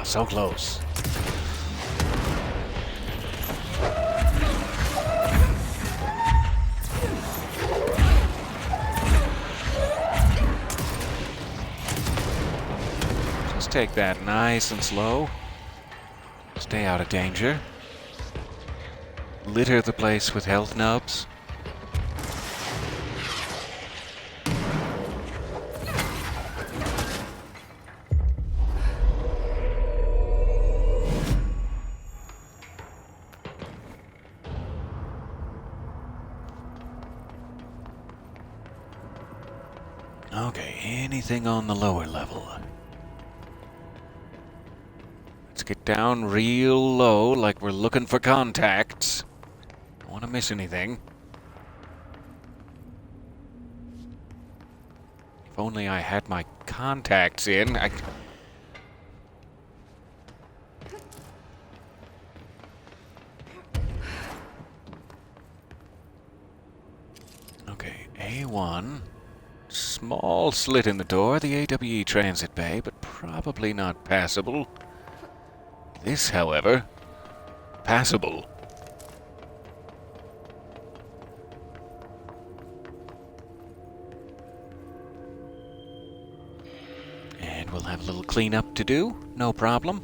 Ah, so close. Just take that nice and slow. Stay out of danger. Litter the place with health nubs. Okay, anything on the lower level? Let's get down real low, like we're looking for contacts. Don't want to miss anything. If only I had my contacts in. Okay, A1. Small slit in the door, the AWE transit bay, but probably not passable. This, however, passable. And we'll have a little cleanup to do, no problem.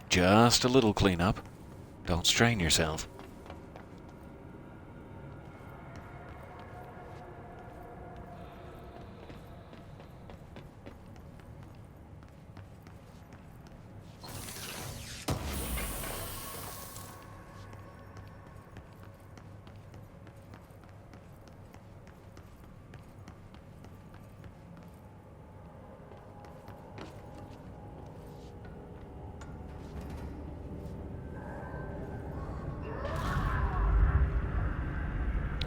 Just a little cleanup. Don't strain yourself.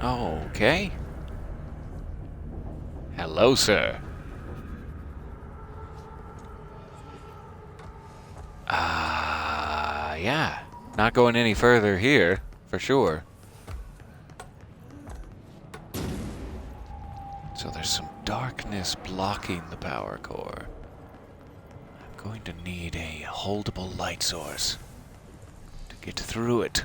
Okay. Hello, sir. Yeah. Not going any further here, for sure. So there's some darkness blocking the power core. I'm going to need a holdable light source to get through it.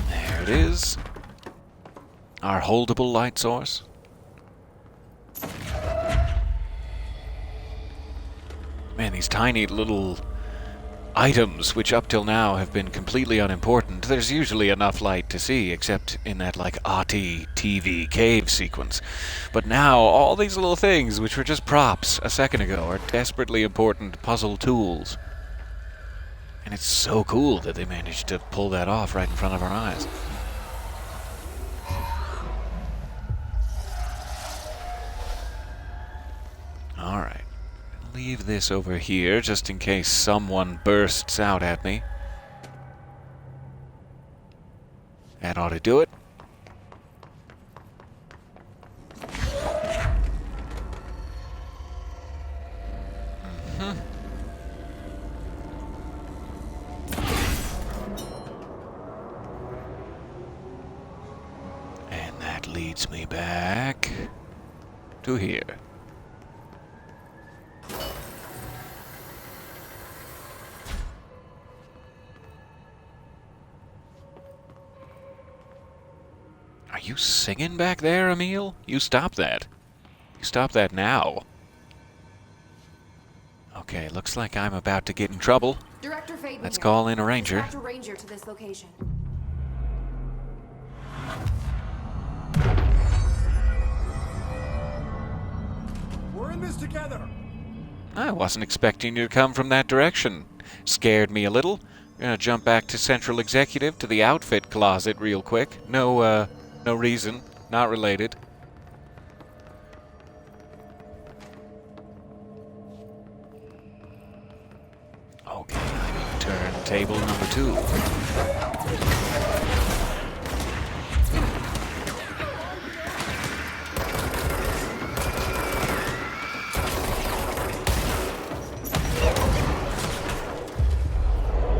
There it is. Our holdable light source. Man, these tiny little items, which up till now have been completely unimportant, there's usually enough light to see, except in that, like, Ati TV cave sequence. But now, all these little things, which were just props a second ago, are desperately important puzzle tools. And it's so cool that they managed to pull that off right in front of our eyes. Alright. Leave this over here, just in case someone bursts out at me. That ought to do it. And that leads me back to here. Are you singing back there, Emil? You stop that. You stop that now. Okay, looks like I'm about to get in trouble. Director Faden Let's here. call in a ranger. Dispatch a ranger to this location. We're in this together. I wasn't expecting you to come from that direction. Scared me a little. I'm gonna jump back to Central Executive to the outfit closet real quick. No reason. Not related. Okay, I'm turned table number 2.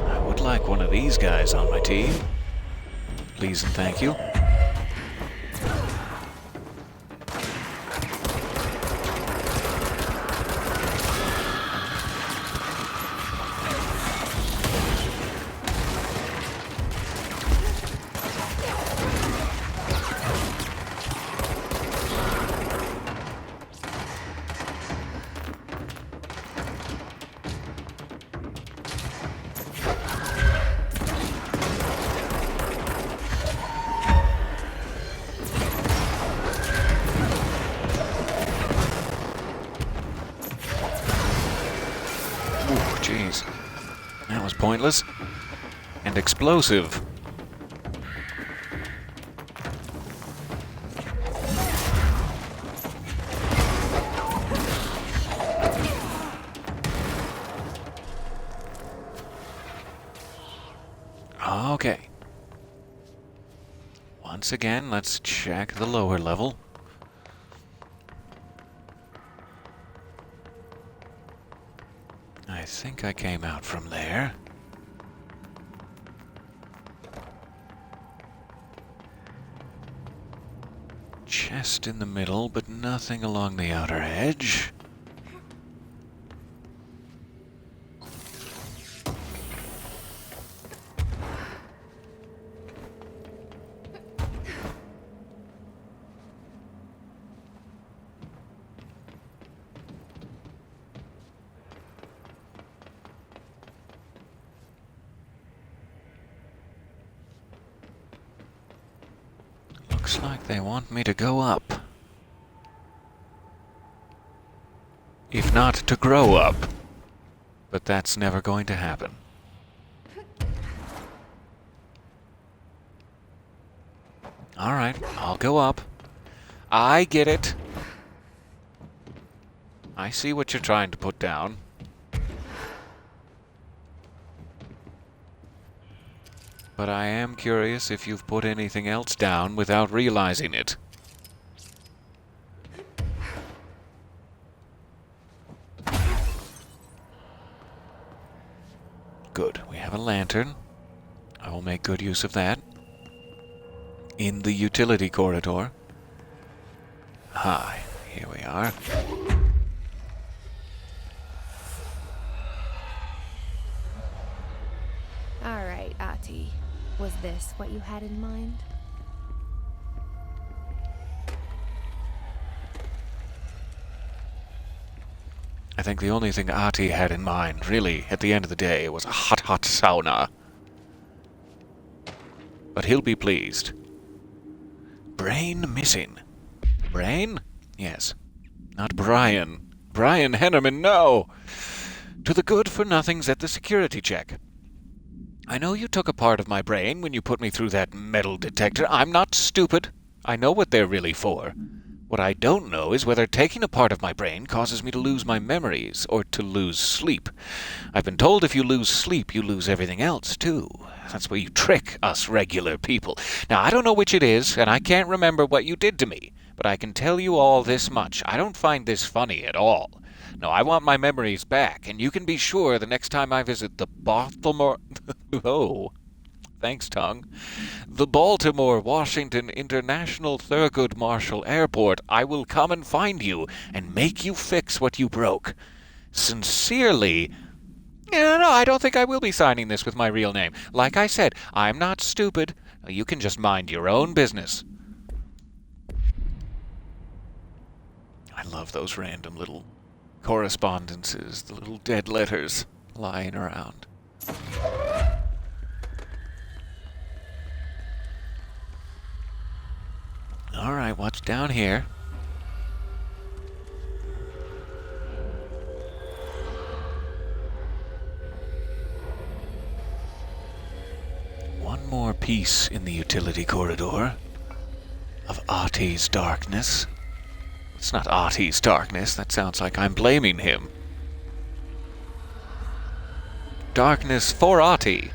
I would like one of these guys on my team. Please and thank you. Jeez. That was pointless. And explosive. Okay. Once again, let's check the lower level. I think I came out from there. Chest in the middle, but nothing along the outer edge. Looks like they want me to go up. If not to grow up. But that's never going to happen. Alright, I'll go up. I get it. I see what you're trying to put down. But I am curious if you've put anything else down without realizing it. Good. We have a lantern. I will make good use of that. In the utility corridor. Hi. Here we are. All right, Ati. Was this what you had in mind? I think the only thing Ati had in mind, really, at the end of the day, was a hot, hot sauna. But he'll be pleased. Brain missing. Brain? Yes. Not Brian. Brian Hennerman, no! To the good-for-nothings at the security check. I know you took a part of my brain when you put me through that metal detector. I'm not stupid. I know what they're really for. What I don't know is whether taking a part of my brain causes me to lose my memories, or to lose sleep. I've been told if you lose sleep, you lose everything else, too. That's where you trick us regular people. Now, I don't know which it is, and I can't remember what you did to me, but I can tell you all this much. I don't find this funny at all. No, I want my memories back, and you can be sure the next time I visit the Baltimore... oh, thanks, tongue. The Baltimore Washington International Thurgood Marshall Airport, I will come and find you and make you fix what you broke. Sincerely... No, I don't think I will be signing this with my real name. Like I said, I'm not stupid. You can just mind your own business. I love those random little correspondences, the little dead letters lying around. Alright, what's down here? One more piece in the utility corridor of Ati's darkness. It's not Ati's darkness. That sounds like I'm blaming him. Darkness 480.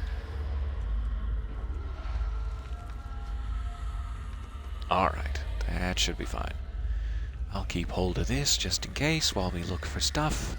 Alright, that should be fine. I'll keep hold of this just in case while we look for stuff.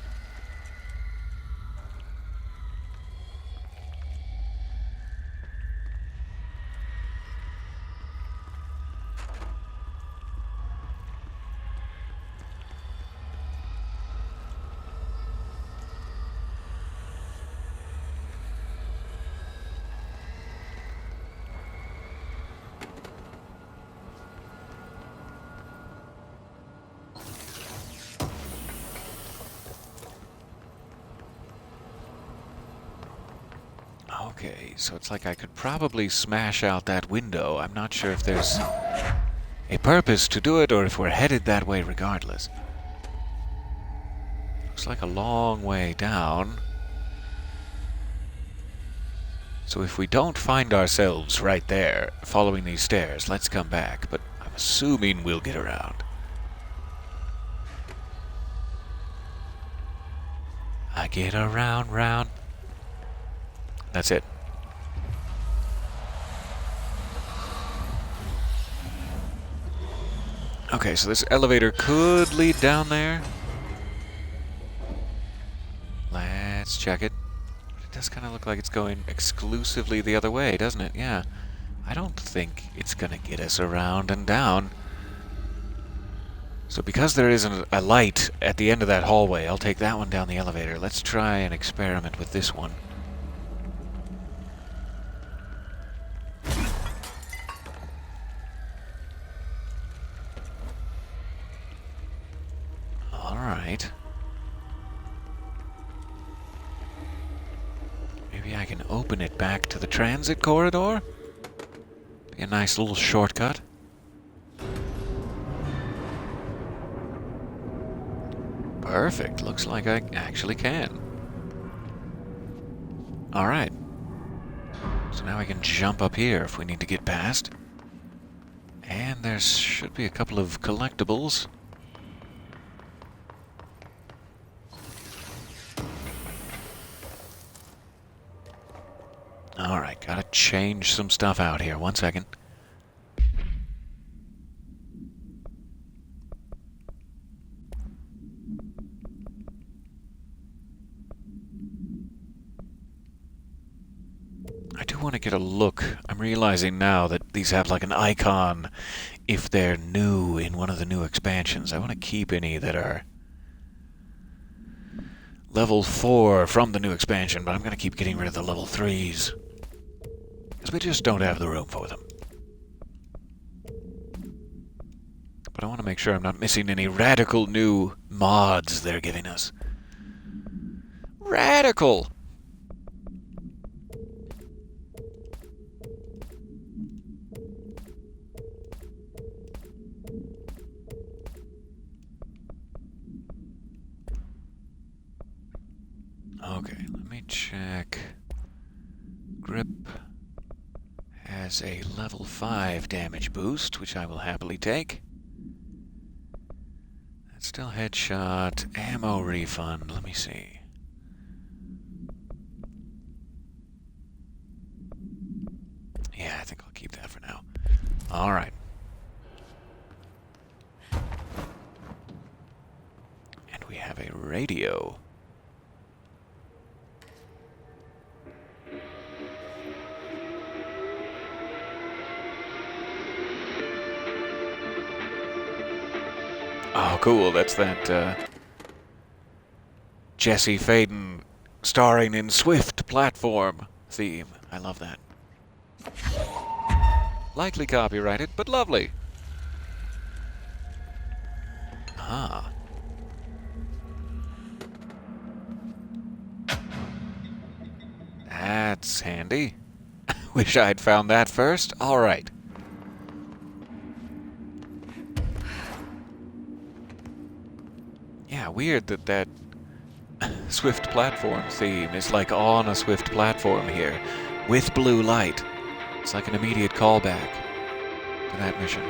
Okay, so it's like I could probably smash out that window. I'm not sure if there's a purpose to do it or if we're headed that way regardless. Looks like a long way down. So if we don't find ourselves right there following these stairs, let's come back. But I'm assuming we'll get around. I get around, round. That's it. Okay, so this elevator could lead down there. Let's check it. It does kind of look like it's going exclusively the other way, doesn't it? Yeah. I don't think it's going to get us around and down. So because there isn't a light at the end of that hallway, I'll take that one down the elevator. Let's try and experiment with this one. Alright. Maybe I can open it back to the transit corridor? Be a nice little shortcut. Perfect. Looks like I actually can. Alright. So now I can jump up here if we need to get past. And there should be a couple of collectibles. Alright, gotta change some stuff out here. 1 second. I do want to get a look. I'm realizing now that these have like an icon if they're new in one of the new expansions. I want to keep any that are level 4 from the new expansion, but I'm going to keep getting rid of the level 3s. Because we just don't have the room for them. But I want to make sure I'm not missing any radical new mods they're giving us. Radical! Okay, let me check. Grip has a level 5 damage boost, which I will happily take. That's still headshot. Ammo refund. Let me see. Yeah, I think I'll keep that for now. Alright. And we have a radio. Oh, cool. That's that Jesse Faden starring in Swift platform theme. I love that. Likely copyrighted, but lovely. Ah. That's handy. Wish I'd found that first. All right. Yeah, weird that Swift platform theme is like on a Swift platform here with blue light. It's like an immediate callback to that mission.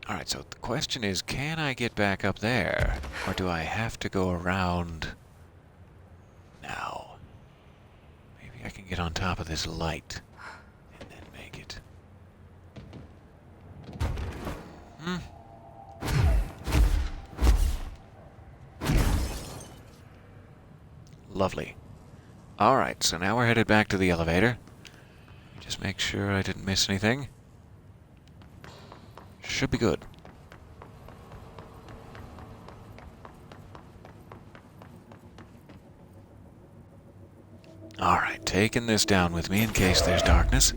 Alright, Alright, so the question is, can I get back up there? Or do I have to go around now? Maybe I can get on top of this light and then make it. Lovely. Alright, so now we're headed back to the elevator. Just make sure I didn't miss anything. Should be good. Alright, taking this down with me in case there's darkness.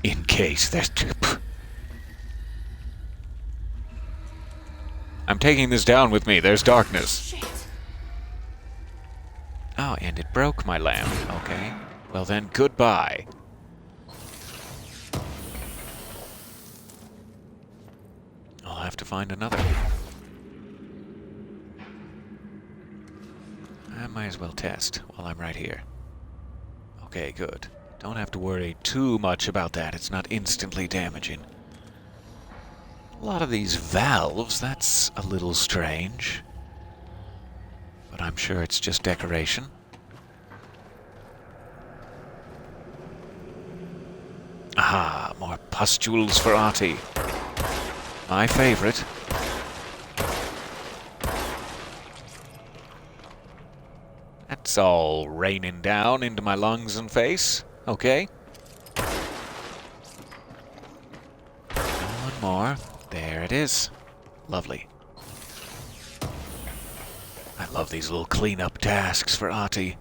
In case there's... I'm taking this down with me, there's darkness. Shit. Oh, and it broke my lamp. Okay. Well then, goodbye. I'll have to find another. I might as well test while I'm right here. Okay, good. Don't have to worry too much about that. It's not instantly damaging. A lot of these valves, that's a little strange. But I'm sure it's just decoration. Aha, more pustules for Artie. My favorite. That's all raining down into my lungs and face. Okay. One more. There it is. Lovely. I love these little cleanup tasks for Artie.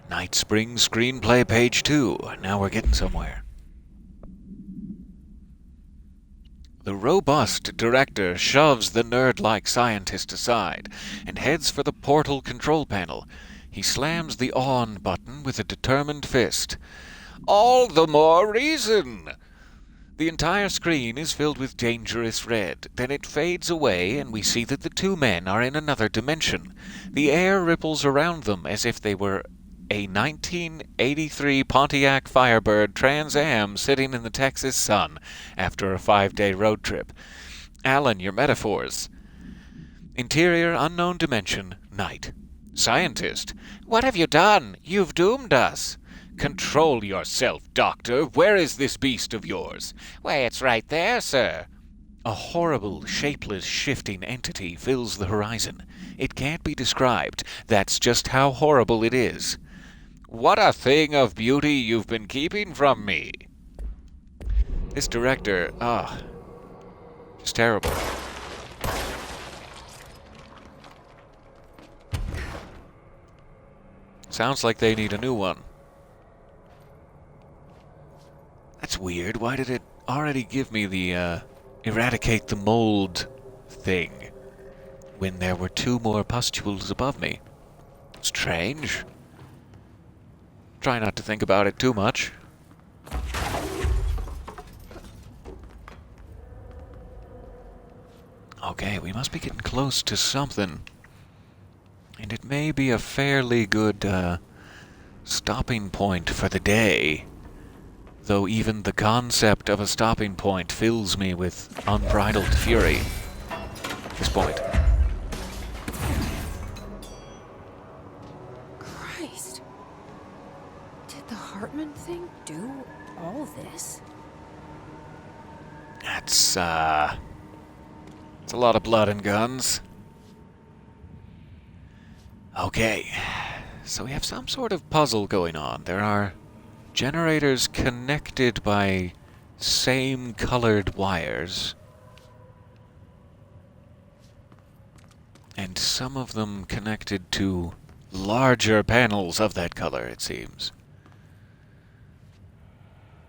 Night Spring Screenplay page 2. Now we're getting somewhere. The robust director shoves the nerd-like scientist aside and heads for the portal control panel. He slams the on button with a determined fist. All the more reason! The entire screen is filled with dangerous red. Then it fades away and we see that the two men are in another dimension. The air ripples around them as if they were a 1983 Pontiac Firebird Trans Am sitting in the Texas sun after a 5-day road trip. Alan, your metaphors. Interior unknown dimension, night. Scientist, what have you done? You've doomed us. Control yourself, Doctor. Where is this beast of yours? Why, it's right there, sir. A horrible, shapeless, shifting entity fills the horizon. It can't be described. That's just how horrible it is. What a thing of beauty you've been keeping from me. This director, just terrible. Sounds like they need a new one. That's weird. Why did it already give me the, eradicate the mold thing when there were 2 more pustules above me? Strange. Try not to think about it too much. Okay, we must be getting close to something. And it may be a fairly good stopping point for the day. Though even the concept of a stopping point fills me with unbridled fury at this point. Christ. Did the Hartman thing do all this? It's a lot of blood and guns. Okay, so we have some sort of puzzle going on. There are generators connected by same colored wires. And some of them connected to larger panels of that color, it seems.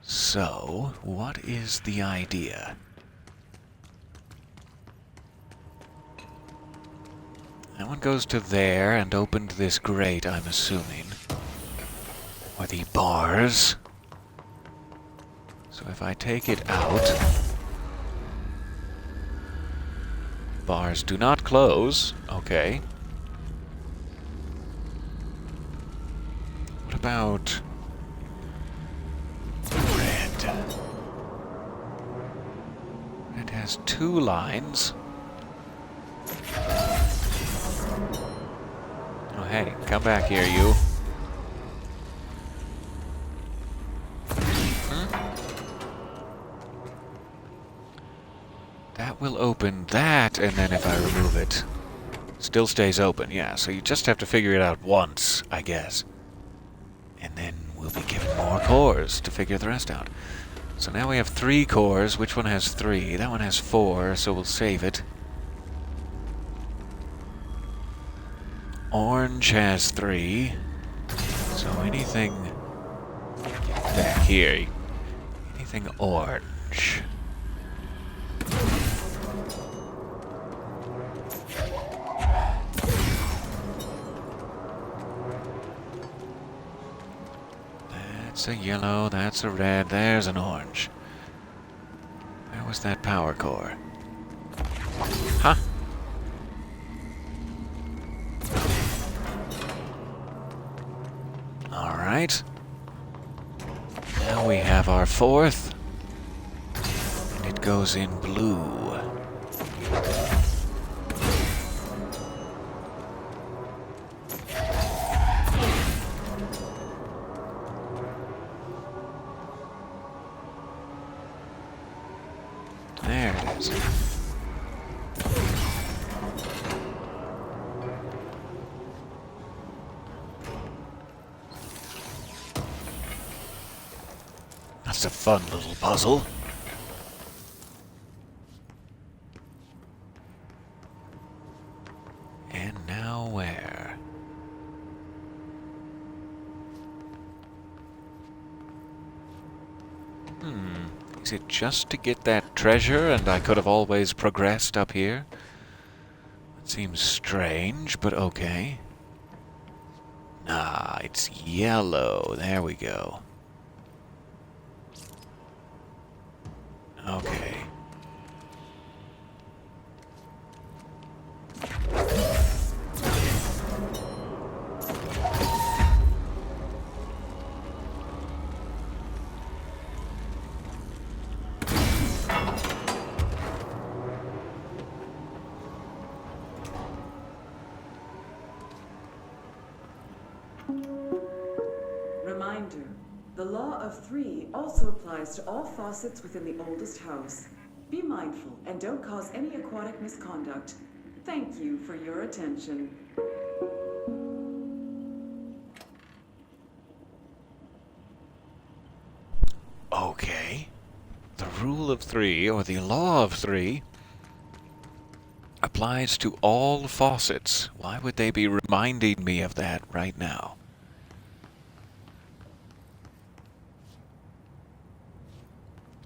So, what is the idea? That one goes to there and opened this grate, I'm assuming. Or the bars. So if I take it out... Bars do not close. Okay. about red? It has 2 lines. Oh, hey, come back here, you. That will open that, and then if I remove it, still stays open. Yeah, so you just have to figure it out once, I guess. And then we'll be given more cores to figure the rest out. So now we have 3 cores. Which one has 3? That one has 4, so we'll save it. Orange has 3. So anything... Get back here. Anything orange. That's a yellow, that's a red, there's an orange. Where was that power core? Huh? Alright. Now we have our 4th. And it goes in blue. There it is. That's a fun little puzzle. And now where? Is it just to get that treasure and I could have always progressed up here? It seems strange, but okay. Nah, it's yellow. There we go. Okay. Reminder, the law of 3 also applies to all faucets within the oldest house. Be mindful and don't cause any aquatic misconduct. Thank you for your attention. Okay. The rule of 3, or the law of 3, applies to all faucets. Why would they be reminding me of that right now?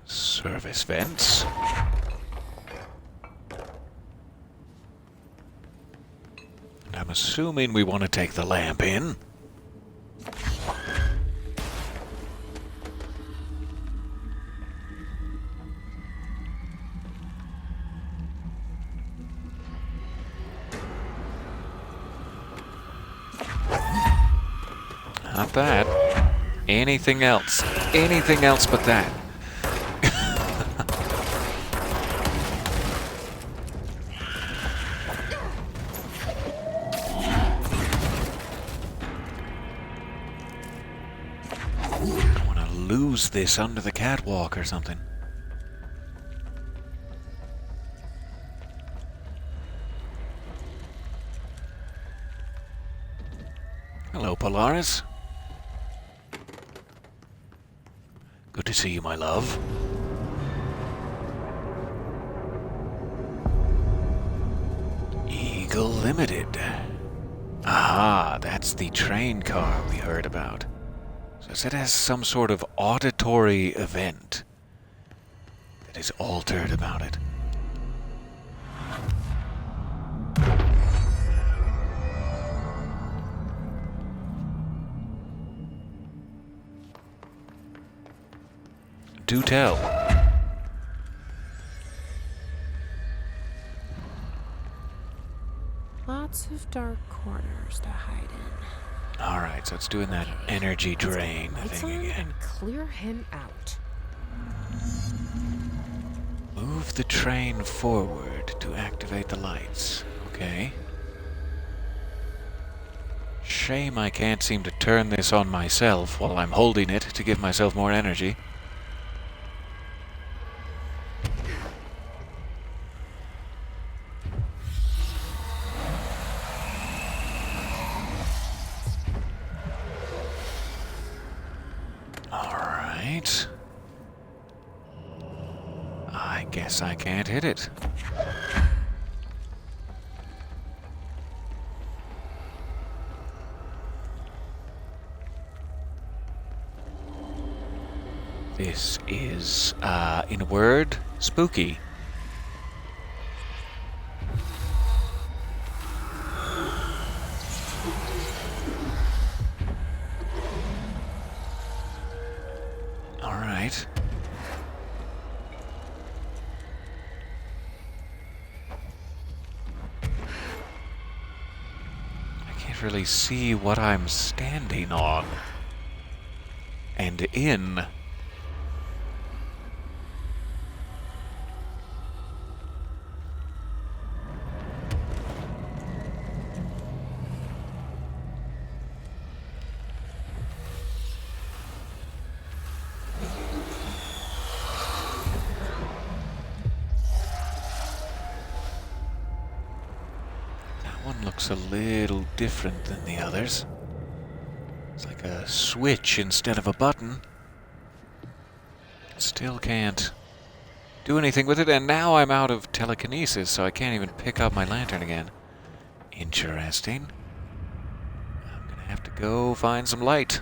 Service vents. And I'm assuming we want to take the lamp in. Not that. Anything else. Anything else but that. I want to lose this under the catwalk or something. Hello, Polaris. Good to see you, my love. Eagle Limited. Aha, that's the train car we heard about. So it has some sort of auditory event that is altered about it. Do tell. Lots of dark corners to hide in. Alright, so it's doing that energy drain Lights thing on again. and clear him out. Move the train forward to activate the lights. Okay. Shame I can't seem to turn this on myself while I'm holding it to give myself more energy. Alright. I guess I can't hit it. This is, in a word, spooky. Alright. I can't really see what I'm standing on. And in. One looks a little different than the others. It's like a switch instead of a button. Still can't do anything with it, and now I'm out of telekinesis, so I can't even pick up my lantern again. Interesting. I'm gonna have to go find some light.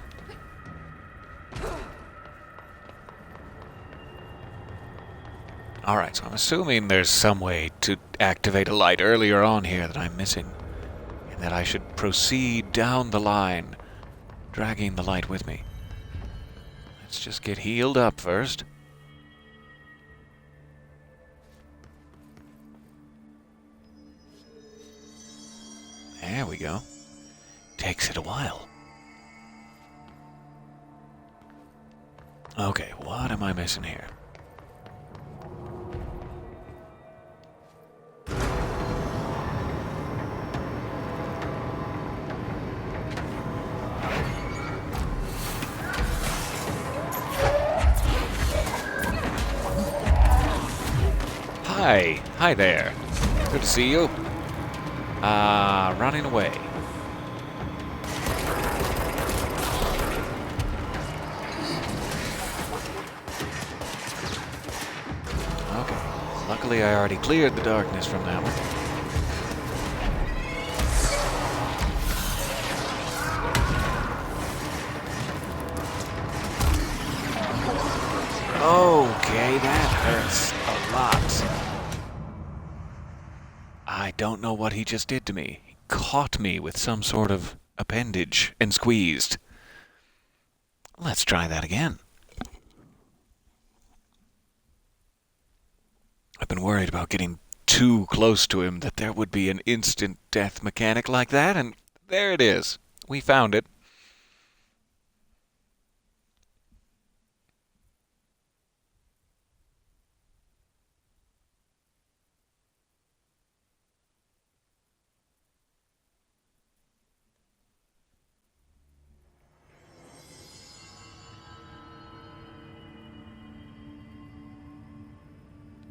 Alright, so I'm assuming there's some way to activate a light earlier on here that I'm missing. And that I should proceed down the line, dragging the light with me. Let's just get healed up first. There we go. Takes it a while. Okay, what am I missing here? Hi. Hi there. Good to see you. Running away. Okay. Luckily I already cleared the darkness from that one. Okay, that hurts a lot. I don't know what he just did to me. He caught me with some sort of appendage and squeezed. Let's try that again. I've been worried about getting too close to him, that there would be an instant death mechanic like that, and there it is. We found it.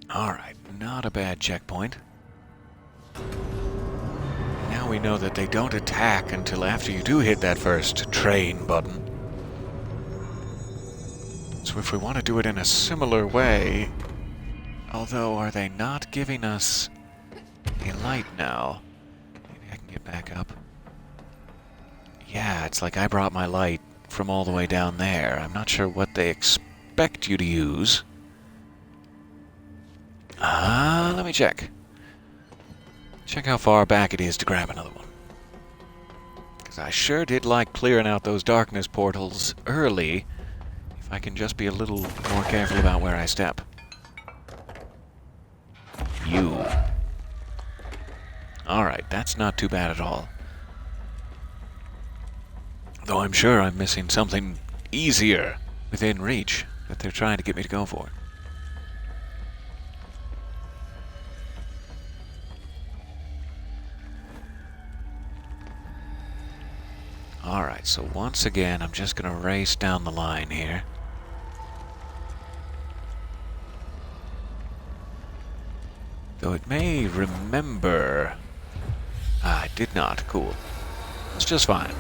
Alright, not a bad checkpoint. Now we know that they don't attack until after you do hit that first train button. So if we want to do it in a similar way... Although, are they not giving us a light now? Maybe I can get back up. Yeah, it's like I brought my light from all the way down there. I'm not sure what they expect you to use. Let me check. Check how far back it is to grab another one. Because I sure did like clearing out those darkness portals early, if I can just be a little more careful about where I step. You. Alright, that's not too bad at all. Though I'm sure I'm missing something easier within reach that they're trying to get me to go for. Alright, so once again, I'm just going to race down the line here. Though it may remember... Ah, it did not. Cool. It's just fine.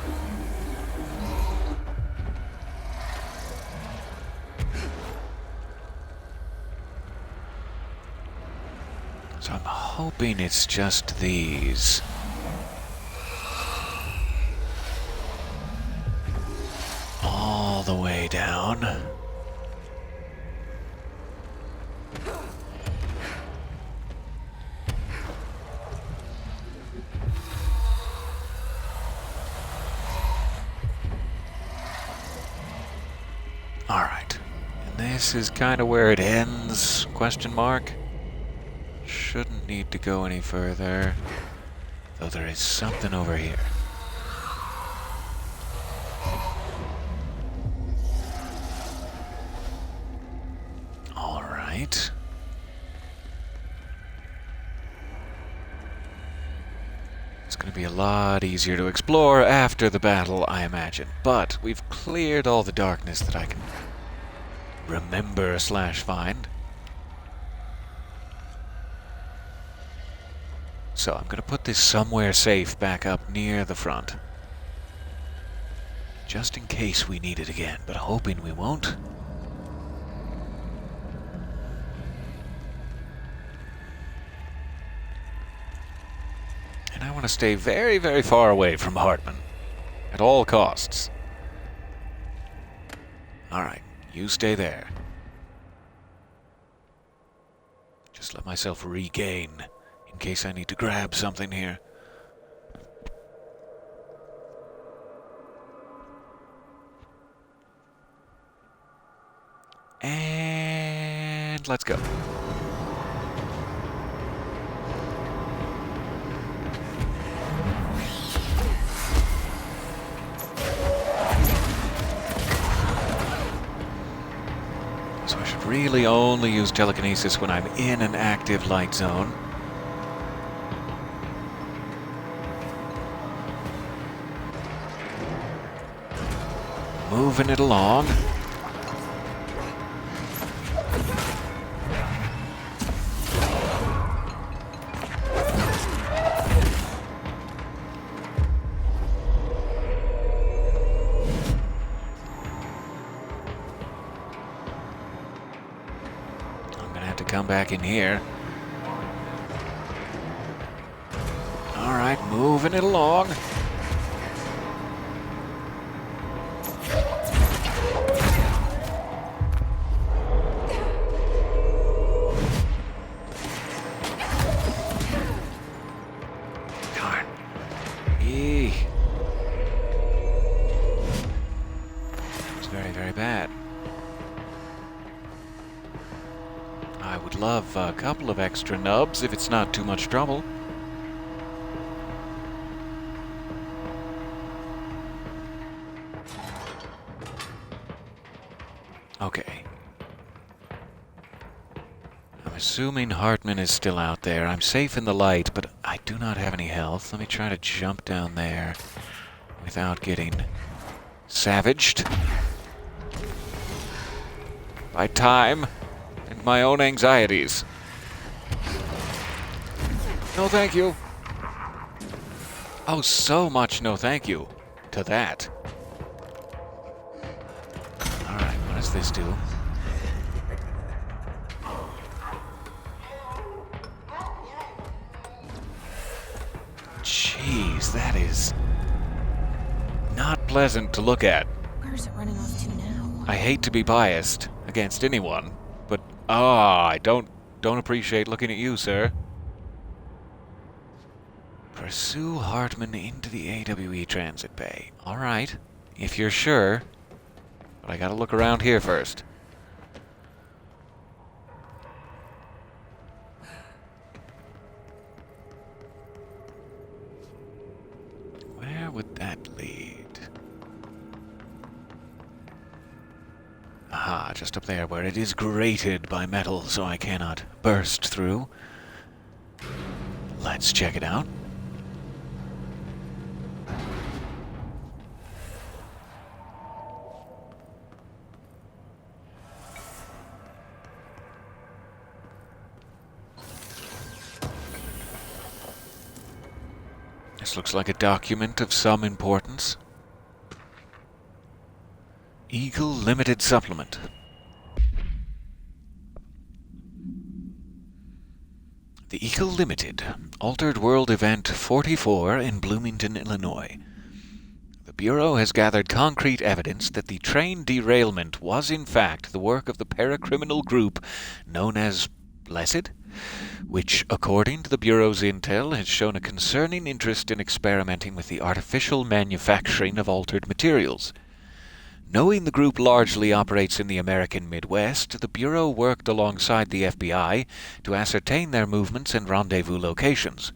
So I'm hoping it's just these. All the way down. Alright. And this is kind of where it ends, question mark. Shouldn't need to go any further. Though there is something over here. Alright. It's going to be a lot easier to explore after the battle, I imagine. But we've cleared all the darkness that I can remember / find. So I'm going to put this somewhere safe back up near the front. Just in case we need it again, but hoping we won't. And I want to stay very, very far away from Hartman. At all costs. Alright, you stay there. Just let myself regain, in case I need to grab something here. And let's go. So I should really only use telekinesis when I'm in an active light zone. Moving it along. Come back in here. Alright, moving it along. Darn. Eee. It's very, very bad. I would love a couple of extra nubs if it's not too much trouble. Okay. I'm assuming Hartman is still out there. I'm safe in the light, but I do not have any health. Let me try to jump down there without getting savaged by time and my own anxieties. No thank you. Oh, so much no thank you to that. Alright, what does this do? Jeez, that is not pleasant to look at. Where's it running off to now? I hate to be biased against anyone, but I don't appreciate looking at you, sir. Pursue Hartman into the AWE transit bay. Alright, if you're sure. But I gotta look around here first. Where would that lead? Aha, just up there where it is grated by metal so I cannot burst through. Let's check it out. This looks like a document of some importance. Eagle Limited Supplement. The Eagle Limited, Altered World Event 44 in Bloomington, Illinois. The Bureau has gathered concrete evidence that the train derailment was in fact the work of the paracriminal group known as Blessed, which, according to the Bureau's intel, has shown a concerning interest in experimenting with the artificial manufacturing of altered materials. Knowing the group largely operates in the American Midwest, the Bureau worked alongside the FBI to ascertain their movements and rendezvous locations.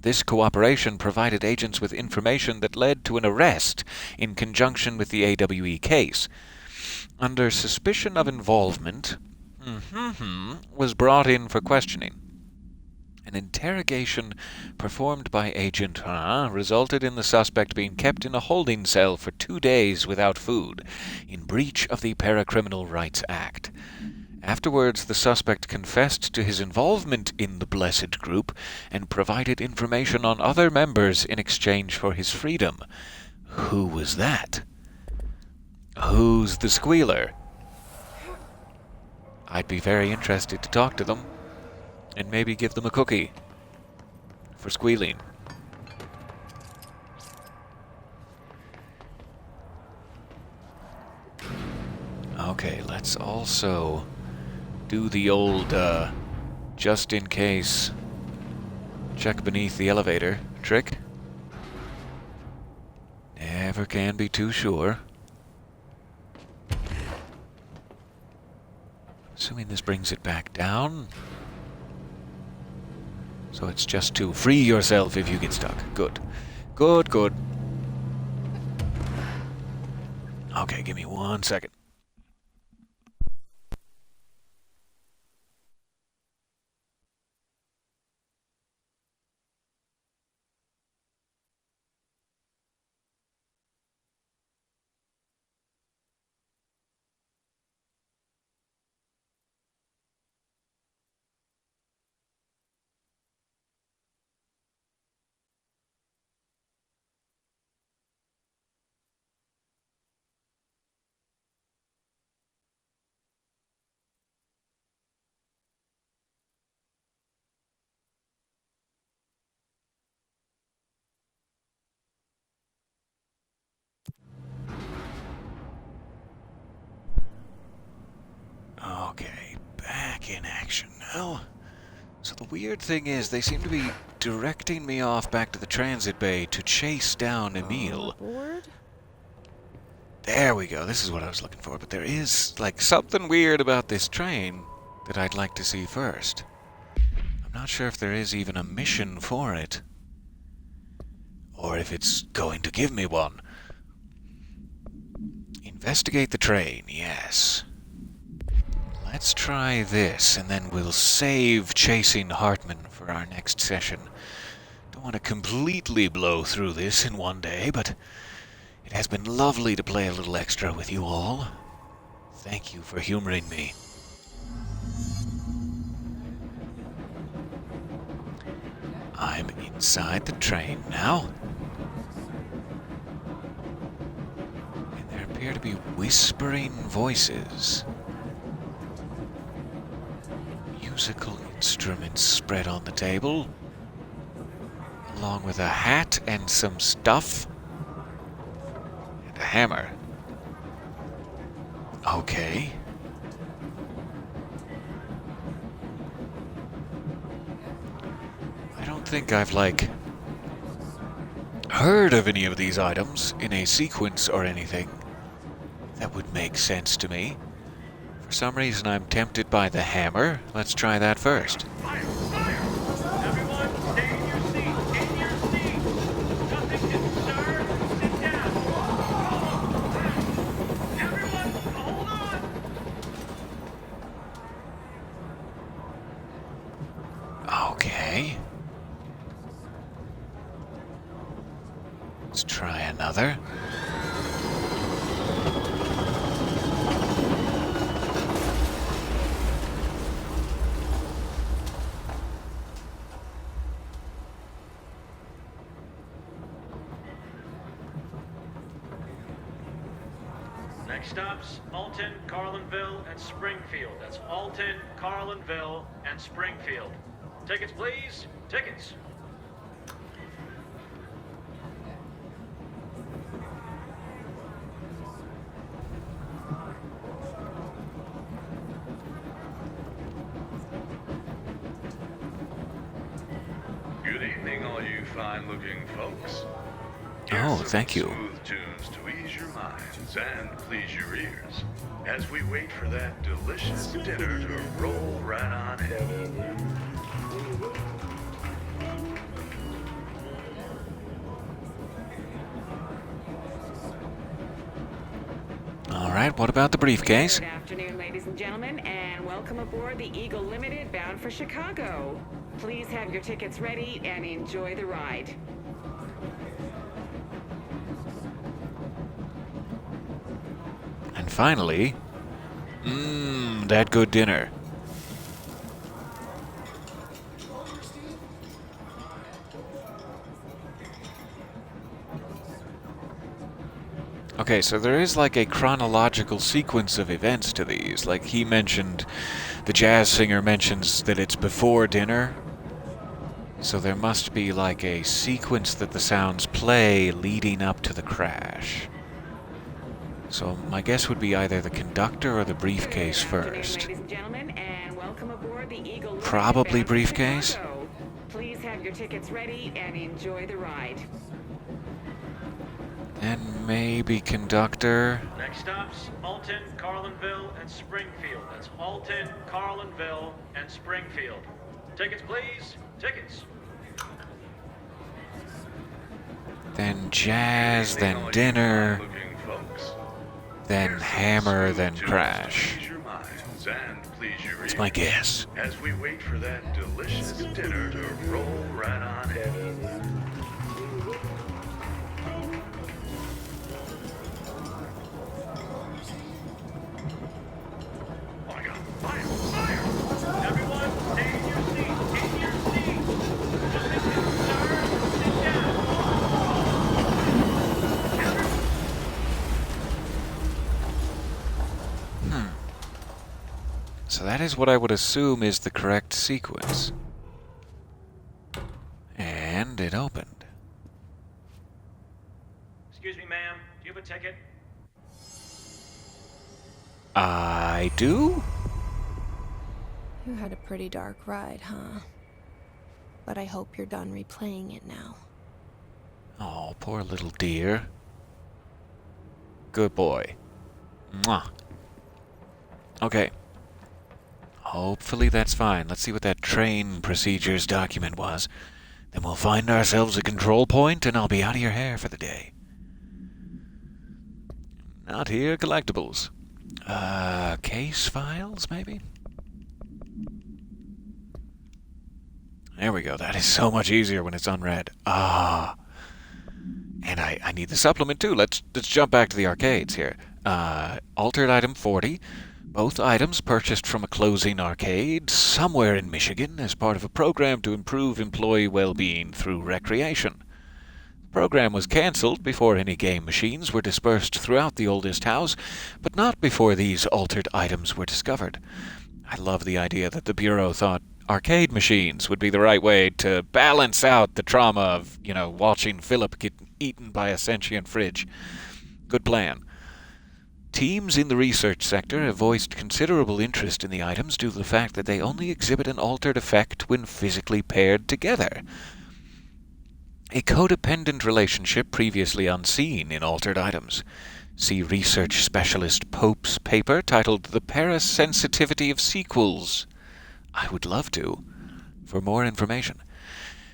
This cooperation provided agents with information that led to an arrest in conjunction with the AWE case. Under suspicion of involvement, was brought in for questioning. An interrogation performed by Agent resulted in the suspect being kept in a holding cell for 2 days without food, in breach of the Paracriminal Rights Act. Afterwards, the suspect confessed to his involvement in the Blessed Group and provided information on other members in exchange for his freedom. Who was that? Who's the squealer? I'd be very interested to talk to them, and maybe give them a cookie for squealing. Okay, let's also do the old, just in case, check beneath the elevator trick. Never can be too sure. Assuming this brings it back down. So it's just to free yourself if you get stuck. Good. Good, good. Okay, give me 1 second. Okay, back in action now. So the weird thing is, they seem to be directing me off back to the transit bay to chase down Emil. There we go, this is what I was looking for, but there is, like, something weird about this train that I'd like to see first. I'm not sure if there is even a mission for it, or if it's going to give me one. Investigate the train, yes. Let's try this, and then we'll save chasing Hartman for our next session. Don't want to completely blow through this in one day, but it has been lovely to play a little extra with you all. Thank you for humoring me. I'm inside the train now. And there appear to be whispering voices. Musical instruments spread on the table, along with a hat and some stuff, and a hammer. Okay. I don't think I've, like, heard of any of these items in a sequence or anything that would make sense to me. For some reason, I'm tempted by the hammer. Let's try that first. Fire! Fire! Everyone, stay in your seat! In your seat! Nothing can stir! Sit down! Everyone, hold on! another. Next stops, Alton, Carlinville, and Springfield. That's Alton, Carlinville, and Springfield. Tickets, please. Tickets. Good evening, all you fine-looking folks. Oh, thank you. Smooth tunes to ease your minds and please your ears as we wait for that delicious dinner to roll right on in. All right, what about the briefcase? Good afternoon, ladies and gentlemen, and welcome aboard the Eagle Limited bound for Chicago. Please have your tickets ready and enjoy the ride. And finally, that good dinner. Okay, so there is like a chronological sequence of events to these. Like he mentioned, the jazz singer mentions that it's before dinner. So there must be like a sequence that the sounds play leading up to the crash. So my guess would be either the conductor or the briefcase first. Probably briefcase. Please have your tickets ready and enjoy the ride. And maybe conductor. Next stops, Alton, Carlinville, and Springfield. That's Alton, Carlinville, and Springfield. Tickets, please. Tickets. Then jazz, then dinner, then hammer, then crash. It's my guess. As we wait for that delicious dinner to roll right on in. So that is what I would assume is the correct sequence. And it opened. Excuse me, ma'am. Do you have a ticket? I do? You had a pretty dark ride, huh? But I hope you're done replaying it now. Oh, poor little dear. Good boy. Mwah. Okay. Hopefully that's fine. Let's see what that train procedures document was. Then we'll find ourselves a control point and I'll be out of your hair for the day. Not here, collectibles. Case files, maybe? There we go. That is so much easier when it's unread. Ah. And I need the supplement too. Let's jump back to the arcades here. Altered item 40. Both items purchased from a closing arcade somewhere in Michigan as part of a program to improve employee well-being through recreation. The program was cancelled before any game machines were dispersed throughout the oldest house, but not before these altered items were discovered. I love the idea that the Bureau thought arcade machines would be the right way to balance out the trauma of, watching Philip get eaten by a sentient fridge. Good plan. Teams in the research sector have voiced considerable interest in the items due to the fact that they only exhibit an altered effect when physically paired together. A codependent relationship previously unseen in altered items. See research specialist Pope's paper titled The Parasensitivity of Sequels. I would love to, for more information.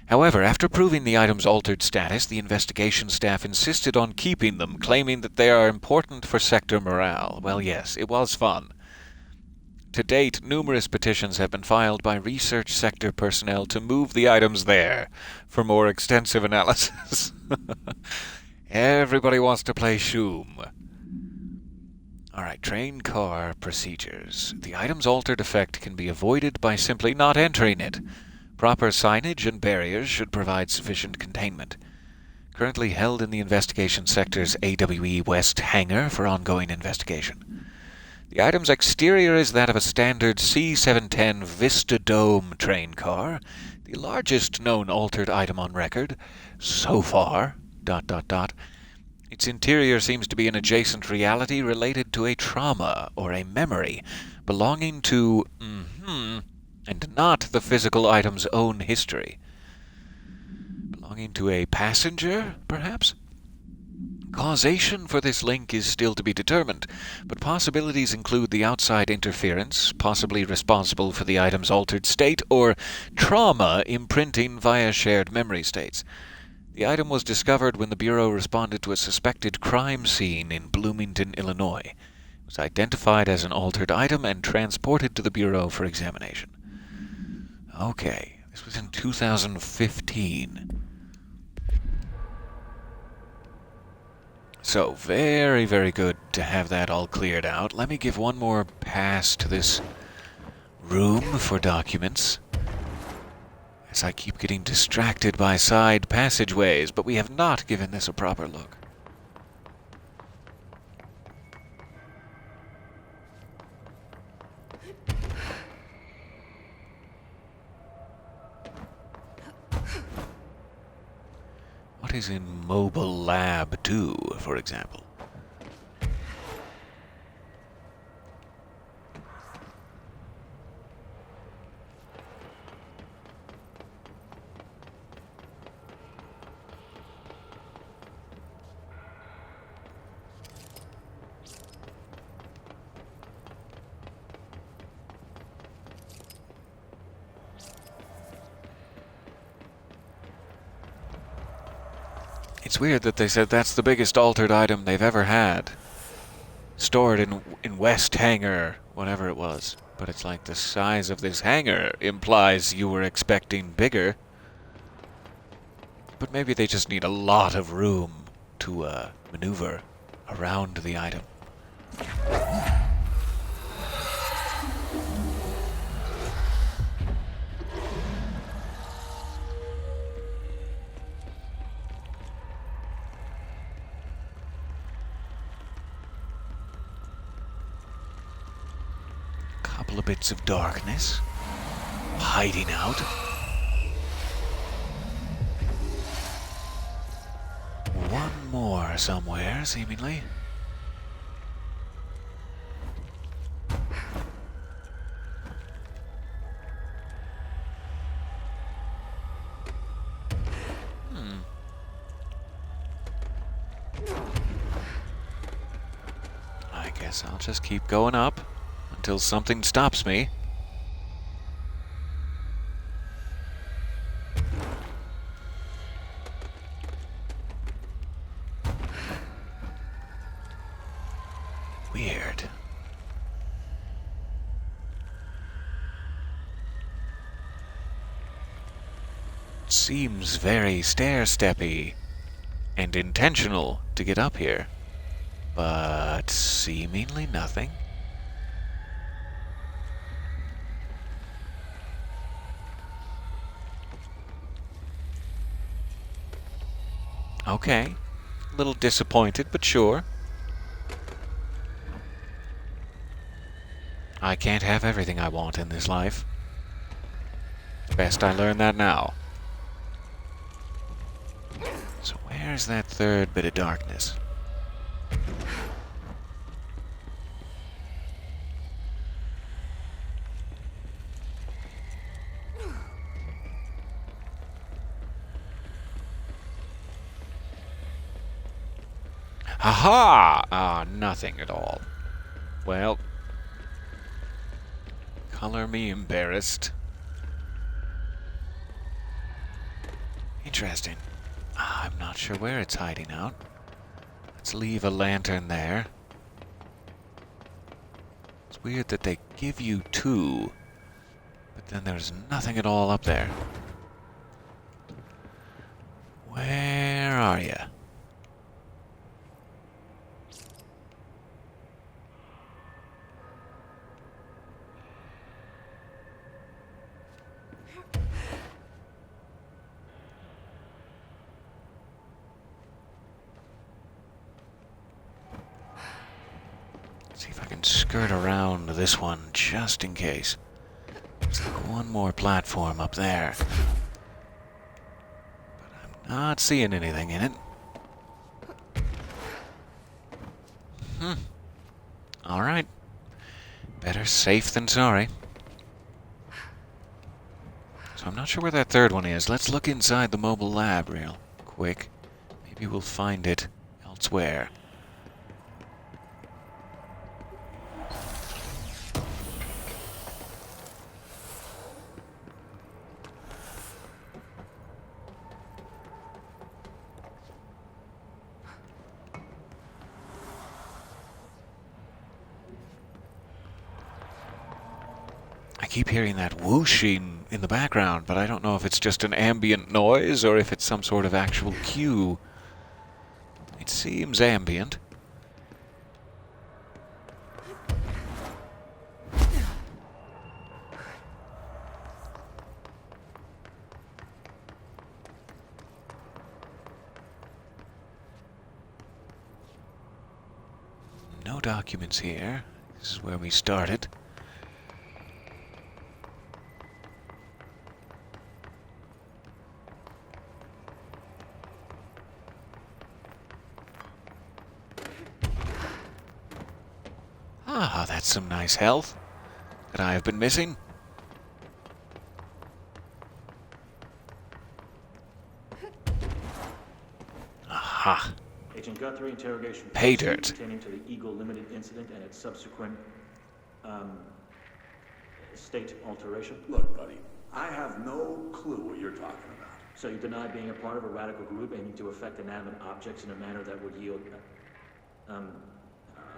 However, after proving the item's altered status, the investigation staff insisted on keeping them, claiming that they are important for sector morale. Well, yes, it was fun. To date, numerous petitions have been filed by research sector personnel to move the items there for more extensive analysis. Everybody wants to play Shoom. Alright, train car procedures. The item's altered effect can be avoided by simply not entering it. Proper signage and barriers should provide sufficient containment. Currently held in the investigation sector's AWE West hangar for ongoing investigation. The item's exterior is that of a standard C-710 Vista Dome train car, the largest known altered item on record, so far, ... Its interior seems to be an adjacent reality related to a trauma or a memory belonging to, and not the physical item's own history. Belonging to a passenger, perhaps? Causation for this link is still to be determined, but possibilities include the outside interference, possibly responsible for the item's altered state, or trauma imprinting via shared memory states. The item was discovered when the Bureau responded to a suspected crime scene in Bloomington, Illinois. It was identified as an altered item and transported to the Bureau for examination. Okay, this was in 2015. So, very, very good to have that all cleared out. Let me give one more pass to this room for documents, as I keep getting distracted by side passageways, but we have not given this a proper look. What is in Mobile Lab 2, for example? It's weird that they said that's the biggest altered item they've ever had. Stored in West Hangar, whatever it was. But it's like the size of this hangar implies you were expecting bigger. But maybe they just need a lot of room to maneuver around the item. Couple of bits of darkness. Hiding out. One more somewhere, seemingly. I guess I'll just keep going up until something stops me. Weird. Seems very stair-steppy and intentional to get up here, but seemingly nothing. Okay, a little disappointed, but sure. I can't have everything I want in this life. Best I learn that now. So where's that third bit of darkness? Aha! Ah, nothing at all. Well, color me embarrassed. Interesting. I'm not sure where it's hiding out. Let's leave a lantern there. It's weird that they give you two, but then there's nothing at all up there. Where are you? See if I can skirt around this one just in case. There's like one more platform up there. But I'm not seeing anything in it. Alright. Better safe than sorry. So I'm not sure where that third one is. Let's look inside the mobile lab real quick. Maybe we'll find it elsewhere. I keep hearing that whooshing in the background, but I don't know if it's just an ambient noise or if it's some sort of actual cue. It seems ambient. No documents here. This is where we started. Ah, that's some nice health that I have been missing. Aha. Agent Guthrie, interrogation Pay dirt. pertaining to the Eagle Limited incident and its subsequent, state alteration. Look, buddy, I have no clue what you're talking about. So you deny being a part of a radical group aiming to affect inanimate objects in a manner that would yield,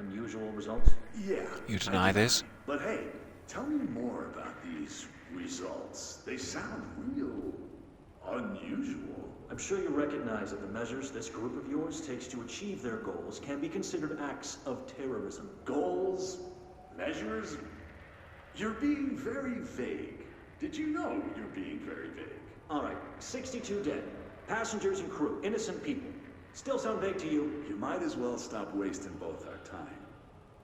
unusual results? Yeah. You deny this? But hey, tell me more about these results. They sound real unusual. I'm sure you recognize that the measures this group of yours takes to achieve their goals can be considered acts of terrorism. Goals? Measures? You're being very vague. Did you know you're being very vague? All right, 62 dead. Passengers and crew, innocent people. Still sound vague to you? You might as well stop wasting both our time.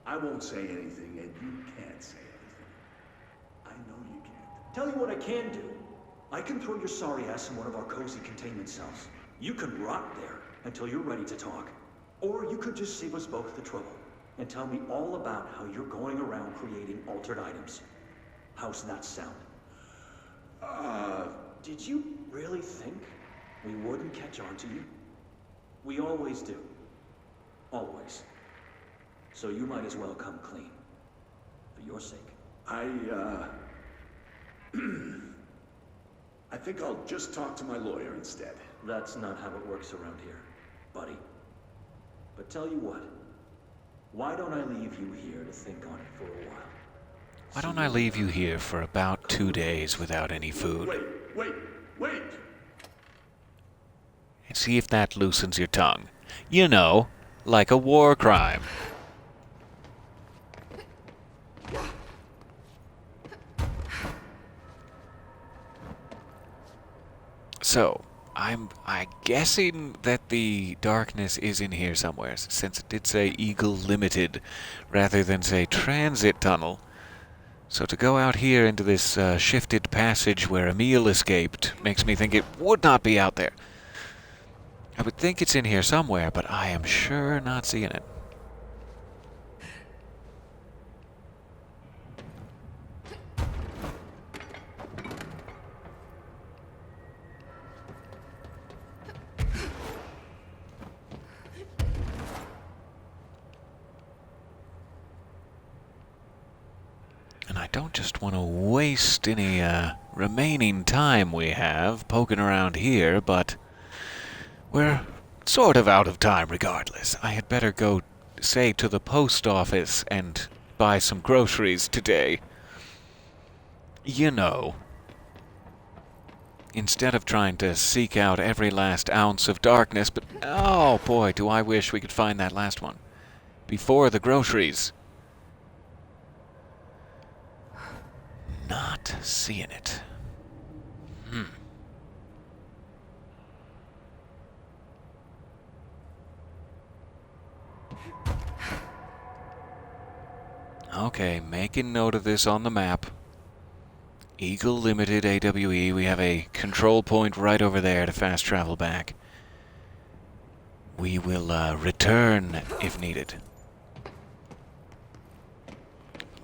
I won't say anything, and you can't say anything. I know you can't. Tell you what I can do. I can throw your sorry ass in one of our cozy containment cells. You can rot there until you're ready to talk. Or you could just save us both the trouble and tell me all about how you're going around creating altered items. How's that sound? Did you really think we wouldn't catch on to you? We always do. Always. So you might as well come clean. For your sake. I think I'll just talk to my lawyer instead. That's not how it works around here, buddy. But tell you what, why don't I leave you here to think on it for a while? Why don't I leave you here for about 2 days without any food? Wait! And see if that loosens your tongue. You know, like a war crime. So, I'm guessing that the darkness is in here somewhere, since it did say Eagle Limited rather than say Transit Tunnel. So to go out here into this shifted passage where Emil escaped makes me think it would not be out there. I would think it's in here somewhere, but I am sure not seeing it. And I don't just want to waste any remaining time we have poking around here, but we're sort of out of time regardless. I had better go, say, to the post office and buy some groceries today. You know. Instead of trying to seek out every last ounce of darkness, but oh boy, do I wish we could find that last one. Before the groceries. Not seeing it. Okay, making note of this on the map. Eagle Limited AWE. We have a control point right over there to fast travel back. We will return if needed.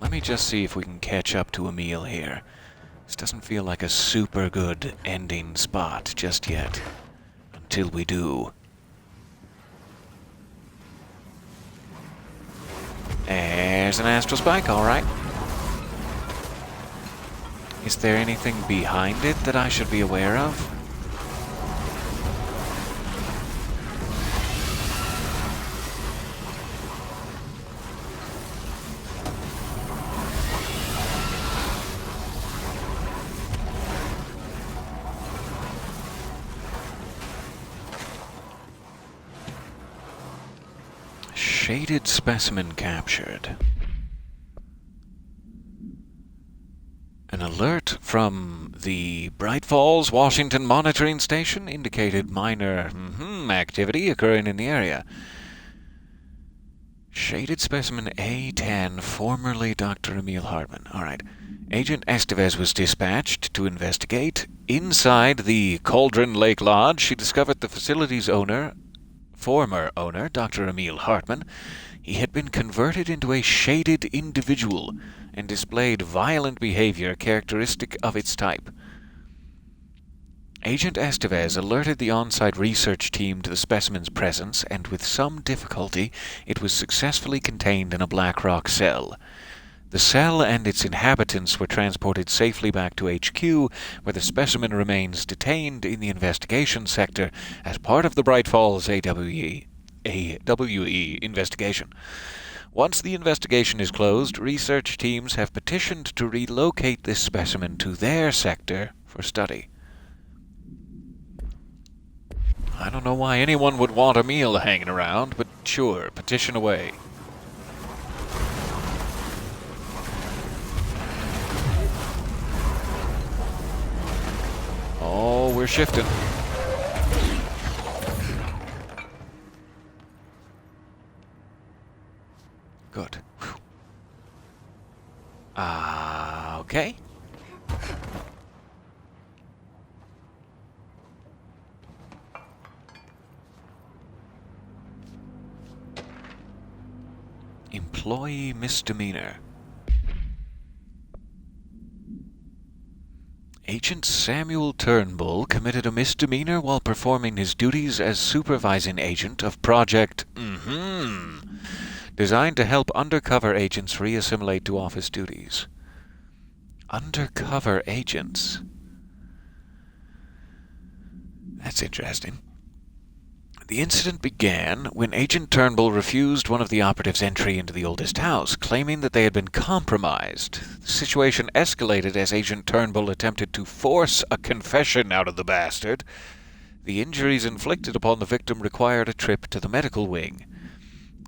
Let me just see if we can catch up to Emil here. This doesn't feel like a super good ending spot just yet. Until we do. There's an astral spike, alright. Is there anything behind it that I should be aware of? Shaded specimen captured. An alert from the Bright Falls, Washington monitoring station indicated minor activity occurring in the area. Shaded specimen A10, formerly Dr. Emil Hartman. Alright. Agent Estevez was dispatched to investigate. Inside the Cauldron Lake Lodge, she discovered the facility's former owner, Dr. Emil Hartman. He had been converted into a shaded individual and displayed violent behavior characteristic of its type. Agent Estevez alerted the on-site research team to the specimen's presence, and with some difficulty, it was successfully contained in a black rock cell. The cell and its inhabitants were transported safely back to HQ, where the specimen remains detained in the investigation sector as part of the Bright Falls AWE investigation. Once the investigation is closed, research teams have petitioned to relocate this specimen to their sector for study. I don't know why anyone would want Emil hanging around, but sure, petition away. Oh, we're shifting. Good. Okay. Employee misdemeanor. Agent Samuel Turnbull committed a misdemeanor while performing his duties as supervising agent of Project designed to help undercover agents reassimilate to office duties. Undercover agents? That's interesting. The incident began when Agent Turnbull refused one of the operatives' entry into the oldest house, claiming that they had been compromised. The situation escalated as Agent Turnbull attempted to force a confession out of the bastard. The injuries inflicted upon the victim required a trip to the medical wing.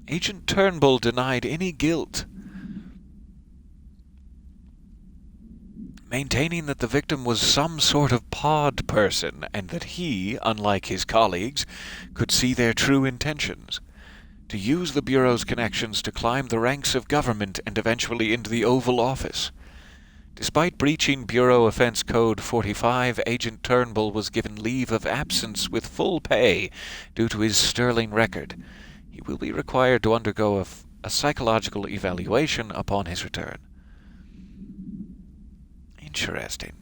Agent Turnbull denied any guilt, maintaining that the victim was some sort of pod person and that he, unlike his colleagues, could see their true intentions: to use the Bureau's connections to climb the ranks of government and eventually into the Oval Office. Despite breaching Bureau Offense Code 45, Agent Turnbull was given leave of absence with full pay due to his sterling record. He will be required to undergo a psychological evaluation upon his return. Interesting.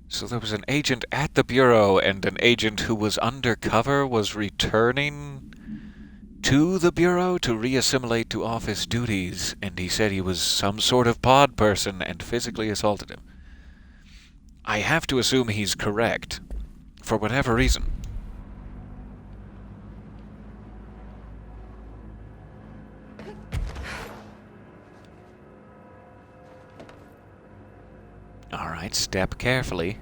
So there was an agent at the Bureau, and an agent who was undercover was returning to the Bureau to reassimilate to office duties, and he said he was some sort of pod person and physically assaulted him. I have to assume he's correct, for whatever reason. Alright, step carefully.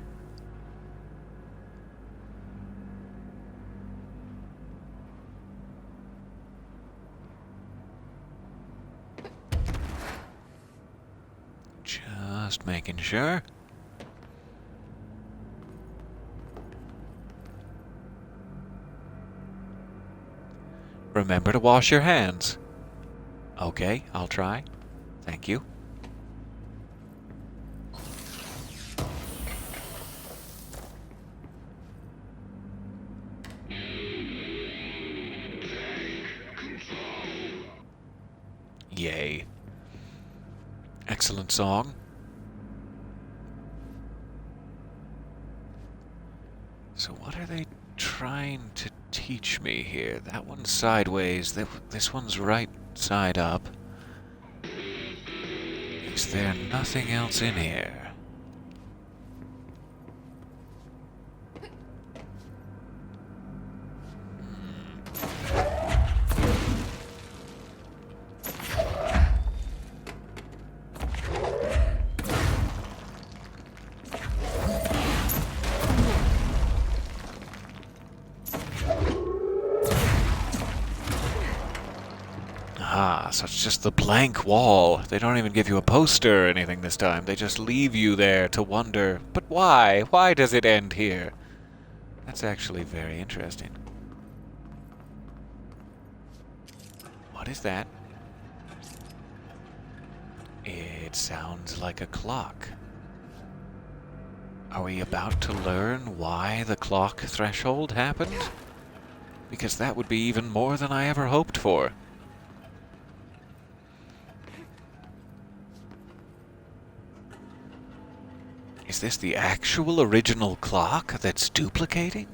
Just making sure. Remember to wash your hands. Okay, I'll try. Thank you. Yay. Excellent song. So what are they trying to teach me here? That one's sideways. This one's right side up. Is there nothing else in here? Ah, so it's just the blank wall. They don't even give you a poster or anything this time. They just leave you there to wonder, but why? Why does it end here? That's actually very interesting. What is that? It sounds like a clock. Are we about to learn why the clock threshold happened? Because that would be even more than I ever hoped for. Is this the actual original clock that's duplicating?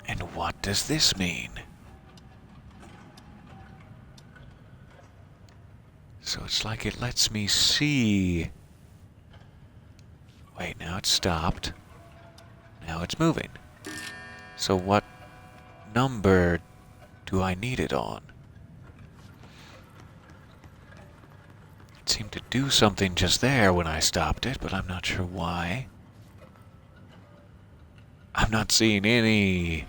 And what does this mean? So it's like it lets me see. Wait, now it's stopped. Now it's moving. So what number do I need it on? It seemed to do something just there when I stopped it, but I'm not sure why. I'm not seeing any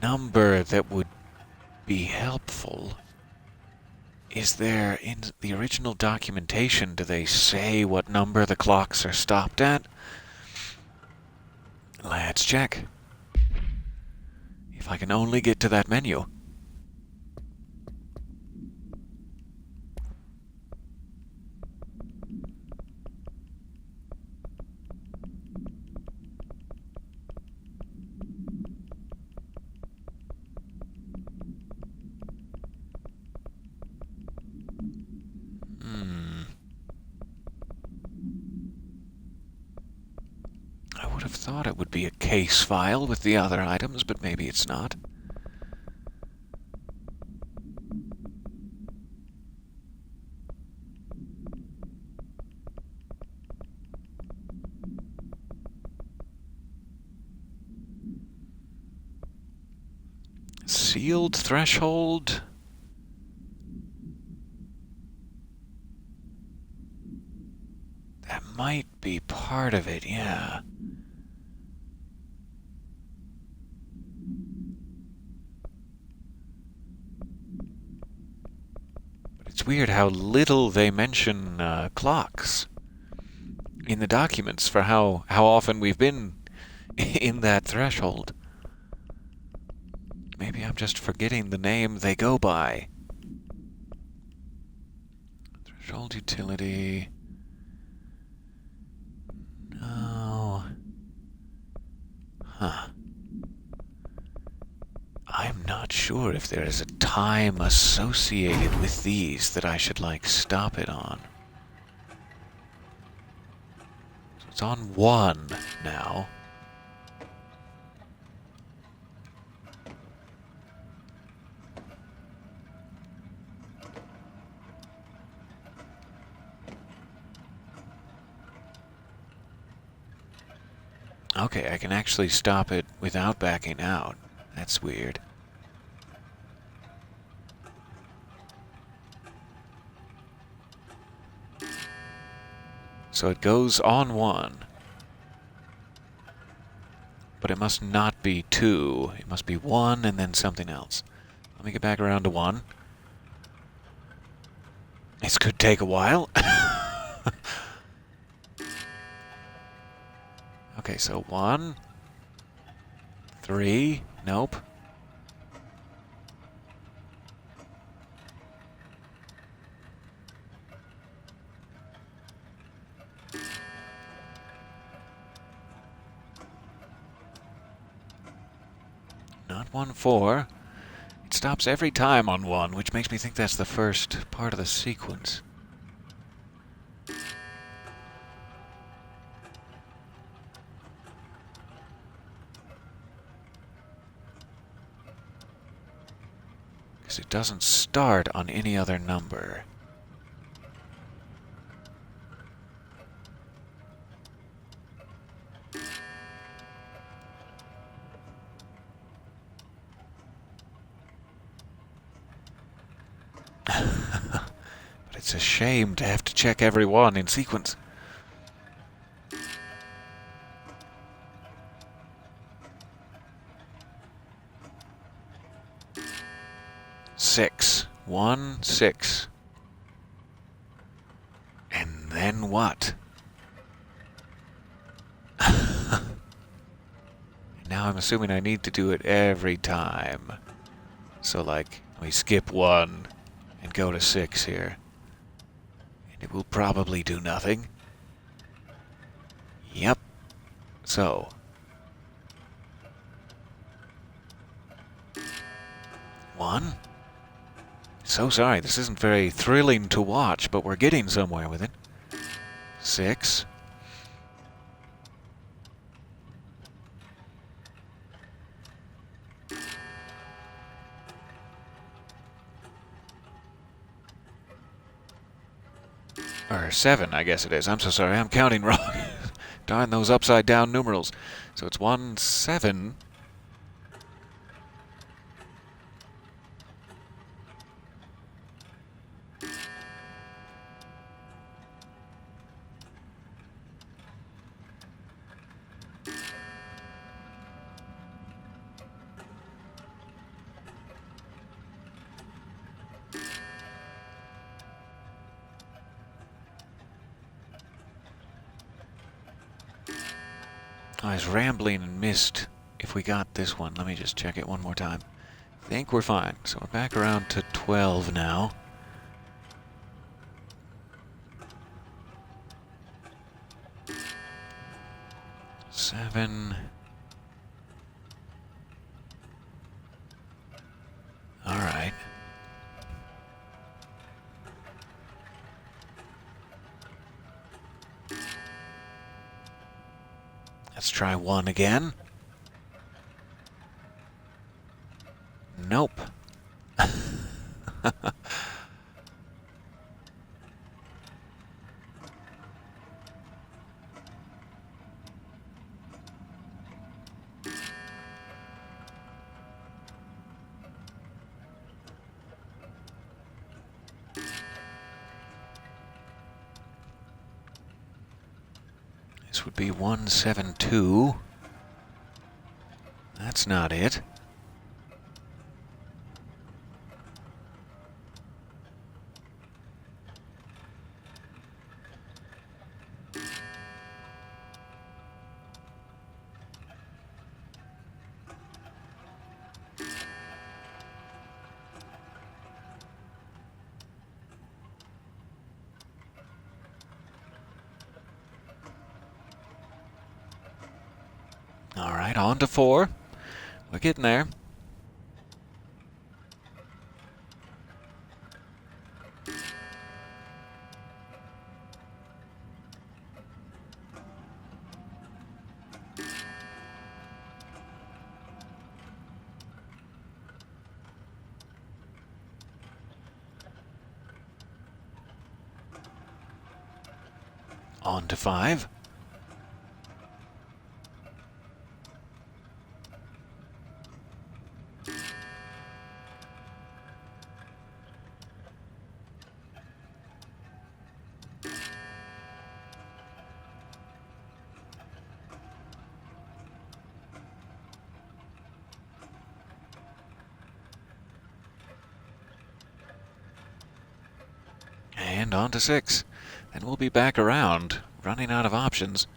number that would be helpful. Is there, in the original documentation, do they say what number the clocks are stopped at? Let's check. If I can only get to that menu. I would have thought it would be a case file with the other items, but maybe it's not. Sealed threshold? That might be part of it, yeah. But it's weird how little they mention clocks in the documents for how often we've been in that threshold. Maybe I'm just forgetting the name they go by. Threshold utility. No. Huh. I'm not sure if there is a time associated with these that I should, like, stop it on. So it's on 1 now. Okay, I can actually stop it without backing out. That's weird. So it goes on 1. But it must not be 2. It must be 1 and then something else. Let me get back around to 1. This could take a while. Okay, so 1, 3, nope. Not 1, 4. It stops every time on 1, which makes me think that's the first part of the sequence. Because it doesn't start on any other number. But it's a shame to have to check every one in sequence. Six. 1, 6. And then what? Now I'm assuming I need to do it every time. So like, we skip 1 and go to 6 here. And it will probably do nothing. Yep. So. 1. So sorry, this isn't very thrilling to watch, but we're getting somewhere with it. 6. Or 7, I guess it is. I'm so sorry, I'm counting wrong. Darn those upside down numerals. So it's 1, 7. I was rambling and missed if we got this one. Let me just check it one more time. I think we're fine. So we're back around to 12 now. Seven. All right. Let's try 1 again. Nope. This would be 172. That's not it. All right, on to 4. We're getting there. On to 5. And on to 6. Then we'll be back around, running out of options.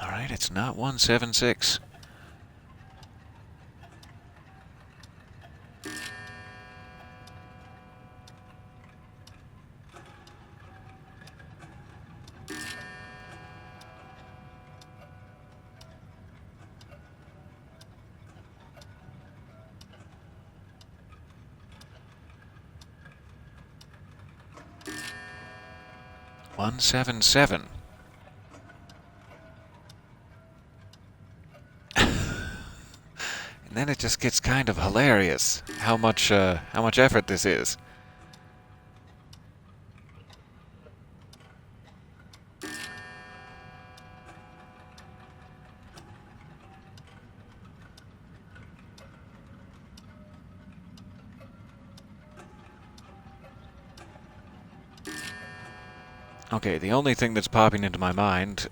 All right, it's not 176. One seven seven. And then it just gets kind of hilarious how much effort this is. Okay, the only thing that's popping into my mind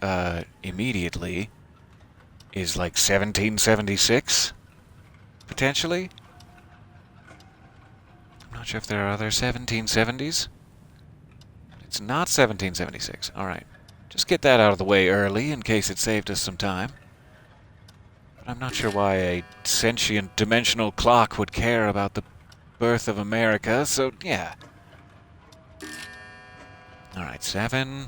immediately is like 1776, potentially. I'm not sure if there are other 1770s. It's not 1776. All right. Just get that out of the way early in case it saved us some time. But I'm not sure why a sentient dimensional clock would care about the birth of America, so yeah. All right, 7.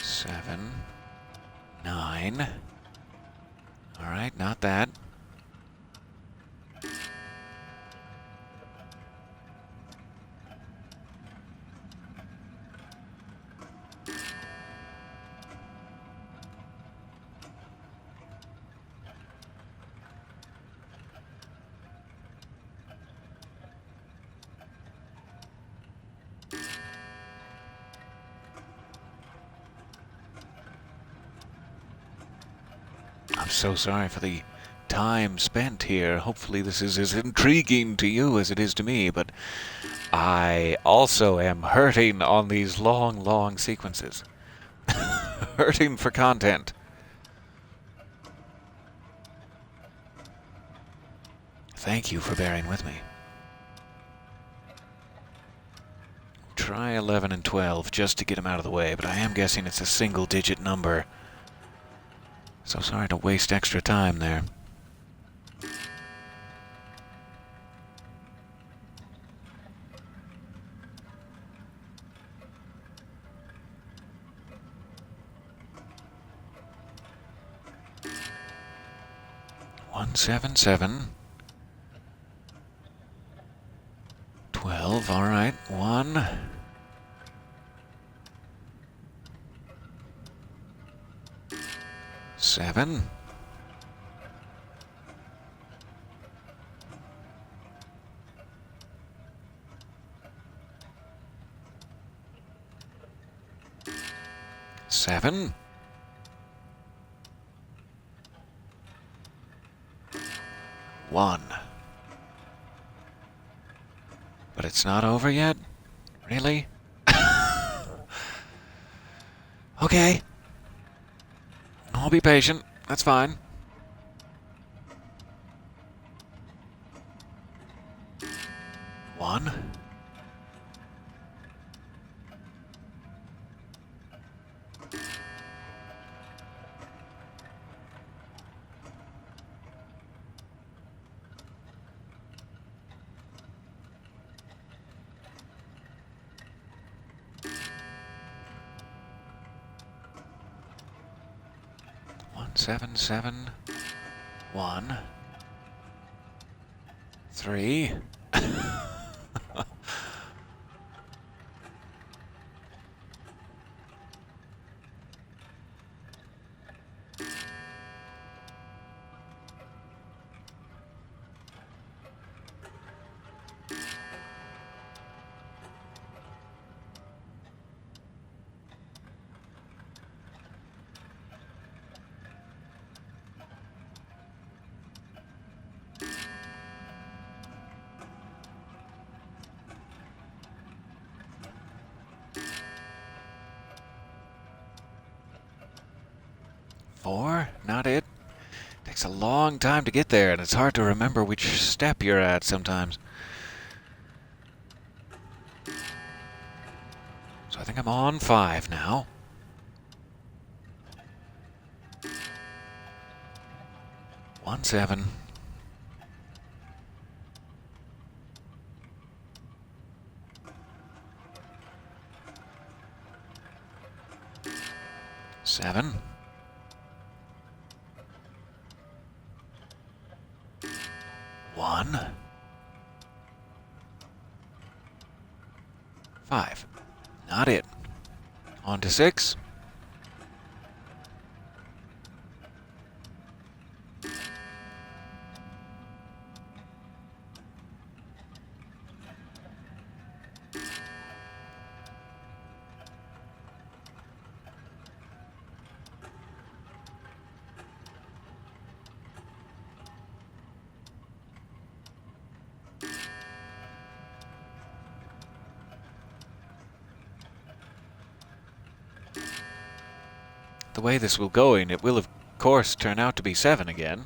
Seven. 9. All right, not that. I'm so sorry for the time spent here. Hopefully this is as intriguing to you as it is to me, but I also am hurting on these long, long sequences. Hurting for content. Thank you for bearing with me. Try 11 and 12 just to get them out of the way, but I am guessing it's a single-digit number. So sorry to waste extra time there. One seven seven. 12. All right. 1. 7. 7. 1. But it's not over yet? Really? Okay. I'll be patient. That's fine. One. One, 7, 7. 1. 3. 4, not it. Takes a long time to get there, and it's hard to remember which step you're at sometimes. So I think I'm on 5 now. One, 7. Seven. 1. 5. Not it. On to 6. The way this will going, it will of course turn out to be 7 again.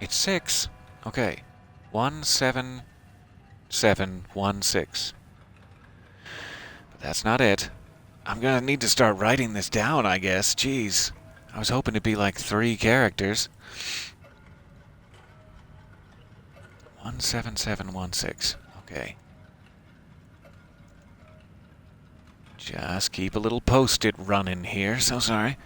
It's 6. Okay. 1, 7, 7, 1, 6. But that's not it. I'm gonna need to start writing this down, I guess. Jeez. I was hoping it'd be like 3 characters. 1, 7, 7, 1, 6. Okay. Just keep a little post-it running here. So sorry.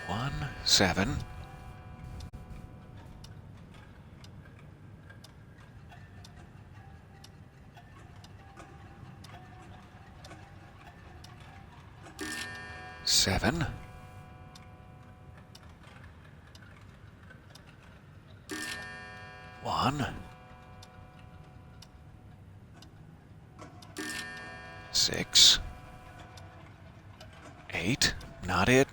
One, 7. Seven. 1. 6. 8. Not it.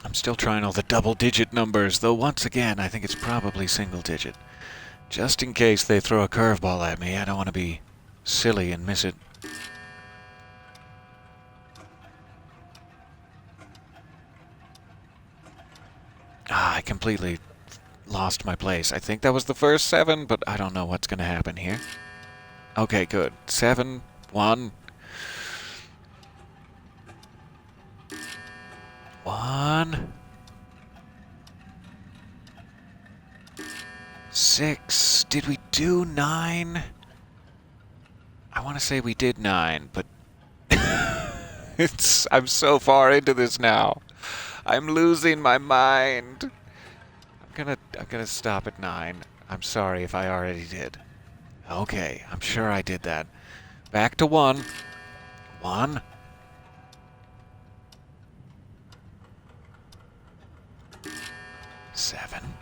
'I'm still trying all the double-digit numbers, though once again, I think it's probably single-digit. Just in case they throw a curveball at me, I don't want to be silly and miss it. I completely lost my place. I think that was the first 7, but I don't know what's going to happen here. Okay, good. 7, 1. 1. 6. Did we do 9? I want to say we did 9, but I'm so far into this now. I'm losing my mind. I'm gonna stop at 9. I'm sorry if I already did. Okay, I'm sure I did that. Back to 1. 1. 7.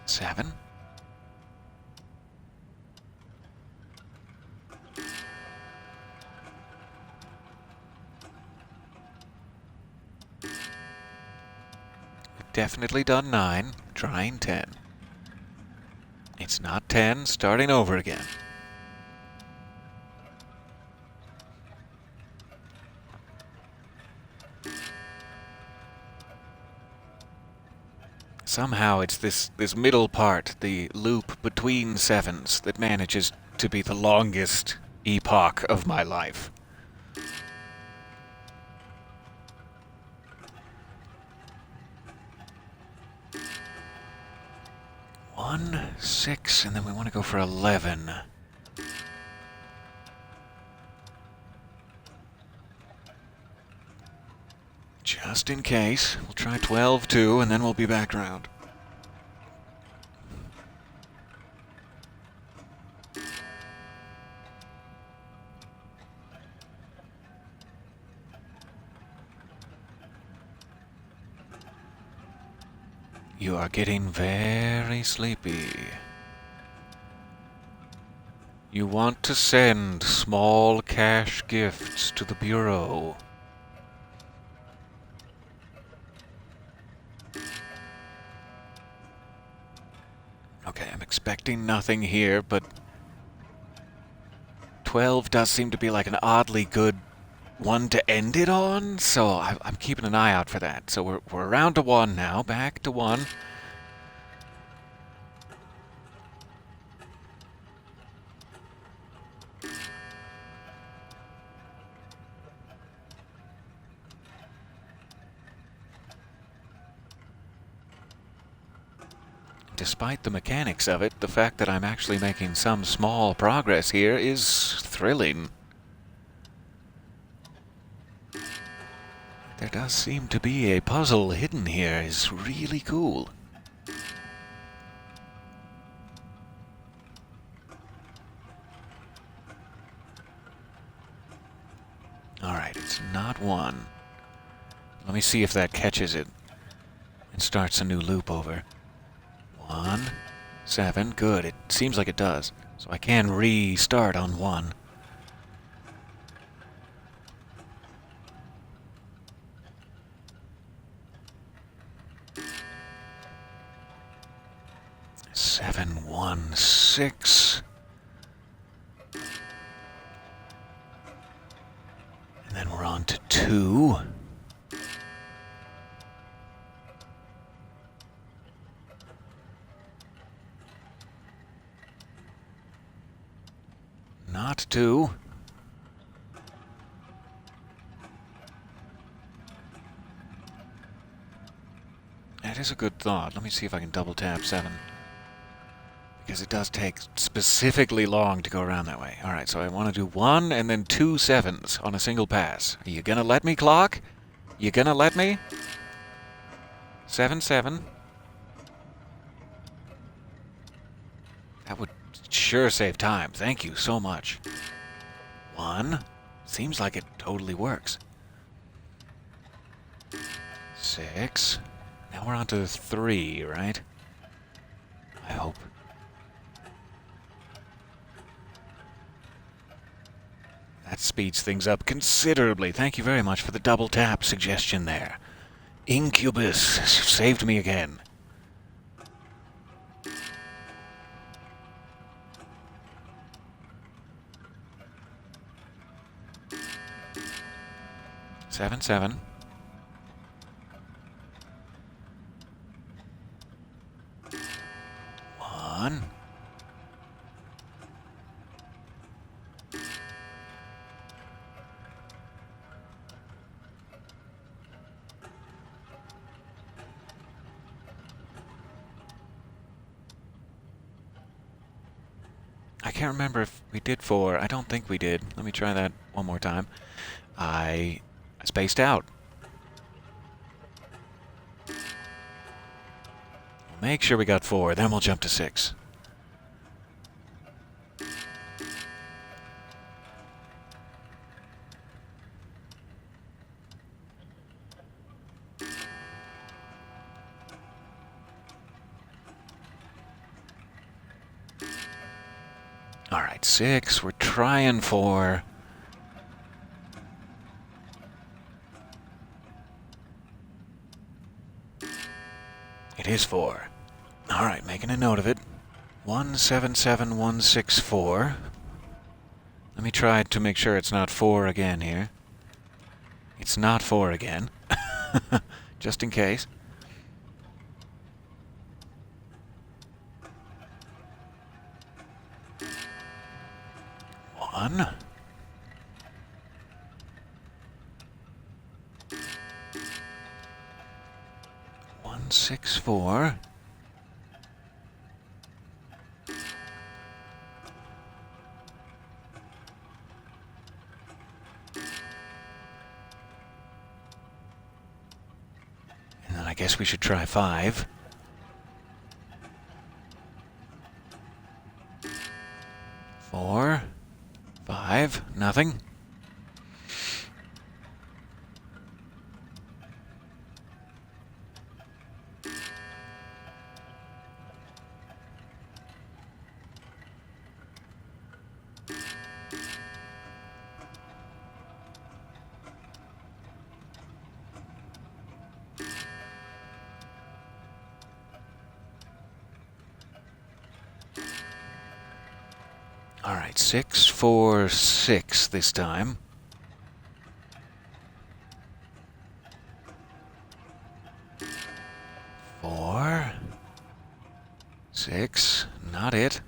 7. 'We've definitely done 9. Trying 10. It's not 10. Starting over again. Somehow it's this middle part, the loop between 7s, that manages to be the longest epoch of my life. One, 6, and then we want to go for 11. Just in case. We'll try 12 too, and then we'll be back around. You are getting very sleepy. You want to send small cash gifts to the Bureau. Okay, I'm expecting nothing here, but 12 does seem to be like an oddly good one to end it on, so I'm keeping an eye out for that. So we're around to 1 now, back to 1. Despite the mechanics of it, the fact that I'm actually making some small progress here is thrilling. There does seem to be a puzzle hidden here. Is really cool. Alright, it's not 1. Let me see if that catches it and starts a new loop over. 1, 7, good. It seems like it does. So I can restart on 1. Seven, 1, 6. And then we're on to 2. Not 2. That is a good thought. Let me see if I can double tap 7. Because it does take specifically long to go around that way. Alright, so I want to do 1 and then 2 7s on a single pass. Are you gonna let me, clock? You gonna let me? 7, 7. That would sure save time. Thank you so much. 1. Seems like it totally works. 6. Now we're on to 3, right? I hope. That speeds things up considerably. Thank you very much for the double tap suggestion there. Incubus saved me again. Seven, 7. One. I can't remember if we did 4. I don't think we did. Let me try that one more time. I spaced out. We'll make sure we got 4, then we'll jump to 6. Alright, 6. We're trying for... It is 4. Alright, making a note of it. 177164. Let me try to make sure it's not 4 again here. It's not 4 again. Just in case. 1. One, 6, 4. And then I guess we should try 5. 4, 5, nothing. All right, 6, 4, 6 this time. 4, 6, not it.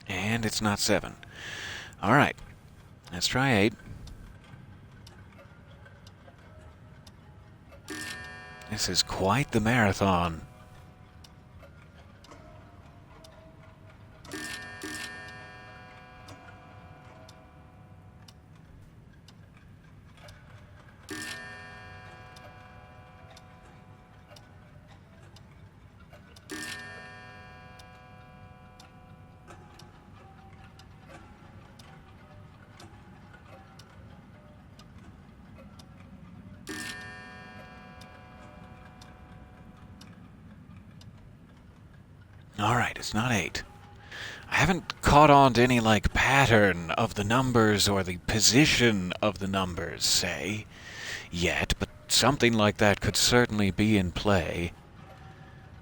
And it's not 7. All right, let's try 8. This is quite the marathon. All right, it's not 8. I haven't caught on to any, like, pattern of the numbers or the position of the numbers, say, yet, but something like that could certainly be in play.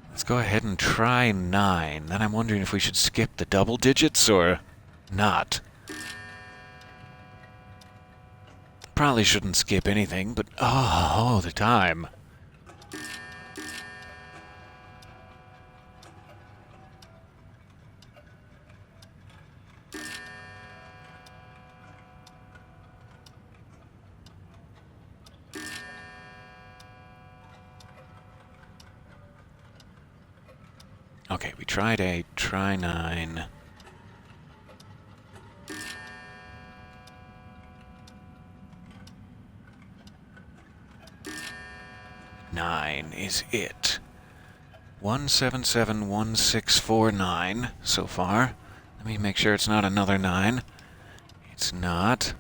Let's go ahead and try 9. Then I'm wondering if we should skip the double digits or not. Probably shouldn't skip anything, but oh, the time. Okay, we tried 8, try 9. Nine is it. 1771649 so far. Let me make sure it's not another 9. It's not.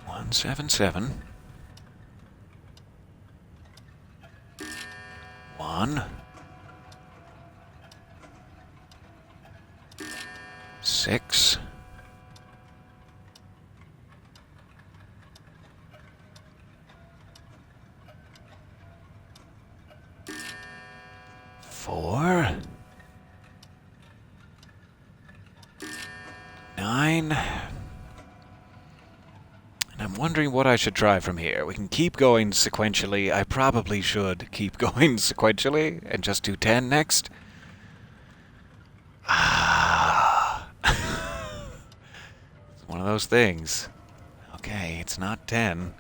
One, 7, 1, 6, 4, 9. And I'm wondering what I should try from here. We can keep going sequentially. I probably should keep going sequentially and just do 10 next. It's one of those things. Okay, it's not 10.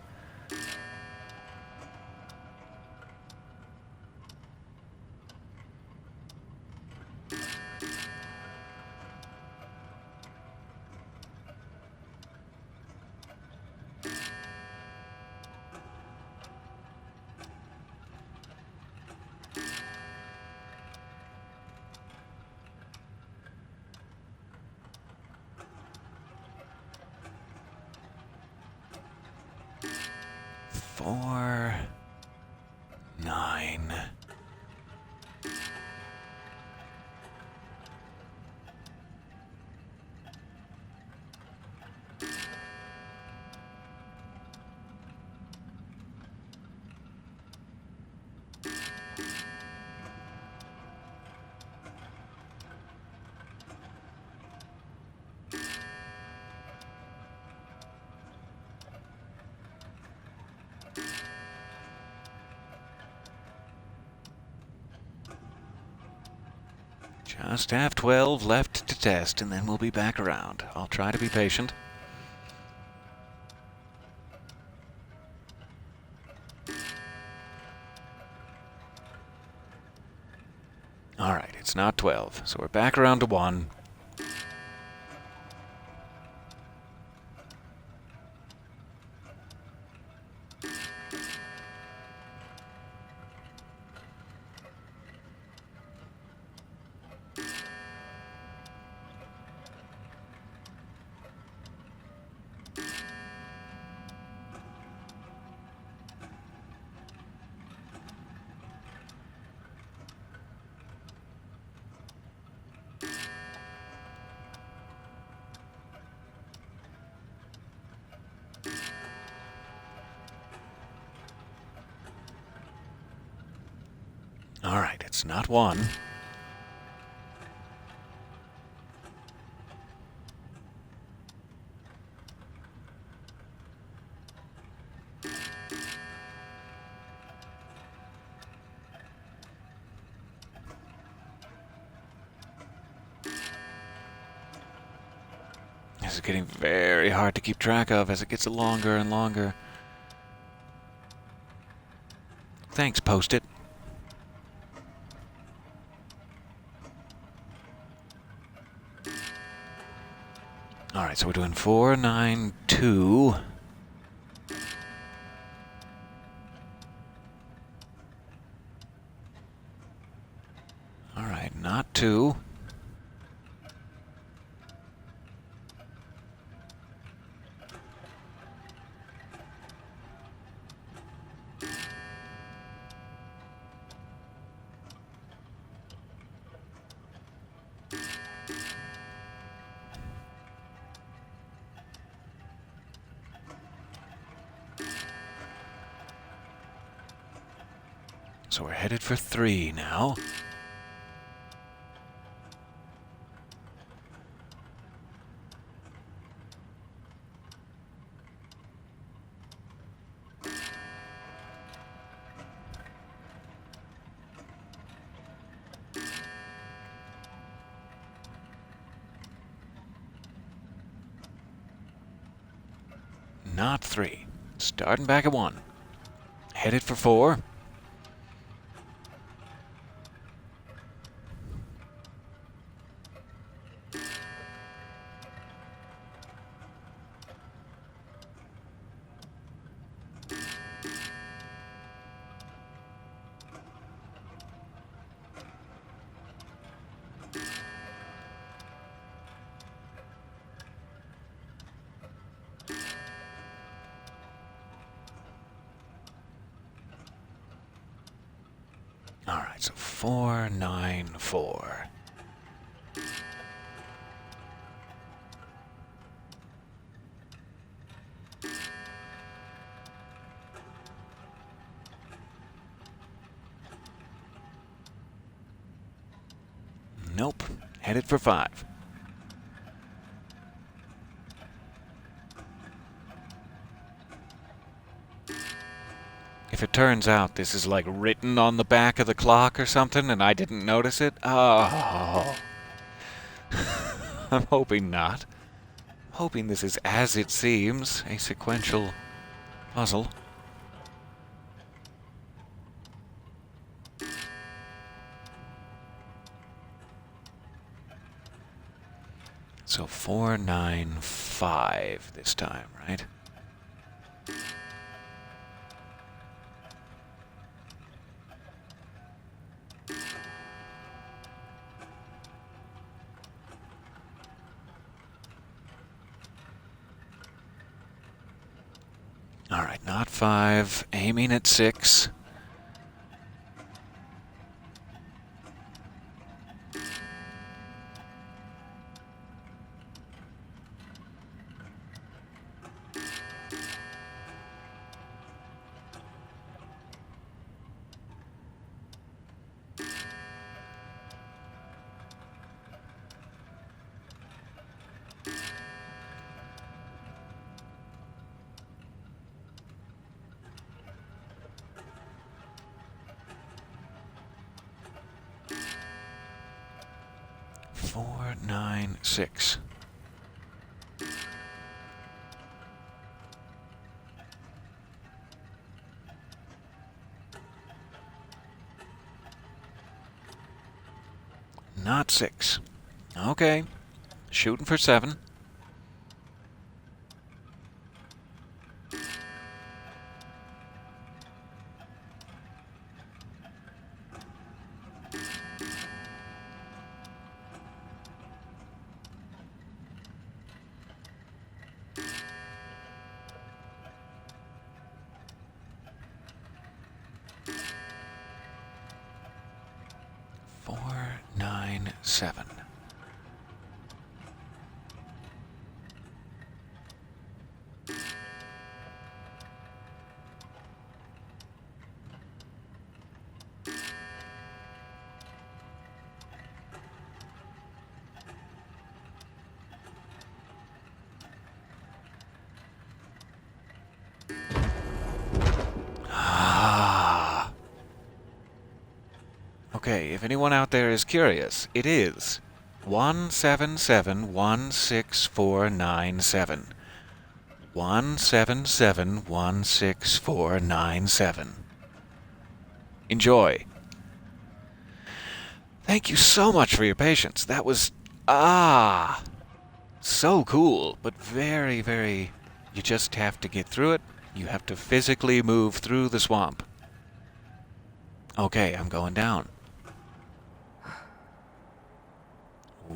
9. Just have 12 left to test, and then we'll be back around. I'll try to be patient. Alright, it's not 12, so we're back around to 1. Alright, it's not 1. This is getting very hard to keep track of as it gets longer and longer. Thanks, Post-it. Alright, so we're doing 4, 9, 2. Alright, not 2. So we're headed for 3 now. Not 3. Starting back at 1. Headed for 4. Alright, so 4, 9, 4. Nope. Headed for 5. If it turns out this is like written on the back of the clock or something and I didn't notice it, oh. I'm hoping not. Hoping this is as it seems, a sequential puzzle. So 4, 9, 5 this time, right? All right, not 5, aiming at 6. 496. Not 6. Okay. Shooting for 7. Four, 9, 7. Okay, if anyone out there is curious, it is 177-16497. 177-16497. Enjoy. Thank you so much for your patience. That was, so cool, but very, very, you just have to get through it. You have to physically move through the swamp. Okay, I'm going down.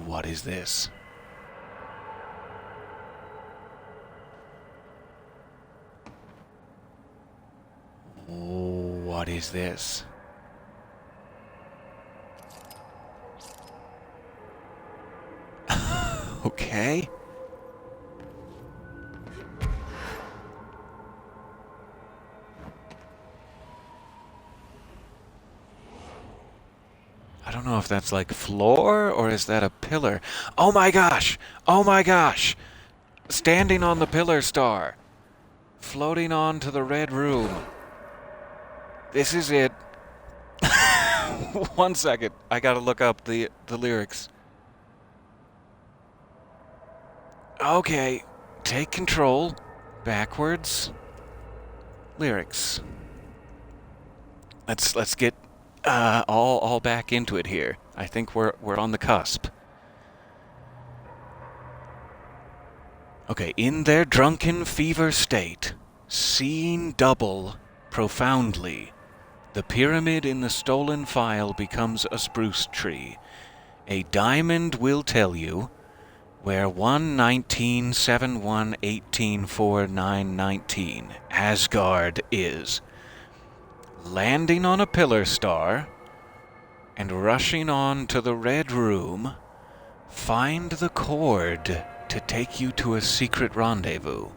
What is this? What is this? Okay. I don't know if that's like floor or is that a pillar? Oh my gosh! Oh my gosh! Standing on the pillar star. Floating on to the red room. This is it. 1 second. I gotta look up the lyrics. Okay. Take control. Backwards. Lyrics. Let's get all back into it here. I think we're on the cusp. Okay, in their drunken fever state, seeing double profoundly, the pyramid in the stolen file becomes a spruce tree. A diamond will tell you where 1/19/7/1/18/49/19 Asgard is. Landing on a pillar star and rushing on to the red room, find the cord to take you to a secret rendezvous.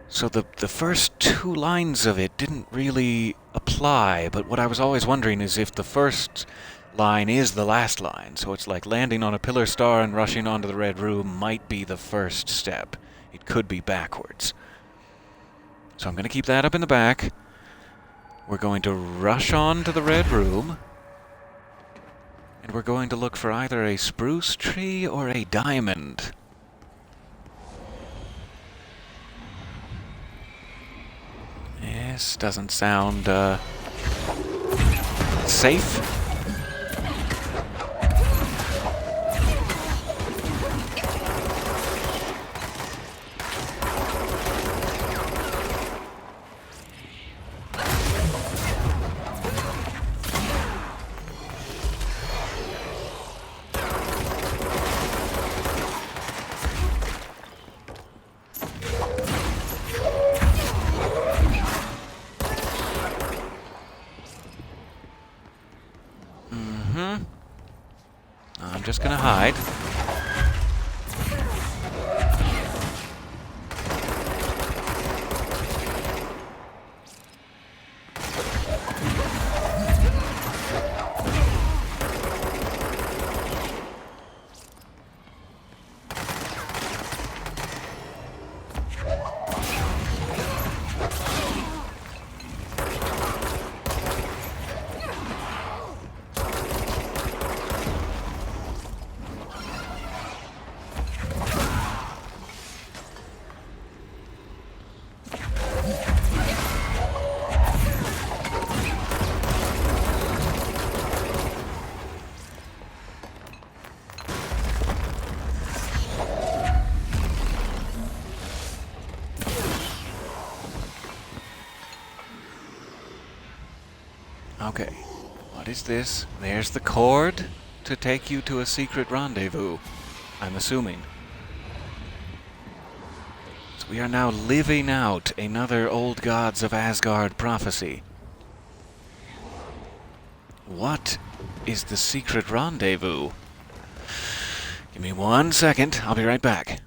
So the first 2 lines of it didn't really apply, but what I was always wondering is if the first line is the last line. So it's like landing on a pillar star and rushing onto the red room might be the first step. It could be backwards. So I'm going to keep that up in the back. We're going to rush on to the red room. And we're going to look for either a spruce tree or a diamond. This doesn't sound safe. I'm just gonna hide. Okay. What is this? There's the cord to take you to a secret rendezvous, I'm assuming. So we are now living out another Old Gods of Asgard prophecy. What is the secret rendezvous? Give me 1 second. I'll be right back.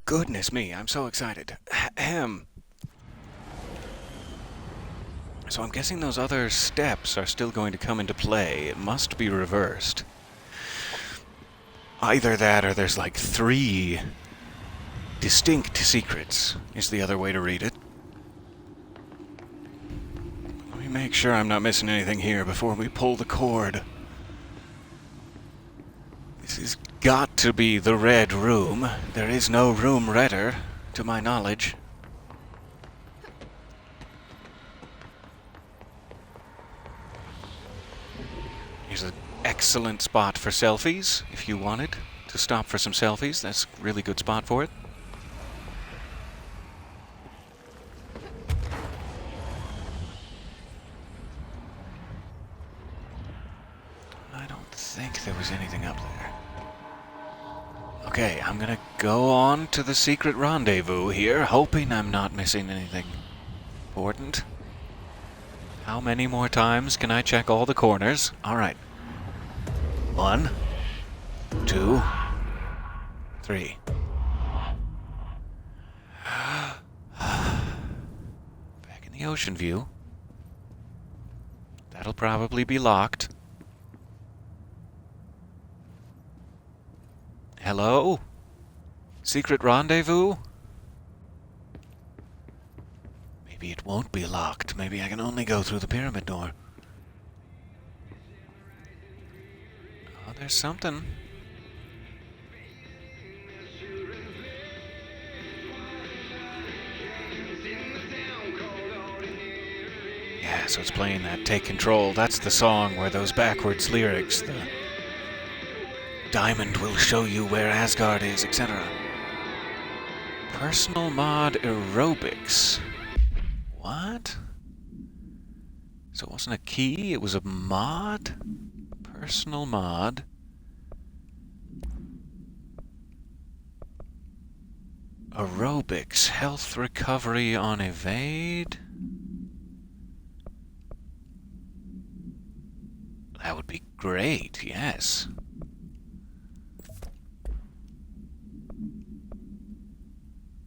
Goodness me, I'm so excited. Ahem. So I'm guessing those other steps are still going to come into play. It must be reversed. Either that or there's like 3 distinct secrets, is the other way to read it. Let me make sure I'm not missing anything here before we pull the cord. This has got to be the Red Room. There is no room redder, to my knowledge. Here's an excellent spot for selfies, if you wanted to stop for some selfies. That's a really good spot for it. I don't think there was anything up there. Okay, I'm gonna go on to the secret rendezvous here, hoping I'm not missing anything important. How many more times can I check all the corners? Alright. 1, 2, 3. Back in the ocean view. That'll probably be locked. Hello? Secret rendezvous? Maybe it won't be locked. Maybe I can only go through the pyramid door. Oh, there's something. Yeah, so it's playing that Take Control. That's the song where those backwards lyrics, the diamond will show you where Asgard is, etc. Personal mod aerobics. What? So it wasn't a key, it was a mod? Personal mod. Aerobics, health recovery on evade. That would be great, yes.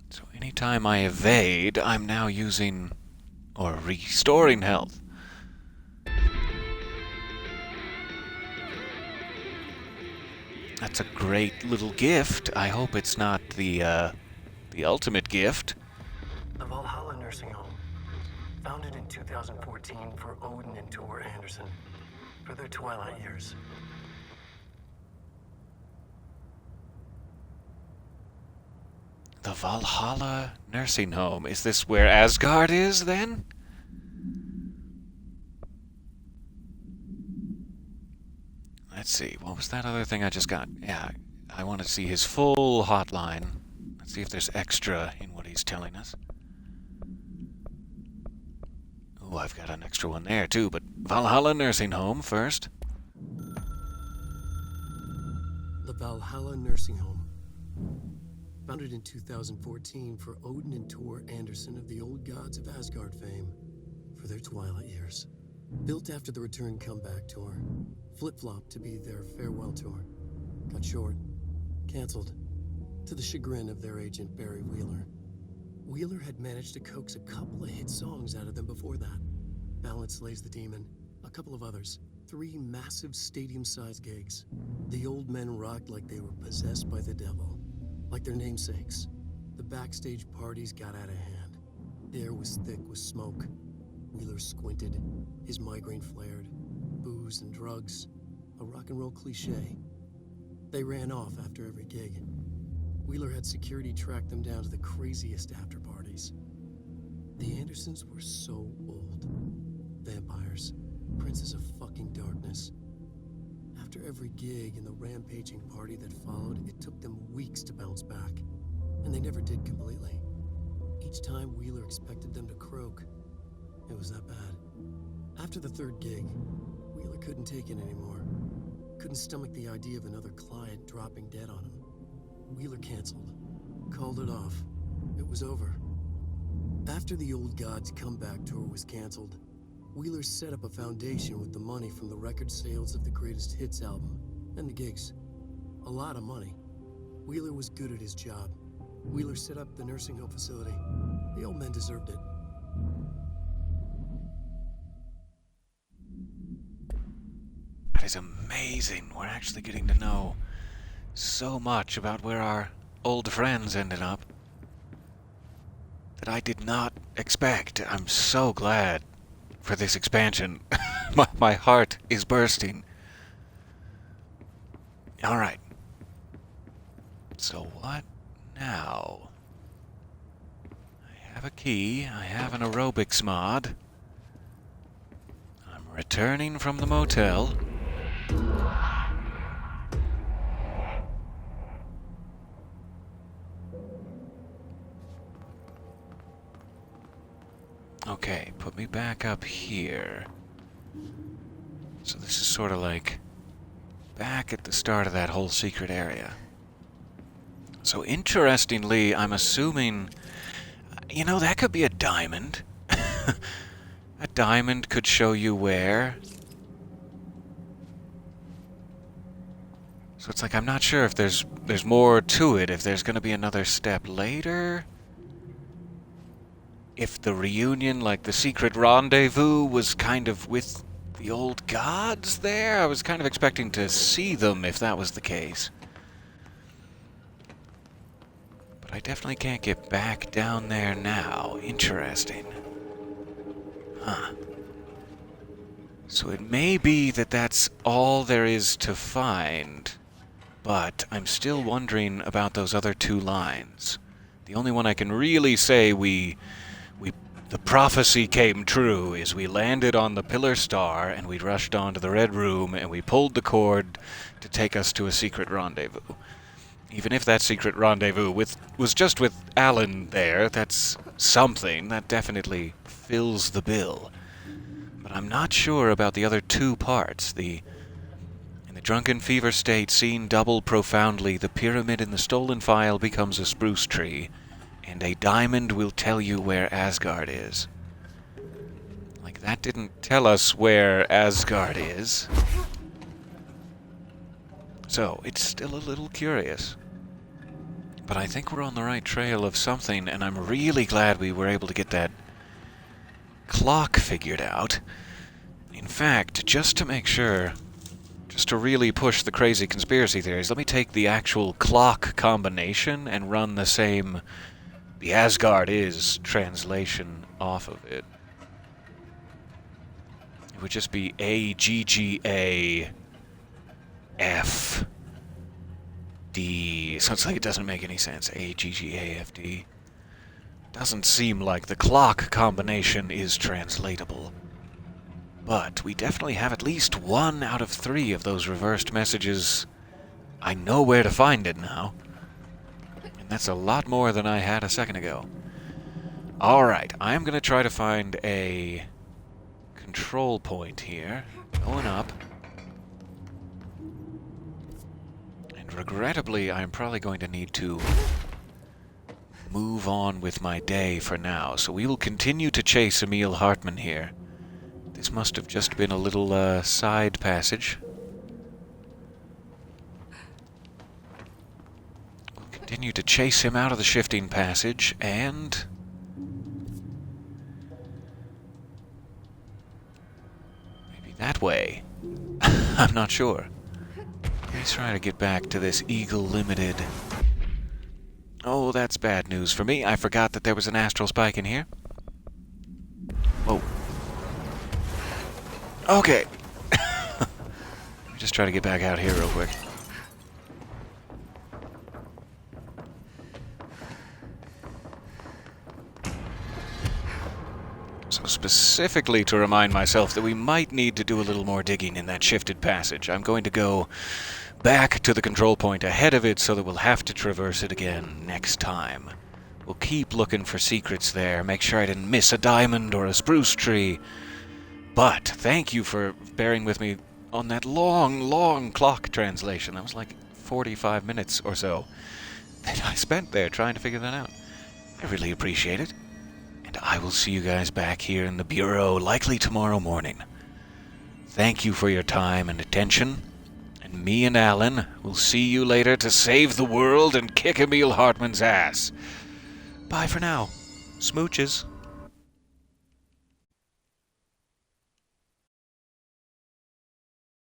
So anytime I evade, I'm now using or restoring health. That's a great little gift. I hope it's not the ultimate gift. The Valhalla Nursing Home, founded in 2014 for Odin and Tor Anderson for their twilight years. The Valhalla Nursing Home. Is this where Asgard is, then? Let's see. What was that other thing I just got? Yeah, I want to see his full hotline. Let's see if there's extra in what he's telling us. Oh, I've got an extra one there, too, but Valhalla Nursing Home first. The Valhalla Nursing Home, founded in 2014 for Odin and Tor Anderson of the Old Gods of Asgard fame for their twilight years. Built after the Return Comeback tour, flip-flopped to be their farewell tour. Cut short, canceled, to the chagrin of their agent Barry Wheeler. Wheeler had managed to coax a couple of hit songs out of them before that. Balance Slays the Demon, a couple of others, 3 massive stadium-sized gigs. The old men rocked like they were possessed by the devil, like their namesakes. The backstage parties got out of hand. The air was thick with smoke. Wheeler squinted, his migraine flared. Booze and drugs, a rock and roll cliche. They ran off after every gig. Wheeler had security track them down to the craziest after parties. The Andersons were so old. Vampires, princes of fucking darkness. After every gig and the rampaging party that followed, it took them weeks to bounce back. And they never did completely. Each time Wheeler expected them to croak. It was that bad. After the 3rd gig, Wheeler couldn't take it anymore. Couldn't stomach the idea of another client dropping dead on him. Wheeler canceled. Called it off. It was over. After the Old Gods comeback tour was canceled, Wheeler set up a foundation with the money from the record sales of the Greatest Hits album and the gigs. A lot of money. Wheeler was good at his job. Wheeler set up the nursing home facility. The old men deserved it. That is amazing. We're actually getting to know so much about where our old friends ended up that I did not expect. I'm so glad for this expansion. my heart is bursting. Alright. So what now? I have a key. I have an aerobics mod. I'm returning from the motel. Okay, put me back up here. So this is sort of like back at the start of that whole secret area. So interestingly, I'm assuming, you know, that could be a diamond. A diamond could show you where. So it's like, I'm not sure if there's more to it, if there's going to be another step later. If the reunion, like the secret rendezvous, was kind of with the old gods there. I was kind of expecting to see them if that was the case. But I definitely can't get back down there now. Interesting. Huh. So it may be that that's all there is to find, but I'm still wondering about those other 2 lines. The only one I can really say the prophecy came true is we landed on the Pillar Star and we rushed on to the Red Room and we pulled the cord to take us to a secret rendezvous. Even if that secret rendezvous was just with Alan there, that's something. That definitely fills the bill. But I'm not sure about the other 2 parts. In the drunken fever state, seen double profoundly, the pyramid in the stolen file becomes a spruce tree. And a diamond will tell you where Asgard is. Like, that didn't tell us where Asgard is. So, it's still a little curious. But I think we're on the right trail of something, and I'm really glad we were able to get that clock figured out. In fact, just to make sure, just to really push the crazy conspiracy theories, let me take the actual clock combination and run the same "the Asgard is" translation off of it. It would just be AGGAFD. So it's like it doesn't make any sense. AGGAFD. Doesn't seem like the clock combination is translatable. But we definitely have at least 1 out of 3 of those reversed messages. I know where to find it now. And that's a lot more than I had a second ago. Alright, I'm going to try to find a control point here. Going up. And regrettably, I'm probably going to need to move on with my day for now. So we will continue to chase Emil Hartman here. This must have just been a little side passage. We'll continue to chase him out of the shifting passage, and maybe that way. I'm not sure. Let me try to get back to this Eagle Limited. Oh, that's bad news for me. I forgot that there was an astral spike in here. Whoa. Okay. Let me just try to get back out here real quick. So specifically to remind myself that we might need to do a little more digging in that shifted passage, I'm going to go back to the control point ahead of it so that we'll have to traverse it again next time. We'll keep looking for secrets there, make sure I didn't miss a diamond or a spruce tree. But thank you for bearing with me on that long clock translation. That was like 45 minutes or so that I spent there trying to figure that out. I really appreciate it. And I will see you guys back here in the Bureau likely tomorrow morning. Thank you for your time and attention. And me and Alan will see you later to save the world and kick Emil Hartman's ass. Bye for now. Smooches.